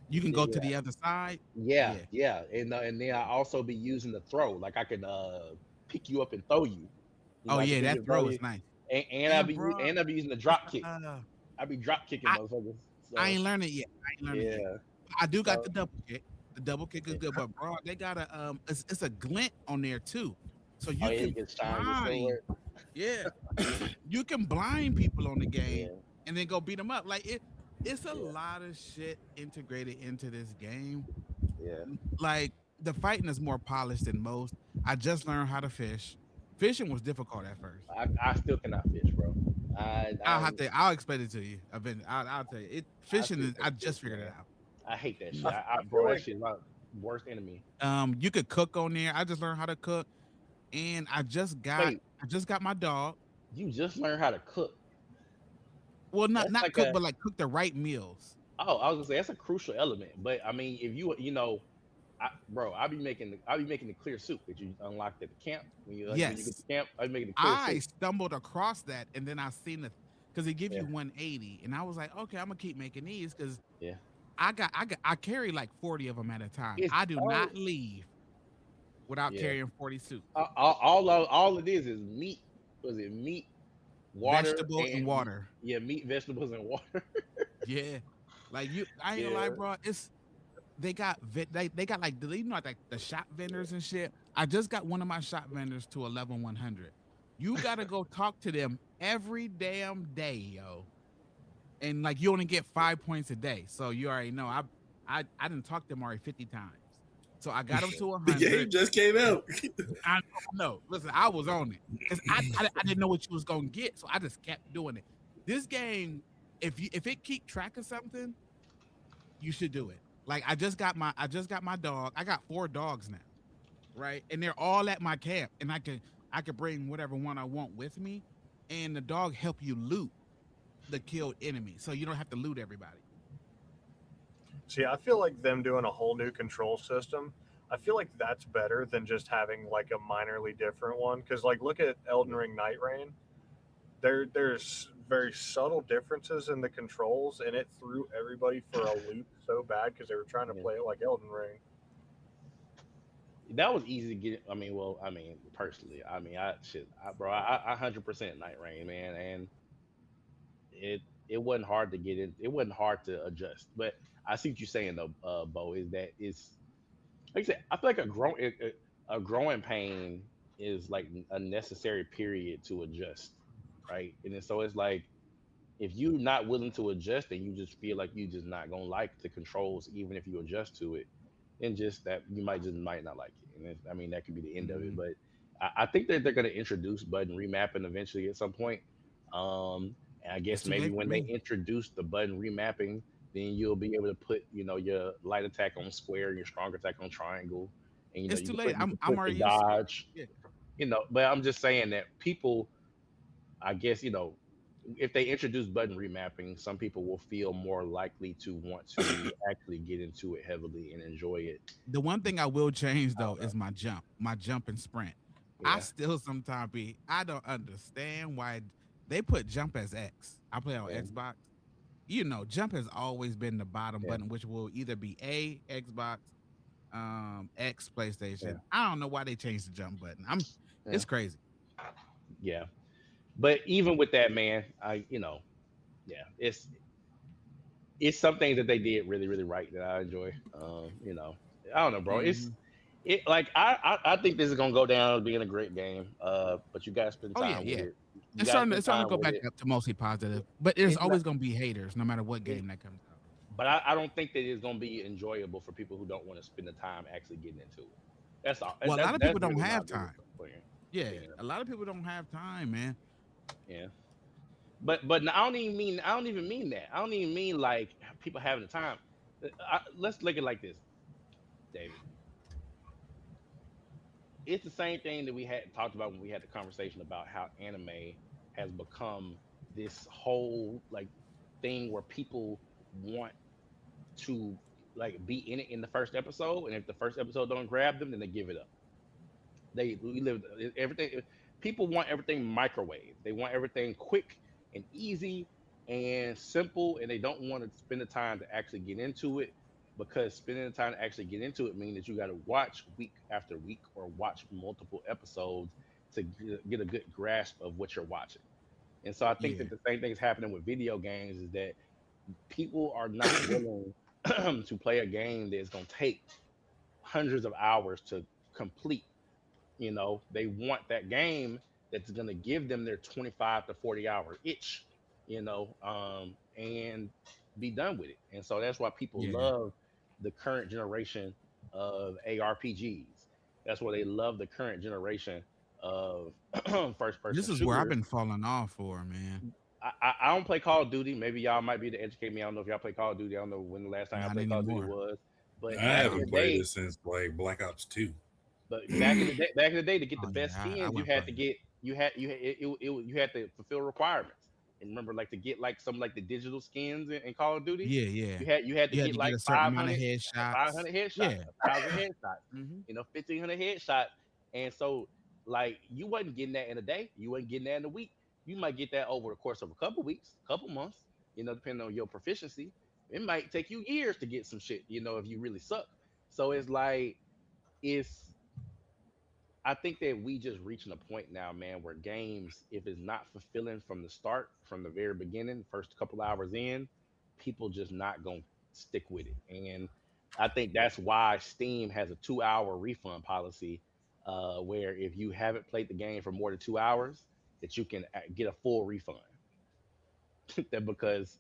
You can go to yeah the other side. yeah Yeah. yeah and then I also be using the throw like I can pick you up and throw you. Oh I can yeah, pick you that up and throw throw you is nice. and And bro, I be using the drop kick. uh, I be drop kicking I motherfuckers. I So ain't learned it yet. I ain't learned it yet. yeah. I do got So the double kick. The double kick is yeah. good, but bro, they got it's a glint on there too, so Oh you yeah, you can can shine your blind. sword. Yeah, you can blind people on the game Yeah, and then go beat them up. Like it's a yeah, lot of shit integrated into this game. yeah. Like the fighting is more polished than most. I just learned how to fish. Fishing was difficult at first. I still cannot fish, bro. I'll explain it to you. I'll tell you. I Fishing still is. I can't fish, just figured it man. out. I hate that shit. You, I feel Bro, that like shit is my worst enemy. you could cook on there. I just learned how to cook, and Wait, I just got my dog. you just learned how to cook. Well, not That's not like cook, a but like cook the right meals. I was gonna say that's a crucial element. But I mean, if you I'll be making the clear soup that you unlocked at the camp when you get to Yes, camp. I'll be making the clear I soup. stumbled across that, and then I seen the because they give Yeah, you 180, and I was like, okay, I'm gonna keep making these because yeah. I carry like 40 of them at a time. It's I do oh not leave without yeah. carrying 40 soup, All it is meat. Was it meat, water, vegetable and and water. yeah, meat, vegetables, and water. Yeah, like I ain't gonna lie, Yeah, bro. It's they got like like the shop vendors and shit. I just got one of my shop vendors to a level 100. You gotta go talk to them every damn day, yo, and like you only get 5 points a day. So you already know I didn't talk to them already 50 times. So I got him to The 100. game just came out. I know. Listen, I was on it because I didn't know what you was gonna get, so I just kept doing it. This game, if it keep track of something, you should do it. Like I just got my dog. I got 4 dogs now, right? And they're all at my camp, and I could bring whatever one I want with me, and the dog help you loot the killed enemy, so you don't have to loot everybody. See, I feel like them doing a whole new control system. I feel like that's better than just having like a minorly different one. Because like, look at Elden Ring Night Rain. There's very subtle differences in the controls, and it threw everybody for a loop so bad because they were trying to yeah. play it like Elden Ring. That was easy to get. I mean, well, I mean, personally, I mean, bro, I 100% Night Rain, man, and it wasn't hard to get in. It wasn't hard to adjust. But I see what you're saying though, Bo. Is that it's like I said, I feel like a growing pain is like a necessary period to adjust, right? And then, so it's like if you're not willing to adjust and you just feel like you just not gonna like the controls, even if you adjust to it, then just that you might not like it. And I mean that could be the end of it. Mhm. But I think that they're gonna introduce button remapping eventually at some point. And I It's guess too maybe late for when they me. introduce the button remapping, then you'll be able to put your light attack on square and your strong attack on triangle, and It's you too can late. I'm put your already used to it. dodge. Yeah. But I'm just saying that people, I guess, if they introduce button remapping, some people will feel more likely to want to actually get into it heavily and enjoy it. The one thing I will change I though don't know. is my jump and sprint. I Yeah, still sometimes I don't understand why they put jump as X. I play on yeah, Xbox. You know, jump has always been the bottom yeah, button, which will either be A Xbox, X yeah, PlayStation. I don't know why they changed the jump button. yeah, It's crazy. yeah. But even with that, man, yeah, it's some things that they did really, really right that I enjoy. I don't know, bro. Hmm. Like I think this is gonna go down as being a great game. But you gotta spend Oh yeah, time with yeah. it. You gotta spend It's starting to time go with back it. up to mostly positive, but there's It's not. always gonna be haters no matter what It, game that comes out. but I don't think that it's gonna be enjoyable for people who don't want to spend the time actually getting into it. That's all. Well, a lot of That's people don't really my have biggest time. complaint. Yeah, Yeah, a lot of people don't have time, man. yeah. But I don't even mean that. I don't even mean like people having the time. Let's look at it like this, David. It's the same thing that we had talked about when we had the conversation about how anime has become this whole like thing where people want to like be in it in the first episode, and if the first episode don't grab them, then they give it up. We live everything. People want everything microwave. They want everything quick and easy and simple, and they don't want to spend the time to actually get into it because spending the time to actually get into it means that you got to watch week after week or watch multiple episodes to get a good grasp of what you're watching. And so I think Yeah, that the same thing is happening with video games is that people are not willing to play a game that's going to take hundreds of hours to complete. They want that game that's going to give them their 25 to 40-hour itch, and be done with it. And so that's why people yeah. love the current generation of ARPGs. That's why they love the current generation of first person This is where I've shooters. been falling off for, man. I don't play Call of Duty. Maybe y'all might be able to educate me. I don't know if y'all play Call of Duty. I don't know when the last time I Not played Call of Duty anymore. was. I But back in the haven't played day, it since like Black Ops 2. back in the day, to get the Oh yeah, best skins, I you went had to playing. get you had to fulfill requirements. And remember, like to get like some like the digital skins in Call of Duty, Yeah, yeah. you had to You had get to get like a certain amount of 500, headshots. 500 headshots, Yeah. 1,000 headshots, Hmm. 1,500 headshots. And so, like, you wasn't getting that in a day. You wasn't getting that in a week. You might get that over the course of a couple weeks, couple months, depending on your proficiency. It might take you years to get some shit, if you really suck. So it's like, it's, I think that we just reaching a point now, man, where games, if it's not fulfilling from the start, from the very beginning, first couple hours in, people just not gonna stick with it. And I think that's why Steam has a 2 hour refund policy, where if you haven't played the game for more than 2 hours, that you can get a full refund. That because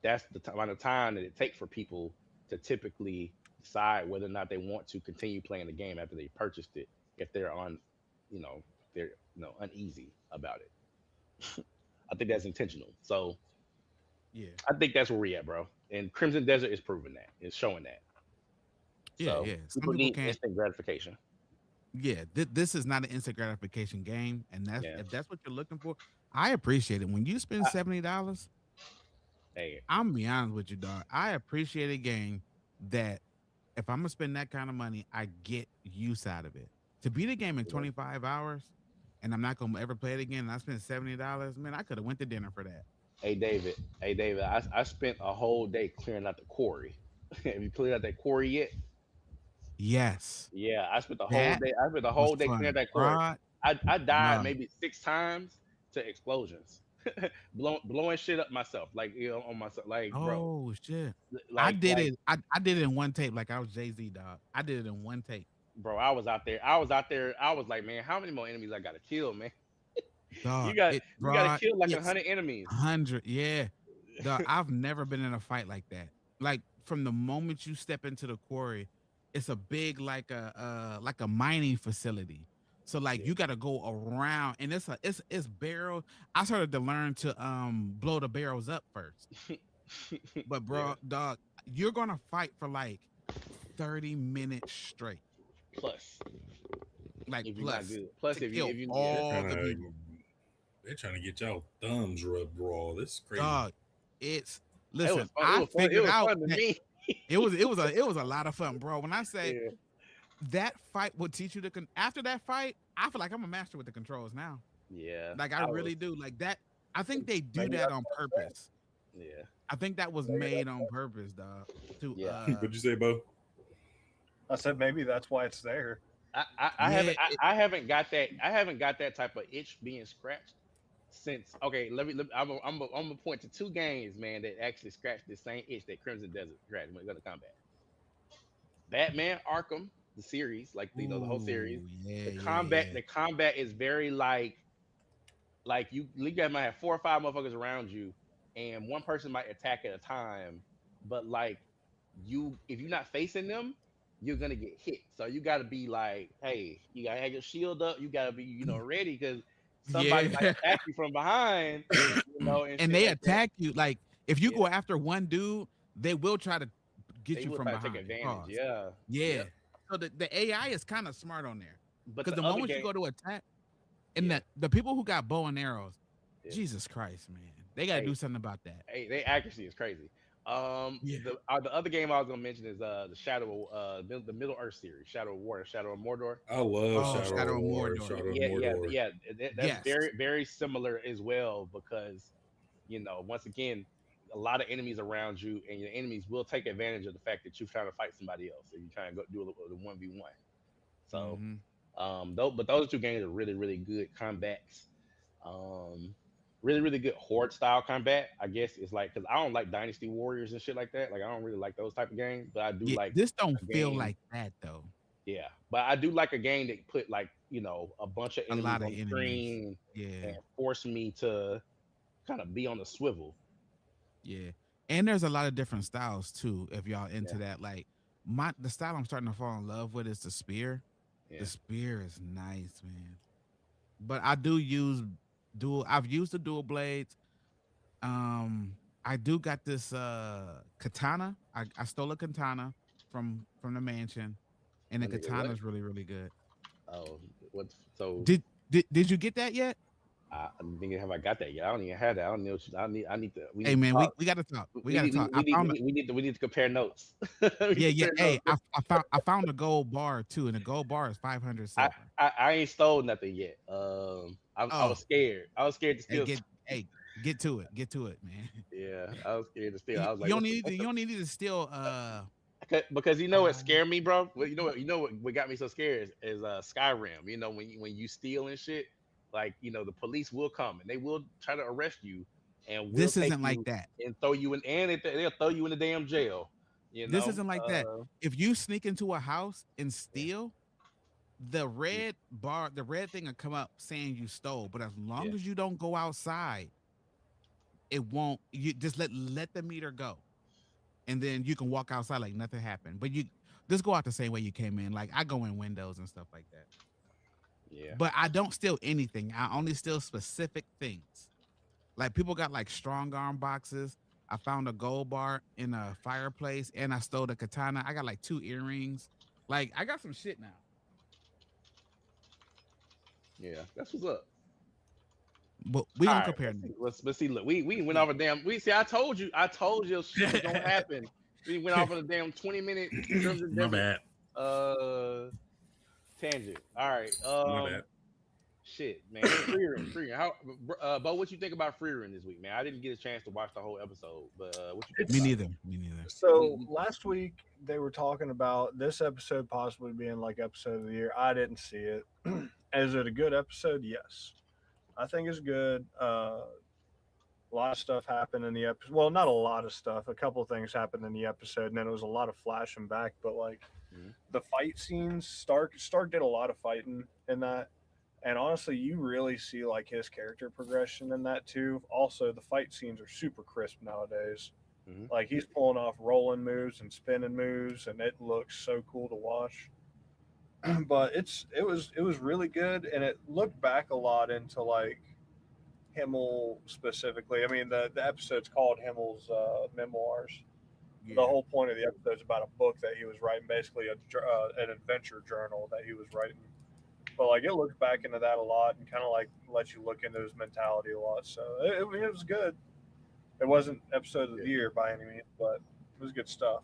that's the amount of time that it takes for people to typically decide whether or not they want to continue playing the game after they purchased it, if they're on, they're uneasy about it. I think that's intentional. So Yeah. I think that's where we at, bro. And Crimson Desert is proving that, it's showing that. Yeah, So yeah. Some people people need can't. instant gratification. Yeah, this is not an instant gratification game, and that's Yeah. if that's what you're looking for. I appreciate it. When you spend I, $70, hey, I'm gonna be honest with you, dog. I appreciate a game that if I'm gonna spend that kind of money, I get use out of it. To beat a game in you know, 25 hours, and I'm not gonna ever play it again, and I spent $70, man, I could have went to dinner for that. hey David, I spent a whole day clearing out the quarry. Have you cleared out that quarry yet? Yes, Yeah, I spent the whole that day. I spent the was whole day clearing fun, that quarry. Rod. I died Nah. maybe 6 times to explosions, blowing shit up myself, like on myself, like bro, Oh shit. I like did like it. I did it in one tape, like I was Jay-Z, dog. I did it in one tape. bro. I was out there. I was out there. I was like, man, how many more enemies I gotta kill, man? You Dog, got it you gotta brought kill like a it's hundred enemies. 100. Yeah. Dog, I've never been in a fight like that. Like from the moment you step into the quarry, it's a big like a mining facility. So like Yeah, you gotta go around and it's barrel. I started to learn to blow the barrels up first. But yeah. bro, dog, you're gonna fight for like 30 minutes straight. Plus, Like if you're not plus good. Plus, to if kill you yeah. They're all trying the to people. they're trying to get y'all thumbs rubbed raw. This is crazy. Dog, it's It was listen, fun. It I was fun. It figured was out fun to that me. it was a lot of fun, bro. When I say Yeah, that fight will teach you after that fight, I feel like I'm a master with the controls now. yeah. Like I I was. really do. Like that, I think they do Maybe that that's on what's there. purpose. Yeah, I think that was Maybe made that's on purpose, dog. To yeah. What'd you say, Bo? I said maybe that's why it's there. I yeah, haven't I haven't got that type of itch being scratched since. Okay, I'm gonna point to two games, man, that actually scratched the same itch that Crimson Desert scratched when it got to combat. Batman Arkham, the series, like the whole series. ooh, yeah, The yeah, combat yeah. the combat is very like you guys might have 4 or 5 motherfuckers around you, and one person might attack at a time, but like if you're not facing them, you're gonna get hit. So you gotta be like, hey, you gotta have your shield up, you gotta be, ready because somebody might Yeah. attack you from behind, and And shit they like that. attack you. Like if you Yeah, go after one dude, they will try to get they you will from try to take behind. advantage. Pause. Yeah, Yeah. yep. So the AI is kind of smart on there. But Because the the other moment you game, go to attack, and yeah, the people who got bow and arrows, yeah. Jesus Christ, man, they got to Hey, do something about that. hey, their accuracy is crazy. Yeah. The other game I was gonna mention is the Shadow the Middle Earth series, Shadow of War, Shadow of Mordor. I love Oh, Shadow of Shadow of War, Mordor. Shadow of Yeah, yeah, Mordor. yeah. That's Yes. very, very similar as well because once again, a lot of enemies around you, and your enemies will take advantage of the fact that you're trying to fight somebody else, if you're trying to go do the 1v1. So, Hmm. but those two games are really, really good combats. Um, really, really good horde style combat. I guess it's like because I don't like Dynasty Warriors and shit like that. Like I don't really like those type of games, but I do Yeah. like This don't a feel game. like that though. Yeah, but I do like a game that put like a bunch of A enemies lot of on the enemies. screen and Yeah. force me to kind of be on the swivel. Yeah. And there's a lot of different styles too. If y'all Yeah, into that, like the style I'm starting to fall in love with is the spear. The yeah. spear is nice, man. But I do use dual. I've used the dual blades. I do got this katana. I stole a katana from the mansion, and A the nigga, what? katana is really really good. Oh, what? So Did you get that yet? I don't think have I got that yet. I don't even have that. I don't know. What you, I need. I need to. We Hey need to man, talk. we gotta talk. We We gotta need. talk. I found We need to compare notes. We yeah, yeah. compare Hey, notes. I found a gold bar too, and the gold bar is 500 silver. I ain't stole nothing yet. I Oh, was scared. I was scared to hey, steal. get to it. Get to it, man. Yeah, I was scared to steal. You, I was you like, don't what's the need to what's you the don't need to steal because you know what uh scared me, bro. Well, you know what got me so scared is Skyrim. You know when you steal and shit, like the police will come and they will try to arrest you and will this take isn't like you that. and throw you in and they'll throw you in the damn jail. You This know, isn't like that. If you sneak into a house and steal, the yeah, red thing will come up saying you stole. But as long yeah, as you don't go outside, it won't. You just let the meter go, and then you can walk outside like nothing happened. But you just go out the same way you came in. Like I go in windows and stuff like that. yeah. But I don't steal anything. I only steal specific things. Like people got like strong arm boxes. I found a gold bar in a fireplace, and I stole the katana. I got like 2 earrings. Like I got some shit now. Yeah, that's what's up. But we All gonna right, compare let's see. Look, we went off a damn. We see. I told you shit was gonna notes. happen. We went off on a damn 20-minute Crimson My Desert bad. uh tangent. All right. My bad. Shit, man. Free Run. How, Bo? What you think about Free Run this week, man? I didn't get a chance to watch the whole episode, but what you think Me It's about it? neither. Me neither. so last week they were talking about this episode possibly being like episode of the year. I didn't see it. Is it a good episode? Yes, I think it's good. A lot of stuff happened in the episode. Well, not a lot of stuff. A couple of things happened in the episode, and then it was a lot of flashing back. But like Mhm. the fight scenes, Stark did a lot of fighting in that, and honestly, you really see like his character progression in that too. Also, the fight scenes are super crisp nowadays. Mhm. Like he's pulling off rolling moves and spinning moves, and it looks so cool to watch. But it was really good, and it looked back a lot into like Himmel specifically. I mean, the episode's called Himmel's memoirs. The Yeah. whole point of the episode is about a book that he was writing, basically an adventure journal that he was writing. But like it looks back into that a lot and kind of like lets you look into his mentality a lot. So it was good. It wasn't episode of the Yeah. year by any means, but it was good stuff.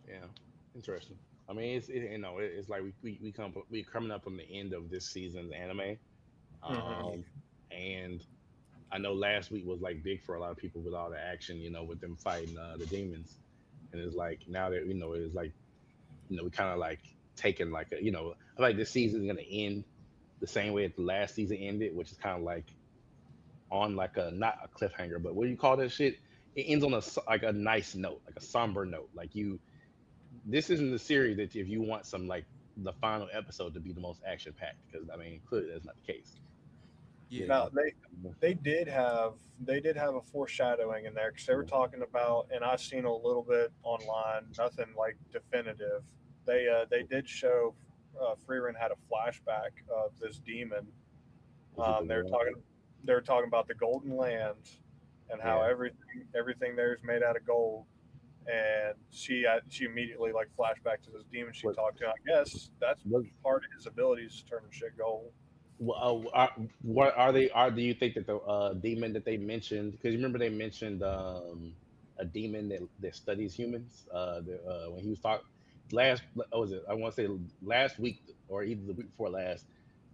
Yeah. Interesting. I mean, it's like we coming up on the end of this season's anime, Hmm. um, and I know last week was like big for a lot of people with all the action, with them fighting the demons, and it's like now that it's like we kind of like taking like I feel like this season is gonna end the same way that the last season ended, which is kind of like on like a not a cliffhanger, but what do you call that shit? It ends on like a nice note, like a somber note. Like this isn't the series that if you want some like the final episode to be the most action packed, because I mean clearly that's not the case. You Yeah. Now know. they did have a foreshadowing in there because they were talking about, and I've seen a little bit online, nothing like definitive. They did show Freeran had a flashback of this demon. Is it the They were one? talking about the Golden Lands and how Yeah. everything there is made out of gold. And she immediately like flashed back to this demon she What? talked to. I guess that's What? part of his abilities to turn shit gold. What are they? Do you think that the demon that they mentioned? Because you remember they mentioned a demon that studies humans. When he was talking last, what was it? I want to say last week or either the week before last.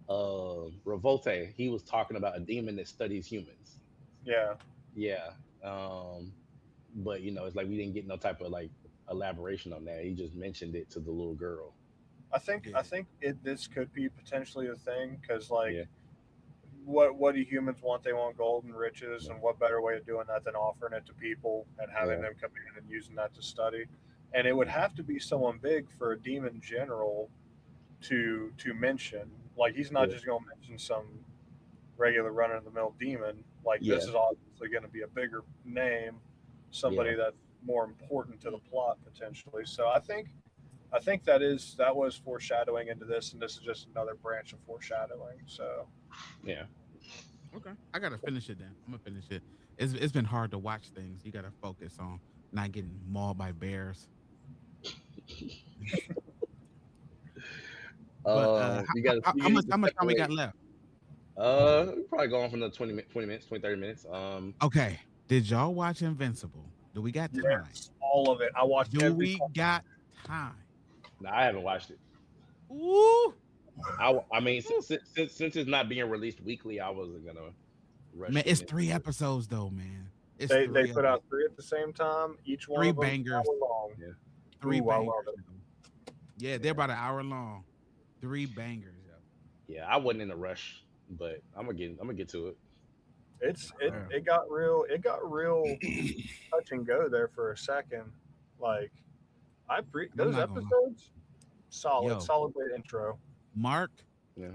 Revolte. He was talking about a demon that studies humans. Yeah. Yeah. But it's like we didn't get no type of like elaboration on that. He just mentioned it to the little girl. I think Yeah. I think this could be potentially a thing because like Yeah. what do humans want? They want gold and riches, and what better way of doing that than offering it to people and having Yeah. them come in and using that to study? And it would have to be someone big for a demon general to mention. Like he's not Yeah. just going to mention some regular run of the mill demon. Like Yeah. this is obviously going to be a bigger name, Yeah. somebody that's more important to the plot potentially. So I think that was foreshadowing into this, and this is just another branch of foreshadowing. So Yeah. Okay. I gotta finish it then. I'm gonna finish it. It's been hard to watch things. You gotta focus on not getting mauled by bears. But You got to how you much need to how much time we got separate. left? Probably go on for another 20 minutes, 20, 30 minutes. Okay. Did y'all watch Invincible? Do we got time? Yes, all of it. I watched Do every. we got time? No, I haven't watched it. Ooh. I mean, since it's not being released weekly, I wasn't gonna rush Man, getting it's into 3 episodes though, man. It's They three put of them. out three at the same time. Each one Three of them bangers. hour long. it. Yeah, Three Ooh, I love bangers. it. Yo. Yeah, they're about an hour long. Three bangers, yo. yeah. I wasn't in a rush, but I'm gonna get to it. Yeah. It got real. It got real touch and go there for a second. Like I'm those not gonna lie. episodes, solid, Yo, solid great intro. Mark, Yeah,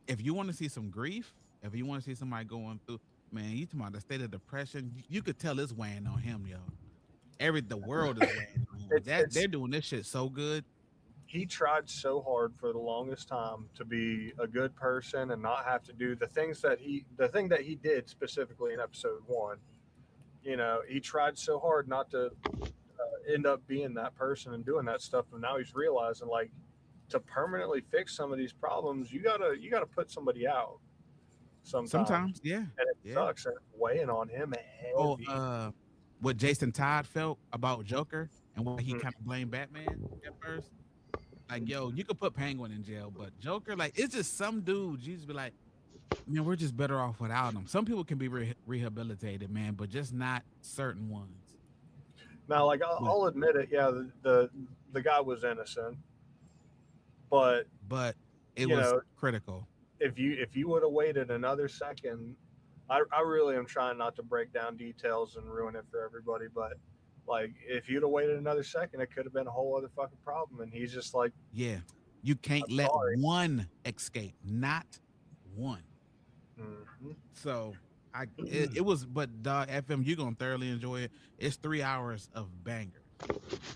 if you want to see some grief, if you want to see somebody going through, man, you talking about the state of depression, you could tell it's weighing on him, yo. The world is weighing on him. That It's they're doing this shit so good. he tried so hard for the longest time to be a good person and not have to do the thing that he did specifically in episode one. You know, he tried so hard not to end up being that person and doing that stuff, and now he's realizing like to permanently fix some of these problems, you gotta put somebody out sometimes, Sometimes, yeah, and it yeah. sucks and it's weighing on him Oh, heavy. what Jason Todd felt about Joker and why he Mm. kind of blamed Batman at first. Like, yo, you could put Penguin in jail, but Joker, like, it's just some dudes. You just be like, man, we're just better off without them. Some people can be rehabilitated, man, but just not certain ones. Now, like But, I'll admit it, yeah, the guy was innocent, but but it you was know, critical. if you would have waited another second, I really am trying not to break down details and ruin it for everybody, but like if you'd have waited another second, it could have been a whole other fucking problem. And he's just like, Yeah, you can't I'm let sorry. one escape, not one. Mhm. So it was, but FM, you're gonna thoroughly enjoy it. It's 3 hours of bangers.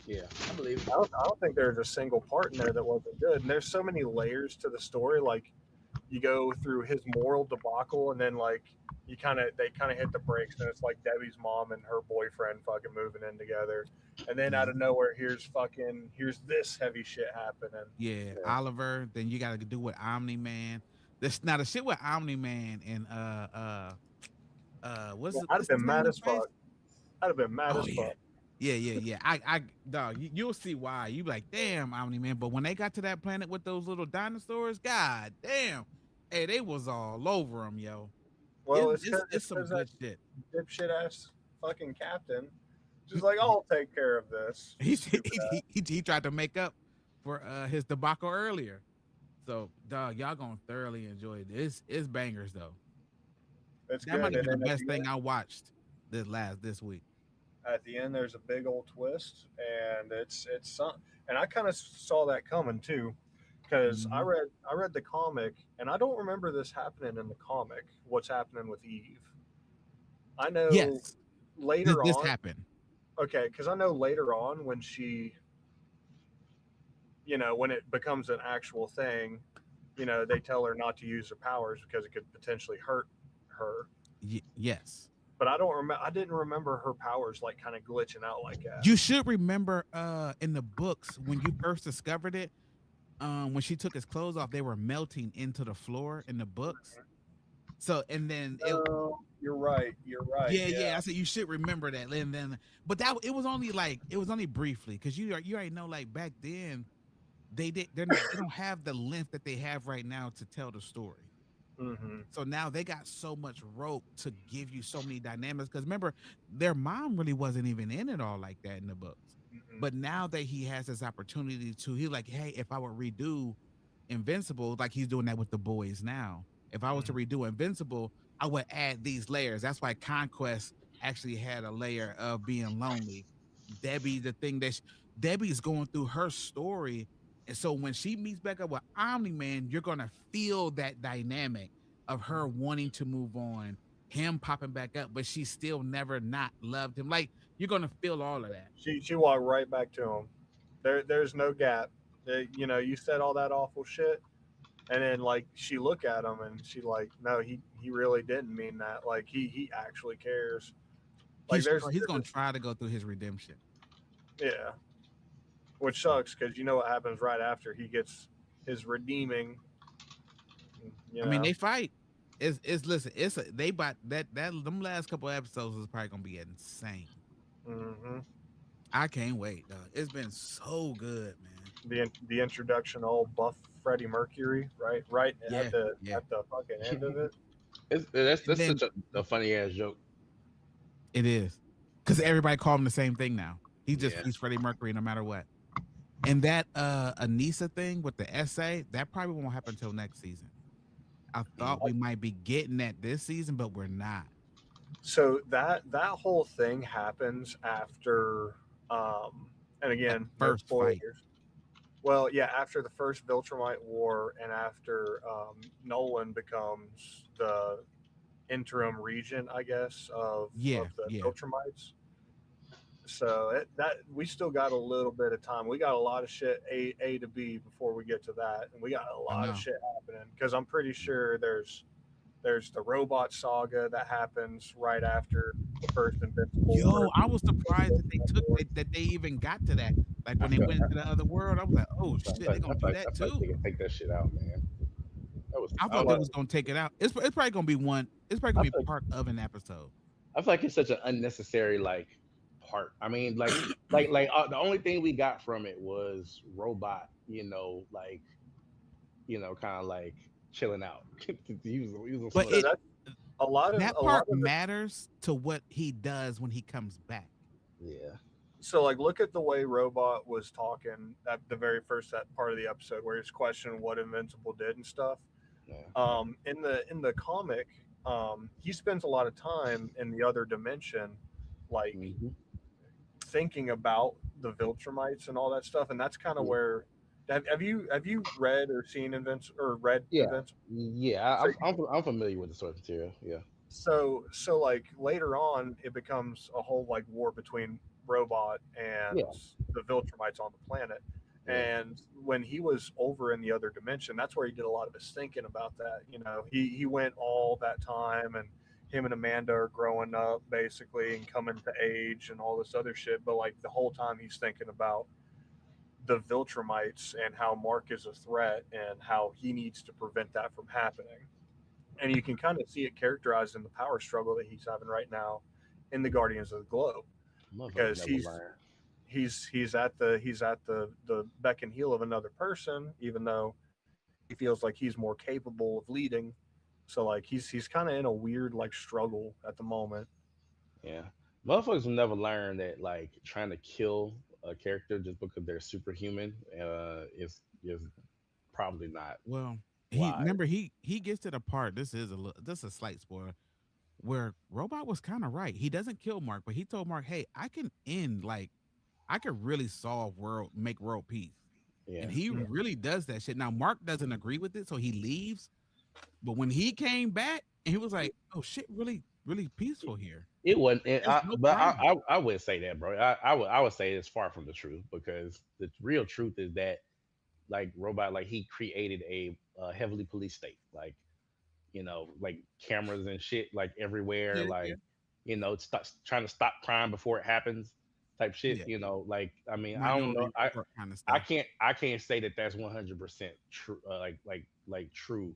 yeah. I believe it. I don't think there's a single part in there that wasn't good. And there's so many layers to the story. Like you go through his moral debacle, and then like they kind of hit the brakes, and it's like Debbie's mom and her boyfriend fucking moving in together, and then out Yeah. of nowhere, here's this heavy shit happening. Yeah, Yeah. Oliver. Then you got to do with Omni Man. This now the shit with Omni Man and Yeah, I'd have what's his been name mad in as space? fuck. I'd have been mad Oh as yeah, fuck. yeah. I dog. You'll see why. You be like, damn, Omni Man. But when they got to that planet with those little dinosaurs, god damn, hey, they was all over them, yo. Well, It's some that good shit. dipshit ass fucking captain, just like I'll take care of this. He Stupid ass. he tried to make up for his debacle earlier. So, dog, y'all gonna thoroughly enjoy this. It's bangers though. It's That might good. have And been the then best thing I watched this week. at the end, there's a big old twist, and it's some. And I kind of saw that coming too, because Mhm. I read the comic, and I don't remember this happening in the comic. What's happening with Eve? I know Yes, later this on. happened. Okay, because I know later on when when it becomes an actual thing, they tell her not to use her powers because it could potentially hurt her. Yes, But I don't remember. I didn't remember her powers like kind of glitching out like that. you should remember. In the books when you first discovered it, when she took his clothes off, they were melting into the floor in the books. So and then it. Oh, you're right. You're right. Yeah, Yeah. yeah. I said you should remember that, and then, but that it was only briefly because you already know like back then they don't have the length that they have right now to tell the story. Mm-hmm. So now they got so much rope to give you so many dynamics. Because remember, their mom really wasn't even in it all like that in the books. Mm-hmm. But now that he has this opportunity to, he's like, hey, if I would redo Invincible, like he's doing that with the boys now. If I was to redo Invincible, I would add these layers. That's why Conquest actually had a layer of being lonely. Debbie, the thing that Debbie's going through her story. And so when she meets back up with Omni Man, you're gonna feel that dynamic of her wanting to move on, him popping back up, but she still never not loved him. Like you're gonna feel all of that. She walked right back to him. There's no gap. You said all that awful shit, and then like she look at him and she like, no, he really didn't mean that. Like he actually cares. Like He's gonna try to go through his redemption. yeah, which sucks because you know what happens right after he gets his redeeming. You I mean, know, they fight. It's listen. They bought that them last couple episodes is probably gonna be insane. Hmm. I can't wait, dog. It's been so good, man. The introduction, of old buff Freddie Mercury, right Yeah, yeah. at the fucking end of it. And That's then such a funny ass joke. it is because everybody call him the same thing now. Yeah. He's Freddie Mercury no matter what. And that Anissa thing with the essay that probably won't happen until next season. I thought we might be getting that this season, but we're not. So that whole thing happens after, um, and That again, no first fight. spoilers. Well, yeah, after the first Viltrumite War, and after Nolan becomes the interim regent, I guess, Yeah, of the yeah. Viltrumites. So that we still got a little bit of time. We got a lot of shit A to B before we get to that, and we got a I lot of know. shit happening because I'm pretty sure there's the robot saga that happens right after the first Invincible Yo, or I was surprised that they took War. that they even got to that. Like I when they feel went into the other world, I was like, oh shit, they gonna do I that feel like too. they can take that shit out, man. That was I I thought don't they know. was gonna take it out. It's probably gonna be one. It's probably I gonna be feel part of an episode. I feel like it's such an unnecessary like part. I mean, the only thing we got from it was robot, kind of like chilling out. Using But some So other it that's that a lot part of the matters to what he does when he comes back. yeah. so like look at the way Robot was talking at the very first that part of the episode where he's questioning what Invincible did and stuff. Yeah. In the comic, he spends a lot of time in the other dimension, like Hmm. thinking about the Viltrumites and all that stuff, and that's kind of Yeah. where. Have you read or seen read Yeah. Invincible? Yeah. So I'm familiar with the source material. Yeah. so like later on, it becomes a whole like war between Robot and Yeah. the Viltrumites on the planet. Yeah. And when he was over in the other dimension, that's where he did a lot of his thinking about that. You know, he went all that time, and him and Amanda are growing up basically and coming to age and all this other shit. But like the whole time, he's thinking about the Viltrumites and how Mark is a threat and how he needs to prevent that from happening. And you can kind of see it characterized in the power struggle that he's having right now in the Guardians of the Globe, Motherfuckers because never learn. he's at the beck and heel of another person, even though he feels like he's more capable of leading. So like he's kind of in a weird like struggle at the moment. Yeah. Motherfuckers will never learn that like trying to kill a character just because they're superhuman is probably not Well, he wise. remember he gets to the part. This is a slight spoiler where Robot was kind of right. He doesn't kill Mark, but he told Mark, "Hey, I can end like I could really make world peace." And Yeah. he really does that shit. Now Mark doesn't agree with it, so he leaves. But when he came back, and he was like, "Oh shit, really, really peaceful here. It wasn't, There's no but problem." I wouldn't say that, bro. I would say it's far from the truth because the real truth is that like robot, like he created a heavily police state, like like cameras and shit, like everywhere, Yeah, yeah, like trying to stop crime before it happens, type shit. yeah. Like I mean, I don't know, Minority report kind of I stuff. can't say that that's 100% true, like true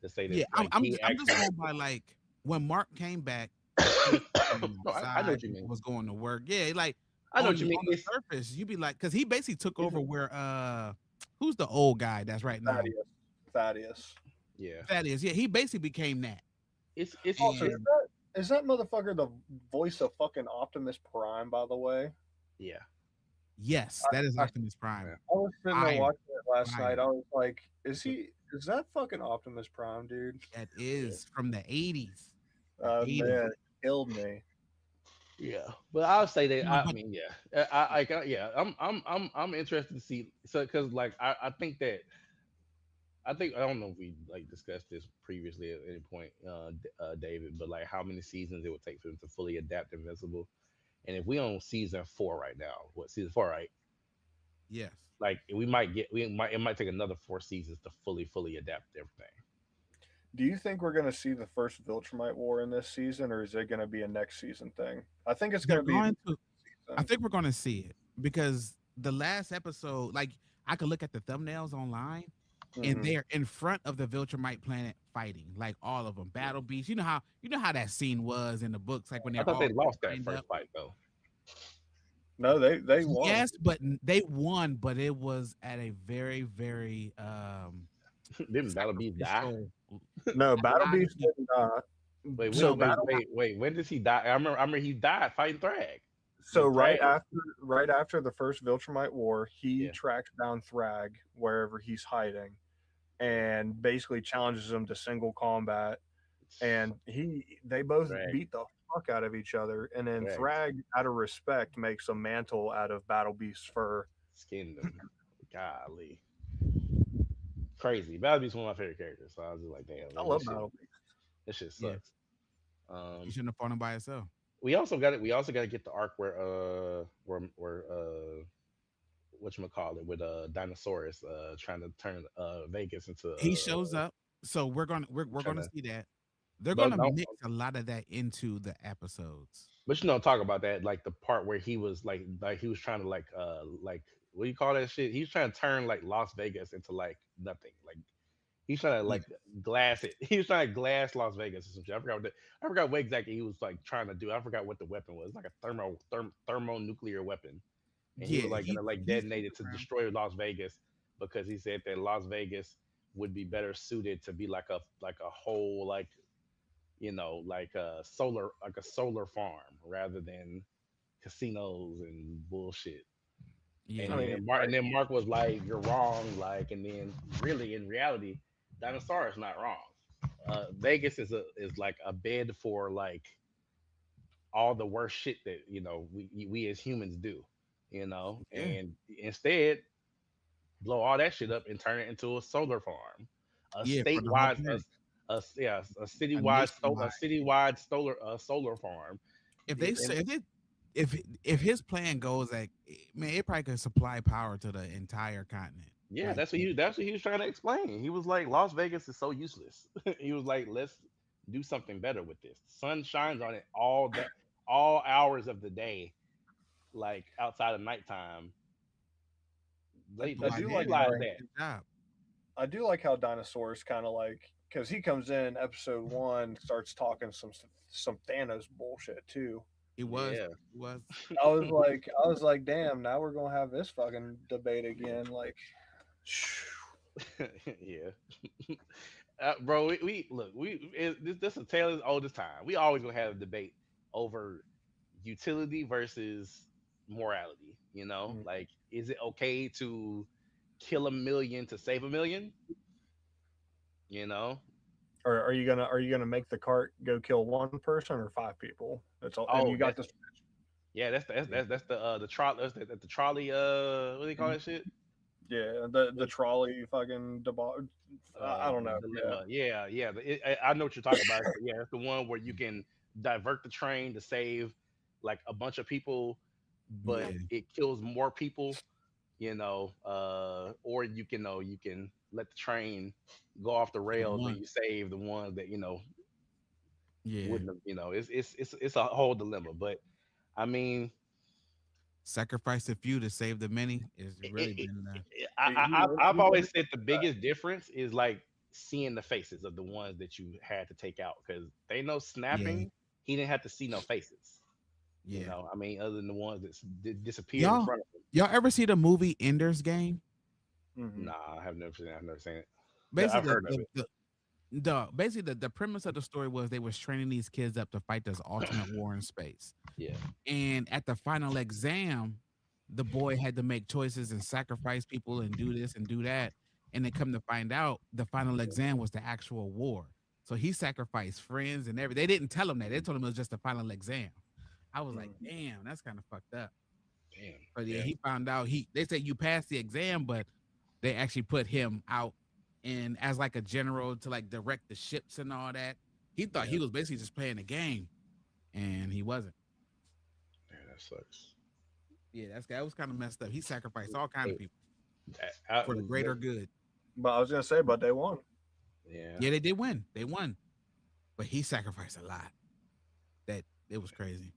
to say that Yeah, like he I'm just actually. going by like when Mark came back, he was standing No, I know outside. what you People mean. was going to work. Yeah, like I know what you mean. on the surface, you'd be like, because he basically took It's over where who's the old guy that's right now? Thaddeus. yeah. That is, yeah, he basically became that. It's Also, it's And is that motherfucker the voice of fucking Optimus Prime? By the way, yeah. yes, that is I, Optimus Prime. Yeah. I was sitting there Fire, watching it last fire. night. I was like, is that fucking Optimus Prime, dude? That Yeah. is from the 80s. The 80s. Man, killed me. Yeah, but I'll say that. No, I but mean, yeah, yeah. I'm interested to see. So, because like I think I don't know if we like discussed this previously at any point, David, but like how many seasons it would take for them to fully adapt Invincible, and if we on season 4 right now, what season 4, right? yes. Like it might take another 4 seasons to fully adapt everything. Do you think we're gonna see the first Viltrumite war in this season, or is it gonna be a next season thing? I think it's They're gonna be going to I season. think we're going to see it because the last episode, like I could look at the thumbnails online and Mhm. they're in front of the Viltrumite planet fighting, like all of them. Battle Beast. You know how that scene was in the books, like when I they're thought they all lost that lined first up. fight though. No, they won. Yes, but they won, but it was at a very, very Didn't Battle Beast die? sacrificial. No, A Battle lot of Beast people. did not. Wait, So No, wait, Battle wait, wait. When does he die? I remember he died fighting Thrag. so When Thrag, right after the first Viltrumite War, he yeah, tracks down Thrag wherever he's hiding yeah, and basically challenges him to single combat. And they both Thrag, beat the fuck out of each other. And then Thrag Thrag, out of respect, makes a mantle out of Battle Beast's fur. skinned him. Golly, crazy. Battle Beast one of my favorite characters. So I was just like, damn, I man, love Battle Beast. this shit yeah, sucks. you Um, shouldn't have fought him by yourself. we also got it. We also got to get the arc where what you call it with Dinosaurus trying to turn Vegas into He shows up, so we're trying gonna to see that. They're but gonna no, mix a lot of that into the episodes. but you don't talk about that like the part where he was like he was trying to like what do you call that shit? He's trying to turn like Las Vegas into like nothing. Like he's trying to Yeah, like glass it. He was trying to glass Las Vegas or some shit. I forgot what exactly he was like trying to do. I forgot what the weapon was. Like a thermonuclear weapon. And he yeah, was like gonna like he's detonate it to around. destroy Las Vegas because he said that Las Vegas would be better suited to be like a whole like like a solar farm rather than casinos and bullshit. Yeah, I And mean, then Mark was like, "You're wrong." Like, and then really in reality, Dinosaur is not wrong. Vegas is like a bed for like all the worst shit that we as humans do, yeah, and instead blow all that shit up and turn it into a solar farm, a yeah. For the whole statewide, planet, a a a nationwide. citywide solar farm. If they It- say and if his plan goes like, man, it probably could supply power to the entire continent. yeah, Like, that's what he was trying to explain. He was like, Las Vegas is so useless. He was like, let's do something better with this. The sun shines on it all hours of the day, like outside of nighttime. that's They I why do they like didn't utilize do how a that. good job. Dinosaurs kind of like, because he comes in episode one, starts talking some Thanos bullshit too. It was, Yeah. it was. I was like, damn, now we're gonna have this fucking debate again. Like, Yeah. Bro, we look, this is a tale as old as time. We always gonna have a debate over utility versus morality. mm, Like, is it okay to kill a million to save a million? You know? or are you gonna make the cart go kill one person or five people? That's all, and you Oh, got this. yeah, that's the trolley. That's the trolley. What do they call that shit? Yeah, the trolley fucking I don't know. Yeah. Dilemma. Yeah, yeah. I know what you're talking about. Yeah, it's the one where you can divert the train to save like a bunch of people, but Yeah, it kills more people. Or you can let the train go off the for the rails and one. you save the ones that Yeah, wouldn't have. It's a whole dilemma. But I mean, sacrifice a few to save the many is it, really it, been I've always said the biggest difference is like seeing the faces of the ones that you had to take out because they know yeah, snapping. He didn't have to see no faces. yeah. I mean, other than the ones that disappeared in Y'all, front of him. y'all ever see the movie Ender's Game? Hmm. Nah, I have never seen it. I've never seen it. I've Basically, heard of it. the premise of the story was they was training these kids up to fight this ultimate war in space. Yeah, And at the final exam, the boy had to make choices and sacrifice people and do this and do that. And they come to find out the final exam was the actual war. So he sacrificed friends and everything. They didn't tell him that. They told him it was just the final exam. I was like, damn, that's kind of fucked up. damn. But yeah, Yeah, he found out they said you passed the exam, but they actually put him out and as like a general to like direct the ships and all that. He thought he yeah, was basically just playing the game, and he wasn't. yeah, that sucks. Yeah, that was kind of messed up. He sacrificed all kind of Hey, people I- for the greater good. But I was gonna say, but they won. yeah, Yeah, they did win. They won, but he sacrificed a lot. That it was crazy.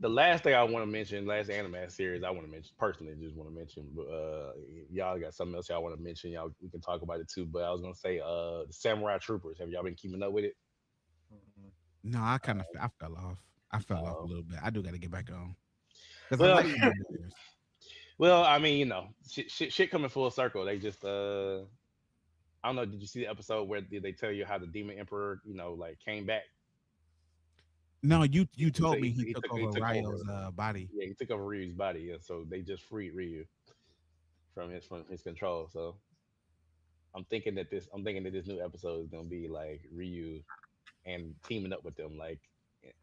The last thing I want to mention, last anime series I want to mention personally, just want to mention. But y'all got something else y'all want to mention? Y'all, we can talk about it too. But I was gonna say, the Samurai Troopers. Have y'all been keeping up with it? Mhm. No, I fell off. I fell off a Uh, little bit. I do got to get back on because I well, like Demon Warriors. well, I mean, shit coming full circle. They just, I don't know. Did you see the episode where did they tell you how the Demon Emperor, like came back? No, you He took, told me he took he over took over. Ryo's body. Yeah, he took over Ryu's body, and so they just freed Ryu from his control. So I'm thinking that this new episode is gonna be like Ryu and teaming up with them like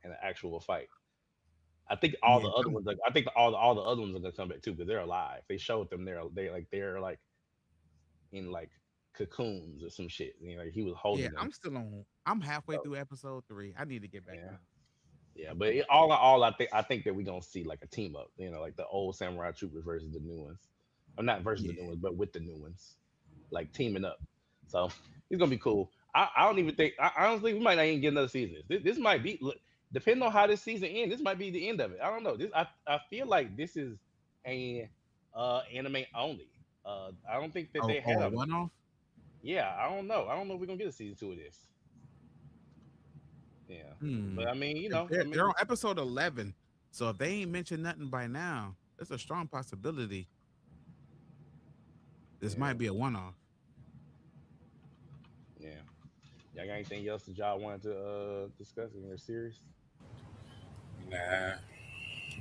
in an actual fight. I think all Yeah, the other ones, like I think all the other ones are gonna come back too because they're alive. They showed them they're like in like cocoons or some shit. Like he was yeah. holding them. I'm halfway So through episode 3. I need to get back yeah, on. yeah. But all in all, I think that we gonna see like a team up. Like the old Samurai Troopers versus the new ones. Or not versus the Yeah, new ones, but with the new ones, like teaming up. So it's gonna be cool. I don't even think. I honestly, we might not even get another season. This might be. Look, depending on how this season ends, this might be the end of it. I don't know. I feel like this is a anime only. I don't think that they had a a. one off. Yeah, I don't know. I don't know if we're gonna get a season 2 of this. Yeah, Hmm. but I mean, 'Cause they're on episode 11. So if they ain't mentioned nothing by now, there's a strong possibility this yeah, might be a one off. yeah. Y'all got anything else that y'all wanted to discuss in your series? Nah,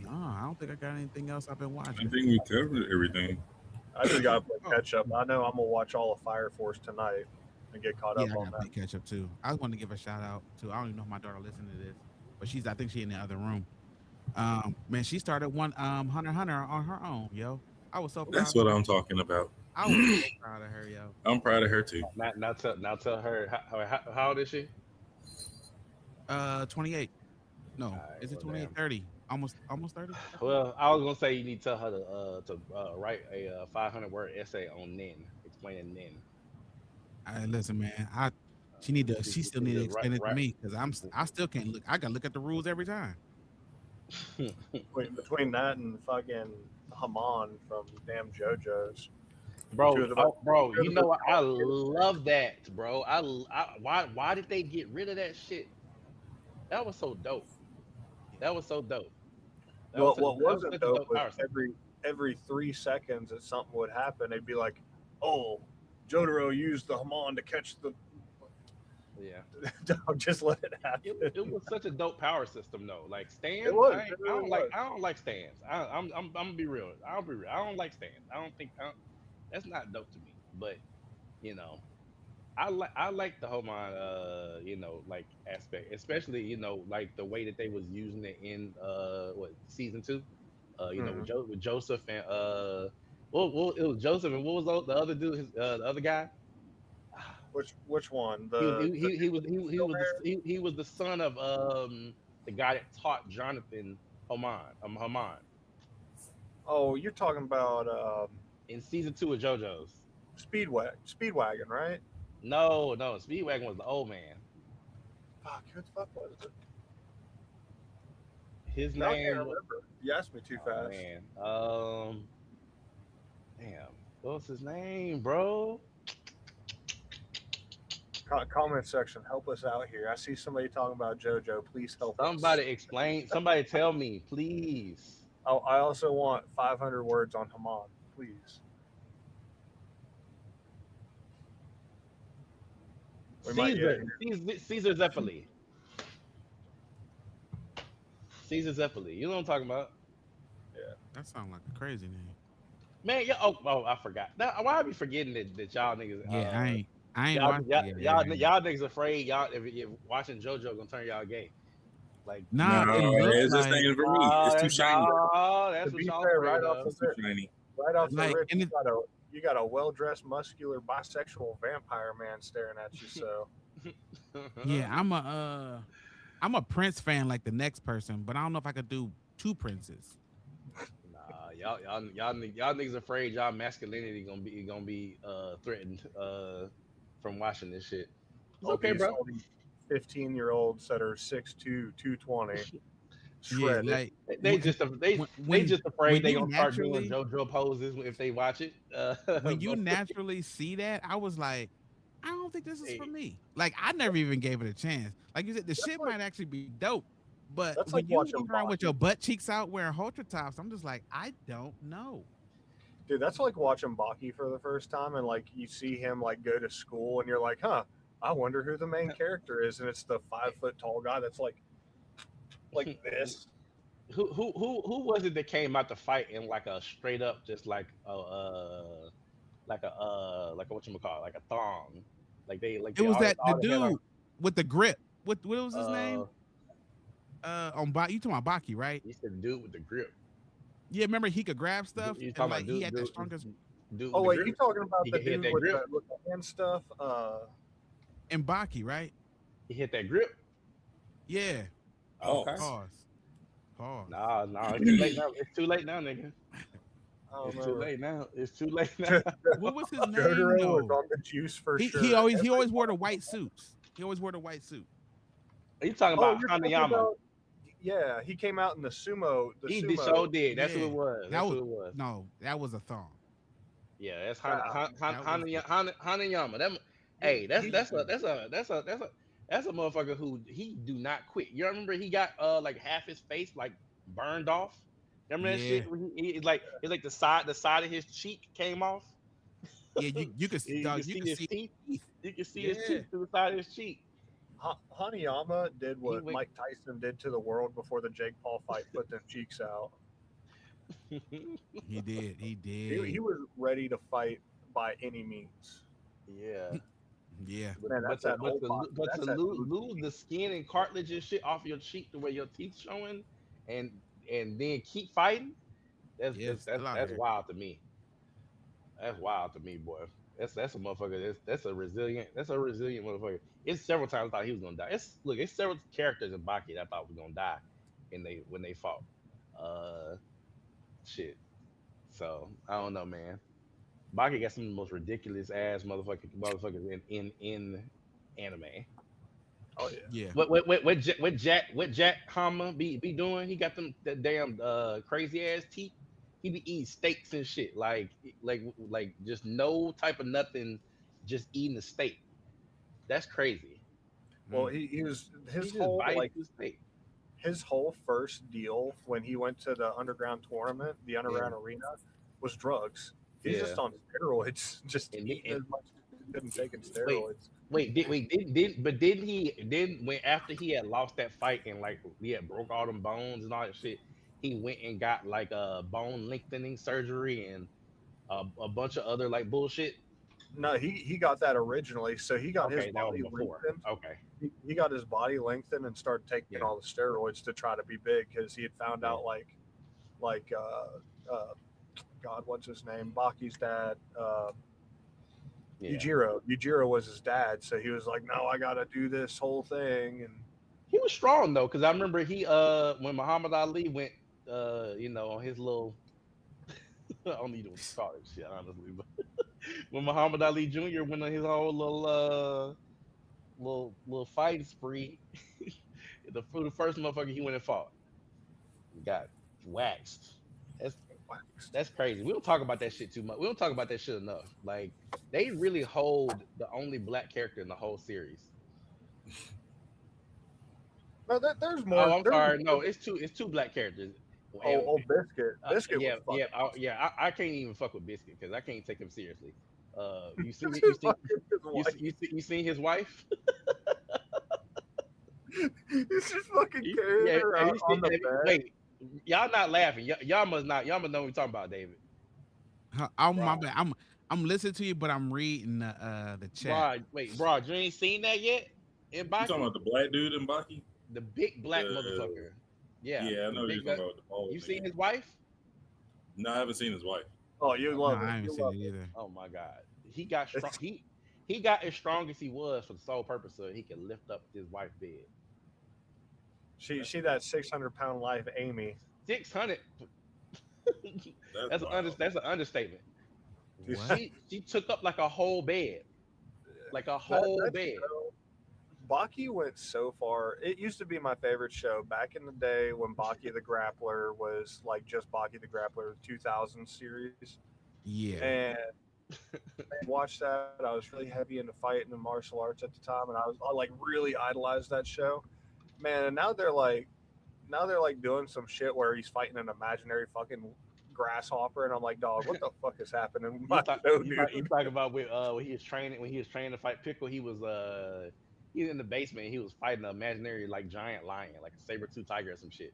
No, I don't think I got anything else I've been I watching. think we covered everything. I just gotta play Oh, catch up. I know I'm gonna watch all of Fire Force tonight and get caught yeah, up I on got to that. play catch up too. I want to give a shout out to. I don't even know if my daughter listened to this, but I think she in the other room. Man, she started one Hunter x Hunter on her own, yo. I was so That's proud of what her. I'm talking about. I was so proud of her, yo. I'm proud of her too. Now tell her how old is she? 28. All No, right, is it well, 28? damn. 30? Almost 30, I think. Well, I was gonna say you need to tell her to write a 500-word essay on Nin, explaining Nin. Listen, man. She still She need to just explain it to me because I still can't look. I gotta look at the rules every time. Between that and fucking Haman from damn JoJo's, bro. two of the Oh, bro, two of the most I complicated love that, bro. Why did they get rid of that shit? That was so dope. Yeah. That was so dope. What That was wasn't such a dope dope was power system. every 3 seconds that something would happen, they'd be like, "Oh, Jotaro used the Haman to catch the Yeah. dog." Just let it It, happen. it was such a dope power system though. Like It stands, was. It really was. I don't like stands. I'm gonna be real. I'll be real. I don't like stands. I don't think that's not dope to me. But you know, I like the whole mind like aspect, especially like the way that they was using it in what season 2. Mhm. With Joseph and well it was Joseph and what was the other dude? The other guy. Which one? He was he was the son of the guy that taught Jonathan Haman Oh, you're talking about in season 2 of JoJo's. Speedwagon, right? No, Speedwagon was the old man. Fuck, who the fuck was it? His Now I can't name was remember. You asked me too oh fast. man, damn, what was his name, bro? Comment section, help us out here. I see somebody talking about JoJo. Please help us. Somebody explain. Somebody tell me, please. Oh, I also want 500 words on Haman, please. We might get Caesar, Caesar Zeppeli, Caesar Zeppeli. You know what I'm talking about, yeah. That sounds like a crazy name. man? Yeah. Oh, I forgot. Now, why I be forgetting that y'all niggas Yeah, I ain't watched it yet. y'all niggas afraid y'all if you're watching JoJo gonna turn y'all gay. Like, Nah, No, it looks it's just like ain't for me. It's too shiny. that's To what be y'all fair, afraid of. It's too shiny. right off the like rip, and it, you got a well dressed, muscular, bisexual vampire man staring at you. So yeah, I'm a Prince fan like the next person, but I don't know if I could do two Princes. Nah, y'all niggas afraid y'all masculinity gonna be threatened from watching this shit. It's okay, obese, bro. all these 15-year-olds that are 6'2", 220. Yeah, shredded. like They when just they just afraid when they you gonna start doing naturally JoJo poses if they watch it. when you But naturally see that, I was like, I don't think this is for hey, me. Like I never even gave it a chance. Like you said, the That's shit like might actually be dope, but that's like when you watching walk around with your Baki. butt cheeks out wearing halter tops, I'm just like, I don't know. Dude, that's like watching Baki for the first time, and like you see him like go to school, and you're like, huh, I wonder who the main character is, and it's the 5 foot tall guy that's like this. who was it that came out to fight in like a straight up just like a what you call it, like a thong, like It they was that the all they had on dude with the grip. What was his uh name? On Baki, you talking about Baki, right? you said dude with the grip. Yeah, remember he could grab stuff You and talking like about he had the strongest dude Oh with the wait, you grip? talking about the He hit dude that grip. with the hand stuff? in Baki, right? He hit that grip. Yeah. Okay. Pause. Pause. Pause. Nah, it's too late now. It's too late now, nigga. I don't It's too remember. late now. It's too late now. What was his name Jotaro was though? on the juice for He sure. always wore the white suits. He always wore the white suit. Are you talking Oh, about you're talking Hanayama? about yeah, he came out in the sumo. The He did sumo. so did. That's who Yeah. it was. That That's was who it was. no, that was a thong. Yeah, that's Nah, That was the Hanayama. That he hey, he. that's a motherfucker who he do not quit. You remember he got like half his face like burned off. Remember that yeah. shit? When it's like the side of his cheek came off. Yeah, you could You can dog, you see could his see teeth. teeth. You can see his Yeah. teeth through the side of his cheek. Hanayama did He what went. Mike Tyson did to the world before the Jake Paul fight, put them cheeks out. He did. He He did. was ready to fight by any means. Yeah. Yeah. Man, that's that old Baki. To That's that lose OG. the skin and cartilage and shit off your cheek to where your teeth showing, and then keep fighting. Yeah, still out That's here. wild to me. That's wild to me, boy. That's a motherfucker. That's a resilient motherfucker. It's several times I thought he was gonna die. It's several characters in Baki that I thought was gonna die, and they when they fought. Uh, shit. So I don't know, man. Baki got some of the most ridiculous ass motherfuckers in anime. Oh yeah. Yeah. What Jack Hama be doing? He got them that damn crazy ass teeth. He be eating steaks and shit like just no type of nothing, just eating a steak. That's crazy. Well, Mm. he was He just biting through steak. his whole first deal when he went to the underground tournament, the Yeah, underground arena, was drugs. He's yeah. just on steroids, just And, eating as much as he couldn't take in wait, steroids. didn't he didn't when after he had lost that fight and like he had broke all them bones and all that shit, he went and got like a bone lengthening surgery and a bunch of other like bullshit. No, he got that originally, so he got his Okay, that was body before. lengthened. Okay, He got his body lengthened and started taking yeah, all the steroids to try to be big because he had found yeah, out like God, what's his name? Baki's dad, yeah. Yujiro was his dad, so he was like, "No, I got to do this whole thing." And He was strong though, because I remember he when Muhammad Ali went on his little I don't even know what to call it shit honestly, but when Muhammad Ali Jr. went on his whole little fighting spree, the first motherfucker he went and fought got waxed. That's waxed. that's crazy. We don't talk about that shit too much. We don't talk about that shit enough. Like they really hold the only black character in the whole series. No, there's Oh, more. I'm There's sorry. No, it's two black characters. And old Biscuit. Biscuit was yeah, fucking awesome. I can't even fuck with Biscuit because I can't take him seriously. You see, Just fucking his wife. you seen his wife? He's just fucking carrying Yeah, her have out you on seen? the bed. Wait, y'all not laughing. Y'all must not. Y'all must know what we're talking about, David. Oh my Bro, bad. I'm listening to you, but I'm reading the chat. bro, you ain't seen that yet in You talking Baki? about the black dude in Baki? The big black The motherfucker. Yeah, Yeah, I the know you're big talking black. about the bald You nigga. seen his wife? No, I haven't seen his wife. Oh, you No, love it. I haven't You seen love it it. either. Oh my god, he got strong. He got as strong as he was for the sole purpose of he could lift up his wife's bed. She that 600-pound life, Amy. 600. That's wild. That's an understatement. What? She took up like a whole bed, like a That whole that bed. show, Baki went so far. It used to be my favorite show back in the day when Baki the Grappler was like just Baki the Grappler 2000 series. Yeah. And watched that. I was really heavy into fighting and martial arts at the time, and I like really idolized that show. Man, and now they're like doing some shit where he's fighting an imaginary fucking grasshopper, and I'm like, dog, what the fuck is happening with You my talk show, you dude? talk about when he was training to fight Pickle. He was in the basement. He was fighting an imaginary like giant lion, like a saber tooth tiger or some shit.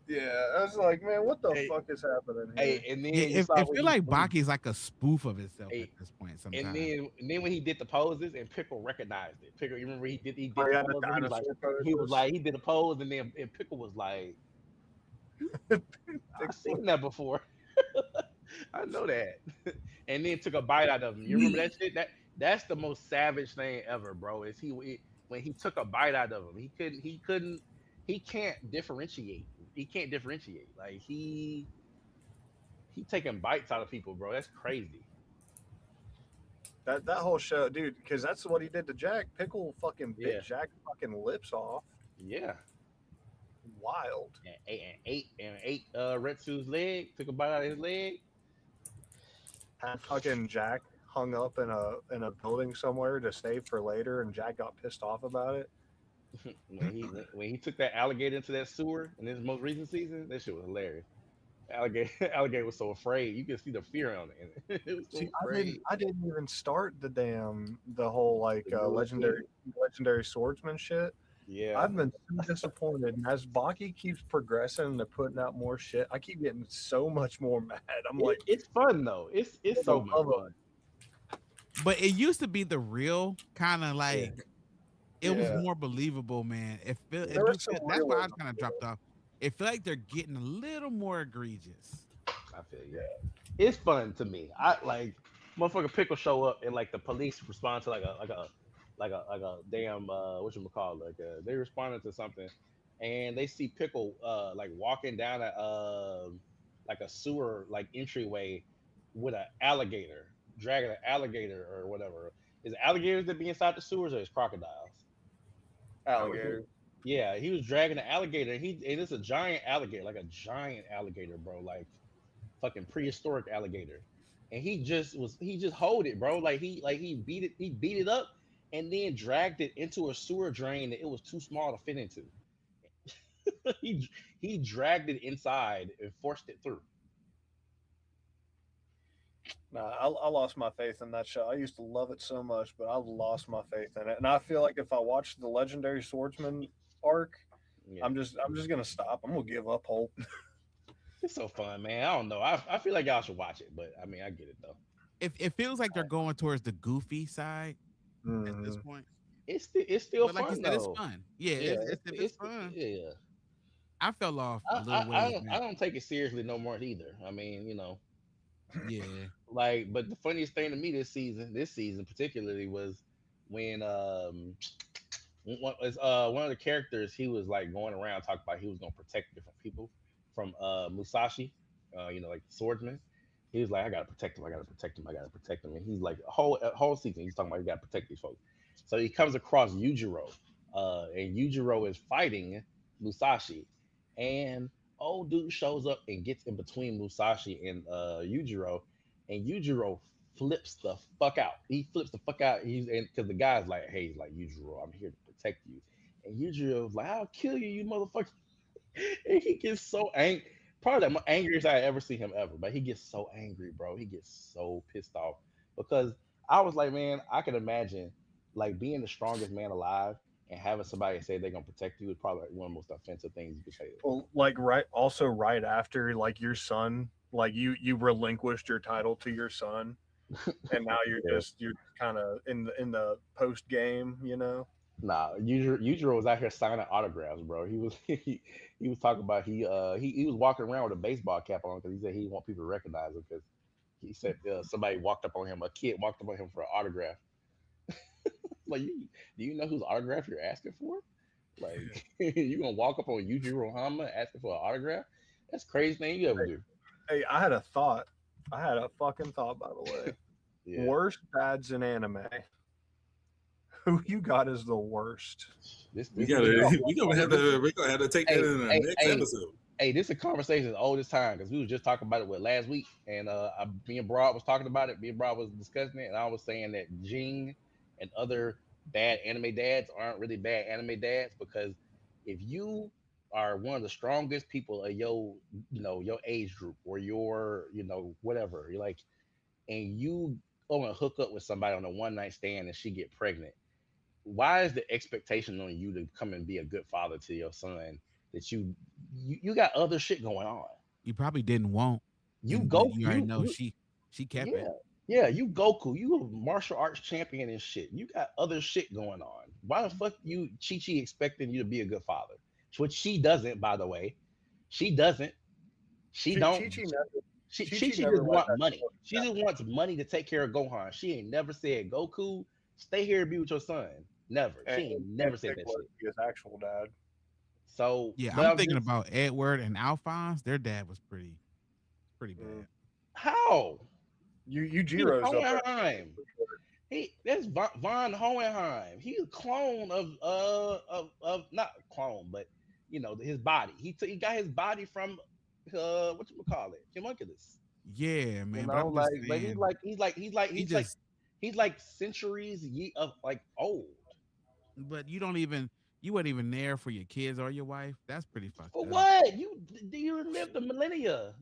Yeah, I was like, man, what the Hey, fuck is happening here? hey, and Yeah, then you saw it feel like when he Baki's like a spoof of itself at hey, this point and sometimes. then when he did the poses and Pickle recognized it. Pickle, you remember he Oh did the yeah, the pose and dinosaur he was poses. like he did a pose and Pickle was like, I've Pickle. seen that before. I know that. And then took a bite out of him. You remember Yeah. that shit? That's the most savage thing ever, bro. When he took a bite out of him, he can't differentiate. He can't differentiate. Like he taking bites out of people, bro. That's crazy. That whole show, dude, because that's what he did to Jack. Pickle fucking bit Yeah, Jack's fucking lips off. yeah. Wild. And ate Retsu's leg. Took a bite out of his leg. Had fucking Jack hung up in a building somewhere to save for later, and Jack got pissed off about it. When he took that alligator into that sewer in his most recent season, that shit was hilarious. Alligator alligator was so afraid. You can see the fear on it. It was so See, afraid. I didn't even start the whole like The newest legendary season. swordsman shit. Yeah. I've been so disappointed, and as Baki keeps progressing and they're putting out more shit, I keep getting so much more mad. I'm like, It's fun though. It's for the so much love of fun. But it used to be the real kind of Yeah. like it was yeah, more believable, man. there was some That's why I realism kind of to dropped off. It feel like they're getting a little more egregious. I feel you. It's fun to me. I like motherfucker Pickle show up and like the police respond to like a damn what you call like they responded to something and they see Pickle like walking down like a sewer like entryway with an alligator dragging an alligator or whatever. Is it alligators that be inside the sewers or is crocodiles? alligator. Yeah, he was dragging an alligator. And it's a giant alligator, like a giant alligator, bro, like fucking prehistoric alligator. And he just hold it, bro. He beat it up and then dragged it into a sewer drain that it was too small to fit into. he he dragged it inside and forced it through. Nah, I lost my faith in that show. I used to love it so much, but I lost my faith in it. And I feel like if I watch the legendary swordsman arc, Yeah, I'm just gonna stop. I'm gonna give up hope. it's so fun, man. I don't know. I feel like y'all should watch it, but I mean, I get it though. It feels like they're going towards the goofy side at this Mhm. point. It's still But like you fun said, it's though. fun. Yeah, Yeah, if it's fun, yeah. I fell off a I, little I I ways, don't I man. don't take it seriously no more either. I mean, Yeah. like, but the funniest thing to me this season particularly, was when one of the characters he was like going around talking about he was gonna protect different people from Musashi, like the swordsman. He was like, I gotta protect him, I gotta protect him, I gotta protect him, and he's like a whole season he's talking about you gotta protect these folks. So he comes across Yujiro, and Yujiro is fighting Musashi, and old dude shows up and gets in between Musashi and Yujiro, and Yujiro flips the fuck out. He flips the fuck out. He's and because the guy's like, hey, he's like Yujiro, I'm here to protect you. And Yujiro's like, I'll kill you, you motherfucker. And he gets so angry. Probably the angriest I ever see him ever. But he gets so angry, bro. He gets so pissed off because I was like, man, I can imagine like being the strongest man alive and having somebody say they're gonna protect you is probably like one of the most offensive things you could say. Well, like right after like your son, like you relinquished your title to your son, and now Yeah. you're kind of in the post game, you know. Nah, Yujiro was out here signing autographs, bro. He was he was talking about he was walking around with a baseball cap on because he said he didn't want people to recognize him because he said somebody walked up on him, a kid walked up on him for an autograph. Like, do you know whose autograph you're asking for? Like, you gonna walk up on Yujiro Hama asking for an autograph? That's the craziest thing you ever do. Hey, I had a thought. I had a fucking thought, by the way. Yeah. Worst dads in anime. Who you got is the worst. We This is gotta we gonna have to take that hey, in the hey, next hey, episode. hey, this is a conversation old as time because we was just talking about it last week, and me and Broad was talking about it. Me and Broad was discussing it, and I was saying that Jing and other bad anime dads aren't really bad anime dads because if you are one of the strongest people of your age group or your whatever you're like, and you go and hook up with somebody on a one night stand and she get pregnant, why is the expectation on you to come and be a good father to your son that you got other shit going on? You probably didn't want, You and but go you already know you she kept it. yeah, yeah, you Goku, you a martial arts champion and shit. You got other shit going on. Why the fuck you Chi Chi expecting you to be a good father? Which she doesn't, by the way. She doesn't. She don't. Chi Chi never Chi Chi never just let want that money. short She down. just wants money to take care of Gohan. She ain't never said, Goku, stay here and be with your son. Never. She ain't And never said that Piccolo shit. be his actual dad. So, Yeah, but I'm I'm thinking just about Edward and Alphonse. Their dad was pretty Mm. bad. how? You He was Jiro's up there. Hohenheim. That's von Hohenheim. He's a clone of not clone, but his body. He got his body from what you call it, homunculus. Yeah, man. But I'm just But he's saying, like he's like he's like he he's like just. he's like centuries of like old. But you don't even. You weren't even there for your kids or your wife. That's pretty fucked For up. what? You live the millennia.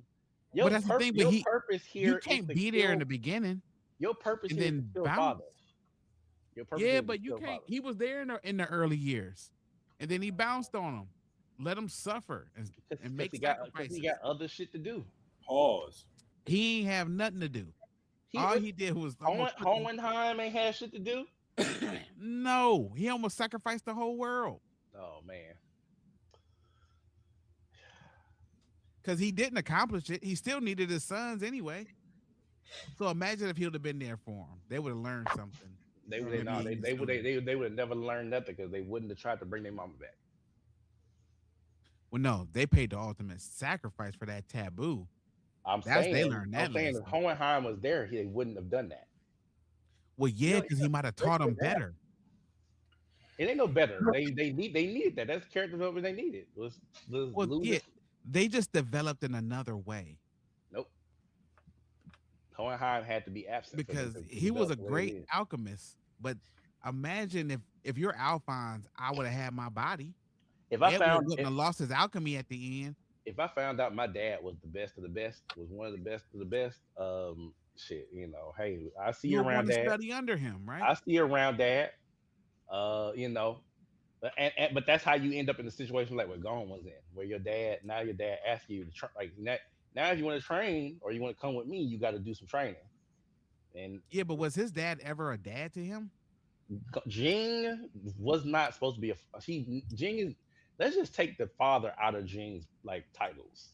But that's the thing. But Your purpose you here is can't to be there in kill. the beginning Your purpose and here is to then kill bounce. fathers. Your purpose Yeah, here is to but you kill can't. fathers. He was there in the early years, and then he bounced on them, let them suffer and Because make he sacrifices. got other shit to do. Pause. He ain't have nothing to do. He All he did was almost put the. Hohenheim ain't had shit to do. No, he almost sacrificed the whole world Oh man, because he didn't accomplish it. He still needed his sons anyway. So imagine if he would have been there for him. They would have learned something. they would Mm. no, Maybe in the story. they would have never learned nothing because they wouldn't have tried to bring their mama back. Well, no, they paid the ultimate sacrifice for that taboo. They learned I'm that saying if lesson. Hohenheim was there, they wouldn't have done that. Well, yeah, because he might have taught them better. It ain't no better. They needed that. That's character development they needed. Was Well, lose yeah, it. they just developed in another way Nope. Hohenheim had to be absent for them because to he was develop a the way they great did. alchemist. But imagine if you're Alphonse, I would have had my body. If I Edward found wouldn't have lost his alchemy at the end. if I found out my dad was the best of the best, was one of the best of the best, shit, hey, I see You you would want around, to dad. study under him, right? I see you around, dad. But that's how you end up in the situation like where Gone was in, where your dad asks you to like now if you want to train or you want to come with me, you got to do some training. And Yeah, but was his dad ever a dad to him? Jing was not supposed to be Jing is. Let's just take the father out of Jing's like titles.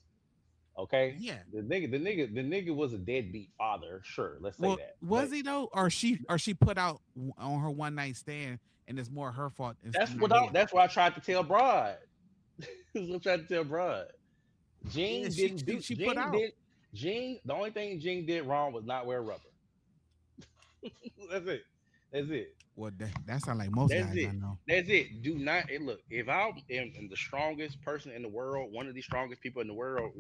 Okay, Yeah. the nigga was a deadbeat father. Sure, let's say Well, that. was But he though, or she put out on her one night stand, and it's more her fault that's not his? that's what I tried to tell Broad. That's what I tried to tell Broad. Yeah, Jing she didn't she, do. she put out. Jing. The only thing Jing did wrong was not wear rubber. That's it. That's it. Well, that sounds like most That's guys I it. know. That's it. Do not look. If I am the strongest person in the world, one of the strongest people in the world,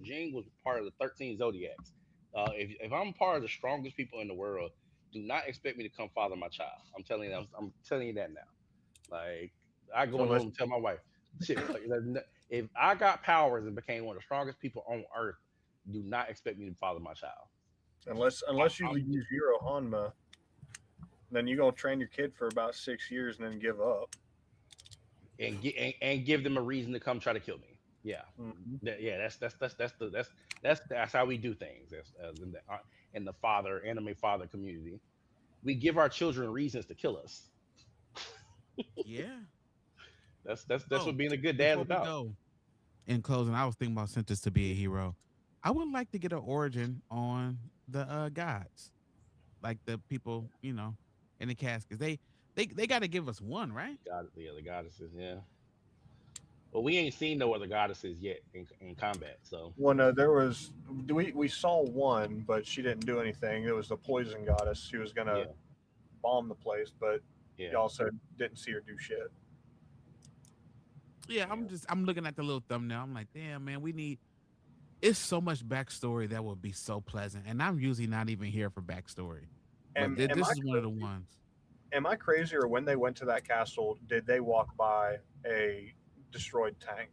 Jing was part of the 13 zodiacs. If I'm part of the strongest people in the world, do not expect me to come father my child. I'm telling you that now. Like I go in the Unless room and tell my wife, shit. Fuck, if I got powers and became one of the strongest people on earth, do not expect me to father my child. unless you I'm use Zero Hanma, then you're gonna train your kid for about 6 years and then give up. and give them a reason to come try to kill me. Yeah, Mhm. yeah. That's how we do things. In the anime father community, we give our children reasons to kill us. Yeah. That's So what being a good dad's before we about. go in closing, I was thinking about Sentence to be a hero. I would like to get an origin on the gods, like the people in the caskets. They got to give us one, right? God, yeah, the goddesses. Yeah, but we ain't seen no other goddesses yet in combat. So When there was we saw one, but she didn't do anything. It was the poison goddess. She was gonna yeah, bomb the place, but Yeah. y'all said didn't see her do shit. Yeah, I'm looking at the little thumbnail. I'm like, damn man, we need. It's so much backstory that would be so pleasant, and I'm usually not even here for backstory, but Am this I is one of the ones. crazy, or when they went to that castle, did they walk by a destroyed tank?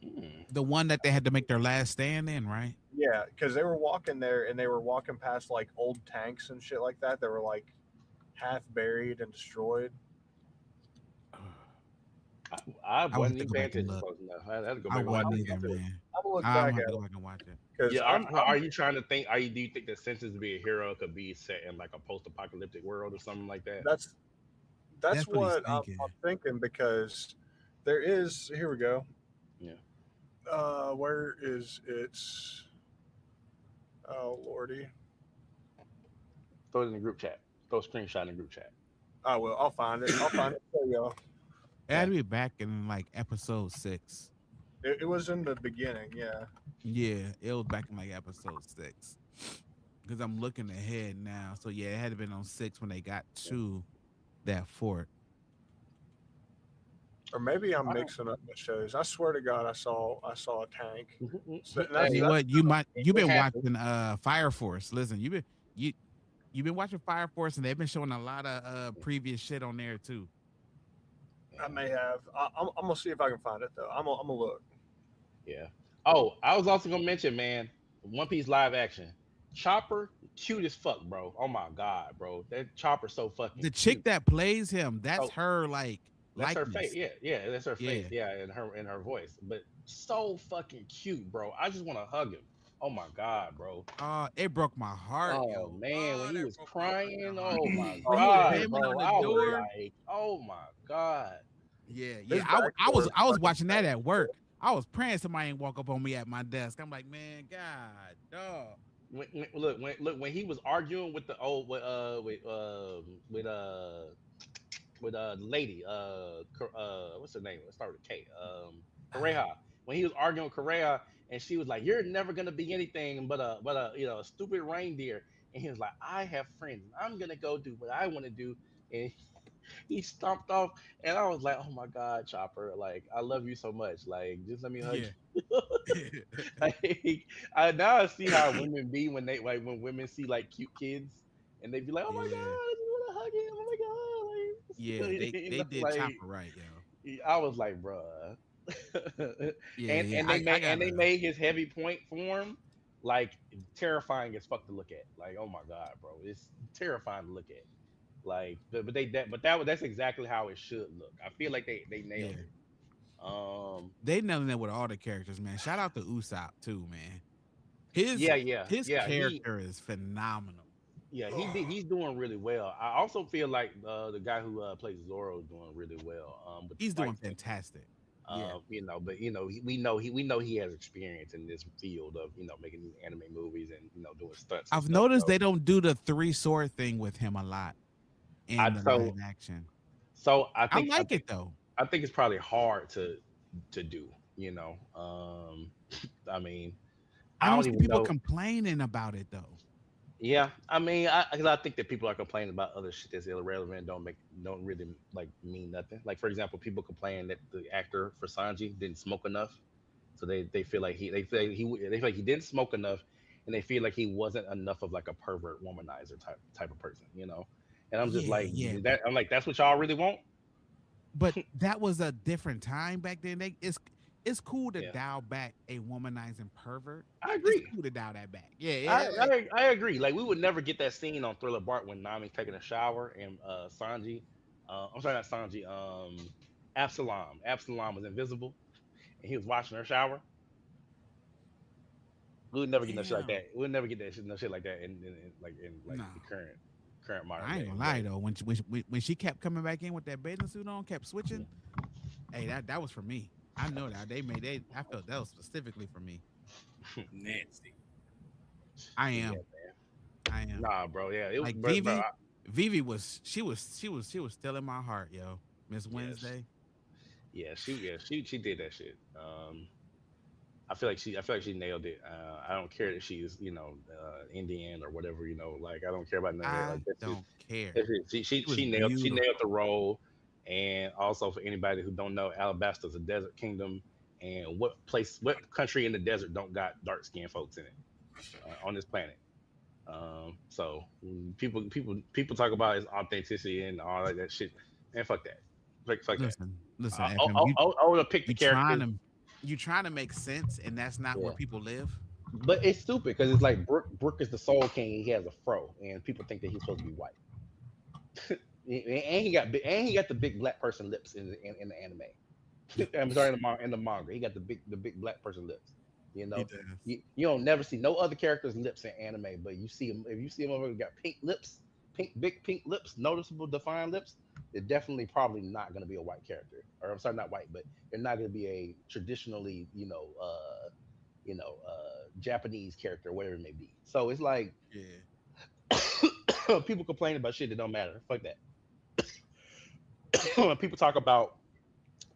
Mm. The one that they had to make their last stand in, right? Yeah, because they were walking there and they were walking past like old tanks and shit like that. That were like half buried and destroyed. I I would have wasn't to even go paying back and attention look. close enough. I had to go I back and watch wasn't it either, again too. man. I'm gonna look I'm back gonna at have to go it back and watch it. because Yeah, are you trying to think? Do you think the senses to be a hero could be set in like a post-apocalyptic world or something like that? that's That's what he's what thinking. I'm thinking because there is. Here we go. Yeah. Where is it? Oh lordy. Throw it in the group chat. Throw a screenshot in the group chat. I will. I'll find it. I'll find it. There you go. It had to be back in like episode 6. It was in the beginning. Yeah. Yeah, it was back in like episode 6. Because I'm looking ahead now. So yeah, it had to been on 6 when they got to that fort. Or maybe I'm All right. mixing up the shows. I swear to God, I saw a tank. So, and You know Hey, what? You've it been happened. watching Fire Force. Listen, you you've been watching Fire Force, and they've been showing a lot of previous shit on there too. I may have. I'm gonna see if I can find it though. I'm gonna look. Yeah. Oh, I was also gonna mention, man, One Piece live action. Chopper, cute as fuck, bro. Oh my god, bro. That Chopper so fucking The chick cute. that plays him, that's So her like that's her face. likeness. Yeah, yeah, that's her Yeah. face. Yeah, and her voice. But so fucking cute, bro. I just want to hug him. Oh my god, bro. It broke my heart, Oh yo. man, when Oh, he that was broke my fucking crying, heart. oh my When he was god, banging on bro. the I was door. like, oh my god. Yeah, His yeah. backstory is I was fucking watching that at work. I was praying somebody ain't walk up on me at my desk. I'm like, man, God, dog. When he was arguing with the old with the lady what's her name? Let's start with K. Correa. When he was arguing with Correa, and she was like, "You're never gonna be anything but a a stupid reindeer," and he was like, "I have friends. I'm gonna go do what I want to do," and he stomped off, and I was like, "Oh my god, Chopper! Like, I love you so much. Like, just let me hug Yeah. you." Like, now I see how women be when they like when women see like cute kids, and they be like, "Oh my god, Yeah. I just want to hug him. Oh Yeah, my god!" Like, they did like Chopper right, yo. I was like, "Bruh," Yeah, yeah. I and they gotta. made his heavy point form like terrifying as fuck to look at. Like, oh my god, bro, it's terrifying to look at. Like, that's exactly how it should look. I feel like they nailed Yeah, it. Um, they nailing it with all the characters, man. Shout out to Usopp too, man. His yeah, yeah. character is phenomenal. He's doing really well. I also feel like the guy who plays Zoro is doing really well with the He's fight doing scene. fantastic. Yeah, But we know he has experience in this field of making these anime movies and doing stunts and I've stuff. noticed So they don't do the three sword thing with him a lot in I the so live action. so I like it though. I think it's probably hard to do. I mean, I I don't don't see even people know. complaining about it though. Yeah, I mean, 'cause I think that people are complaining about other shit that's irrelevant, don't really like mean nothing. Like for example, people complain that the actor for Sanji didn't smoke enough, so they feel like they feel like he didn't smoke enough, and they feel like he wasn't enough of like a pervert womanizer type of person. And I'm just Yeah, like yeah, I'm like that's what y'all really want. but that was a different time back then. It's cool to Yeah, dial back a womanizing pervert. I It's agree. cool to dial that back. Yeah, yeah, like I agree. Like we would never get that scene on Thriller Bark when Nami's taking a shower and Sanji, I'm sorry, not Sanji, Absalom was invisible and he was watching her shower. We would never get no shit like damn. that. We would never get no shit like that in like No, the current modern I ain't day. gonna lie though. When she kept coming back in with that bathing suit on, kept switching. Hey, that was for me. I know that I felt that was specifically for me. Nasty. I Yeah, am. I am. nah, bro. Yeah, it was, Like bro. Vivi was still in my heart, yo. Miss Yes, Wednesday. yeah, she did that shit. I feel like she nailed it. I don't care that she's Indian or whatever. Like I don't care about none of that. I Like that's just don't care. that's it. It was She beautiful. nailed the role. And also for anybody who don't know, Alabasta's a desert kingdom. And what country in the desert don't got dark skinned folks in it on this planet? So people talk about his authenticity and all like that shit. Man, fuck that. Fuck that. Listen, I, FM. I would have picked the You character. trying to you trying to make sense, and that's not Yeah. where people live. But it's stupid because it's like Brook is the Soul King. He has a fro, and people think that he's supposed to be white. And he got the big black person lips in the anime. I'm sorry, in the manga, he got the big black person lips. You He know, does. you don't never see no other characters' lips in anime, but you see him if you see him over got pink lips, big pink lips, noticeable defined lips. They're definitely probably not going to be a white character, or I'm sorry, not white, but they're not going to be a traditionally Japanese character, whatever it may be. So it's like Yeah. people complain about shit that don't matter. Fuck that. When people talk about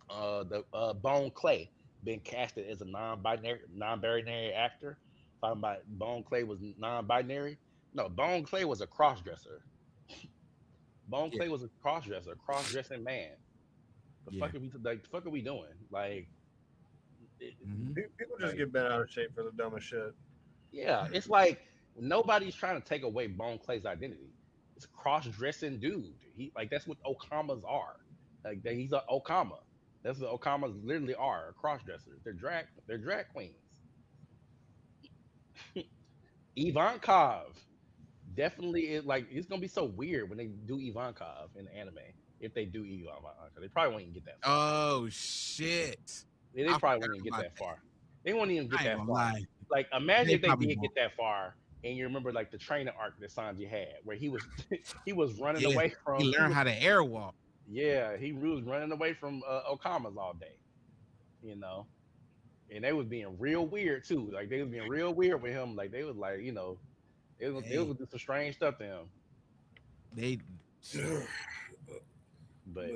the Bone Clay being casted as a non-binary actor. Talking about Bone Clay was non-binary. No, Bone Clay was a cross-dresser. Bone Yeah. Clay was a cross-dresser, a cross-dressing man. The Yeah. fuck are we the fuck are we doing? Like, Hmm. People just like get bent out of shape for the dumbest shit. yeah, it's like nobody's trying to take away Bone Clay's identity. It's a cross-dressing dude. He like that's what Okamas are. Like he's a Okama. That's what Okamas literally are, cross-dressers. They're drag queens. Ivankov definitely is like it's gonna be so weird when they do Ivankov in the anime. If they do Ivankov, they probably won't even get that far. Oh shit! They I probably forgot won't even get about that that. far. They won't even get I ain't that gonna far. lie. Like imagine They if they probably did won't. get that far, and you remember like the training arc that Sanji had, where he was he was running Yeah. away He from learned how to airwalk. he was running away from Okamas all day, you know, and they was being real weird too. Like they was being real weird with him. Like they was like they Hey, was do some strange stuff to him. they. But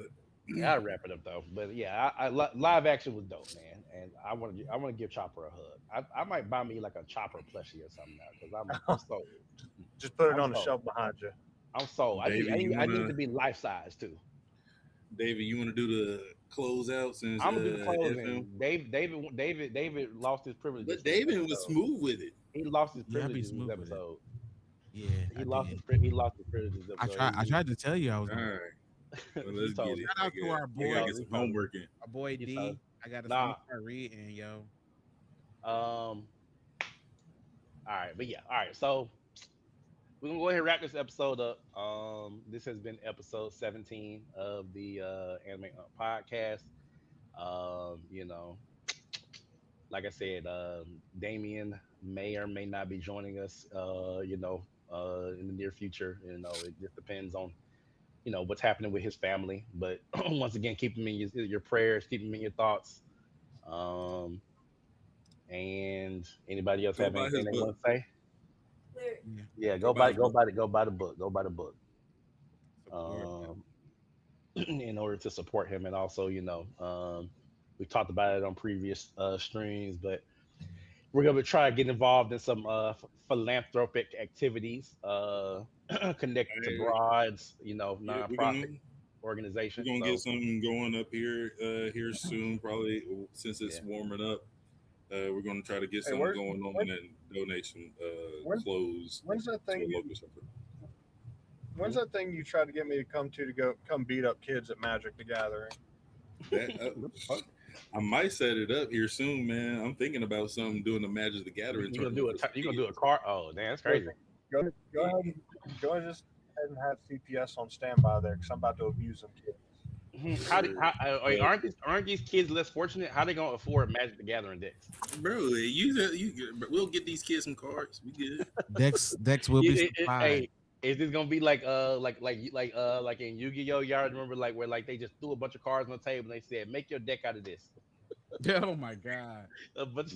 but yeah, I'll wrap it up though. But yeah, live action was dope, man, and I want to give Chopper a hug. I might buy me like a Chopper plushie or something now because I'm sold. Just put it I'm on the sold. shelf behind you. I'm sold. David, you I need it wanna to be life size too. do the closeout since I'm gonna do the FM? closing. David lost his privileges But from this David was episode. smooth with it. He lost his Yeah, I be privileges in this smooth with it. episode. Yeah, I did. He lost his privileges this episode. I tried to tell you I was All gonna. right, well, He let's told get me. it. Shout out to our I boy, gotta get some homework in. our boy He D. told- I got to Nah. start reading, yo. All right, but yeah, all right. So we're gonna go ahead and wrap this episode up. This has been episode 17 of the Anime Podcast. You know, like I said, Damien may or may not be joining us. In the near future. You know, it just depends on what's happening with his family. But once again, keep him in your prayers, keep him in your thoughts. Um, and anybody else Go have buy anything his they book. want to say? Yeah, Yeah, Go buy his book. go buy the book. Go buy the book. support. Um, in order to support him, and also, we talked about it on previous streams, but we're gonna try to get involved in some philanthropic activities, connected to Hey, broads, yeah, nonprofit we're organizations. gonna So get something going up here soon. Probably since it's yeah, warming up. We're gonna try to get Hey, something going on when, and donation when, clothes when's that to thing? a local shelter. When's that thing you tried to get me to come beat up kids at Magic the Gathering? That, what the fuck? I might set it up here soon, man. I'm thinking about something doing the Magic the Gathering You gonna tournament. For some you gonna do a kids. car? Oh, damn, that's crazy. Go ahead, go ahead, just ahead and have CPS on standby there because I'm about to abuse them kids. Aren't these kids less fortunate? How they gonna afford Magic the Gathering decks? Bro, we'll get these kids some cards. We good. Dex will be supplied. Hey, is this gonna be like like in Yu-Gi-Oh? Y'all remember like where like they just threw a bunch of cards on the table and they said make your deck out of this. Oh my god. A bunch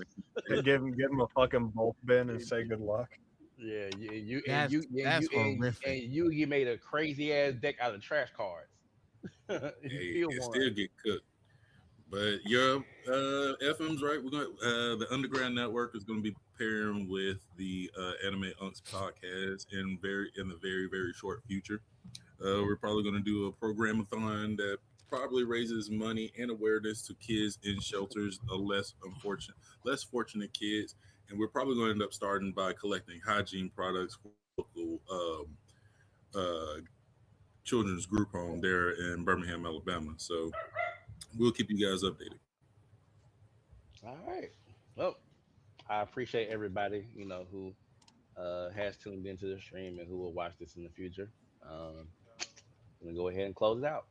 Give them a fucking bulk bin and say good luck. Yeah, That's horrific. and Yugi made a crazy ass deck out of trash cards. Hey, it still get cooked. But yeah, FM's right. We're going. The Underground Network is going to be pairing with the Anime Unks podcast in the very short future. We're probably going to do a programathon that probably raises money and awareness to kids in shelters, less fortunate kids, and we're probably going to end up starting by collecting hygiene products for local uh, children's group home there in Birmingham, Alabama. So we'll keep you guys updated. All right. Well, I appreciate everybody, who has tuned into the stream and who will watch this in the future. I'm gonna go ahead and close it out.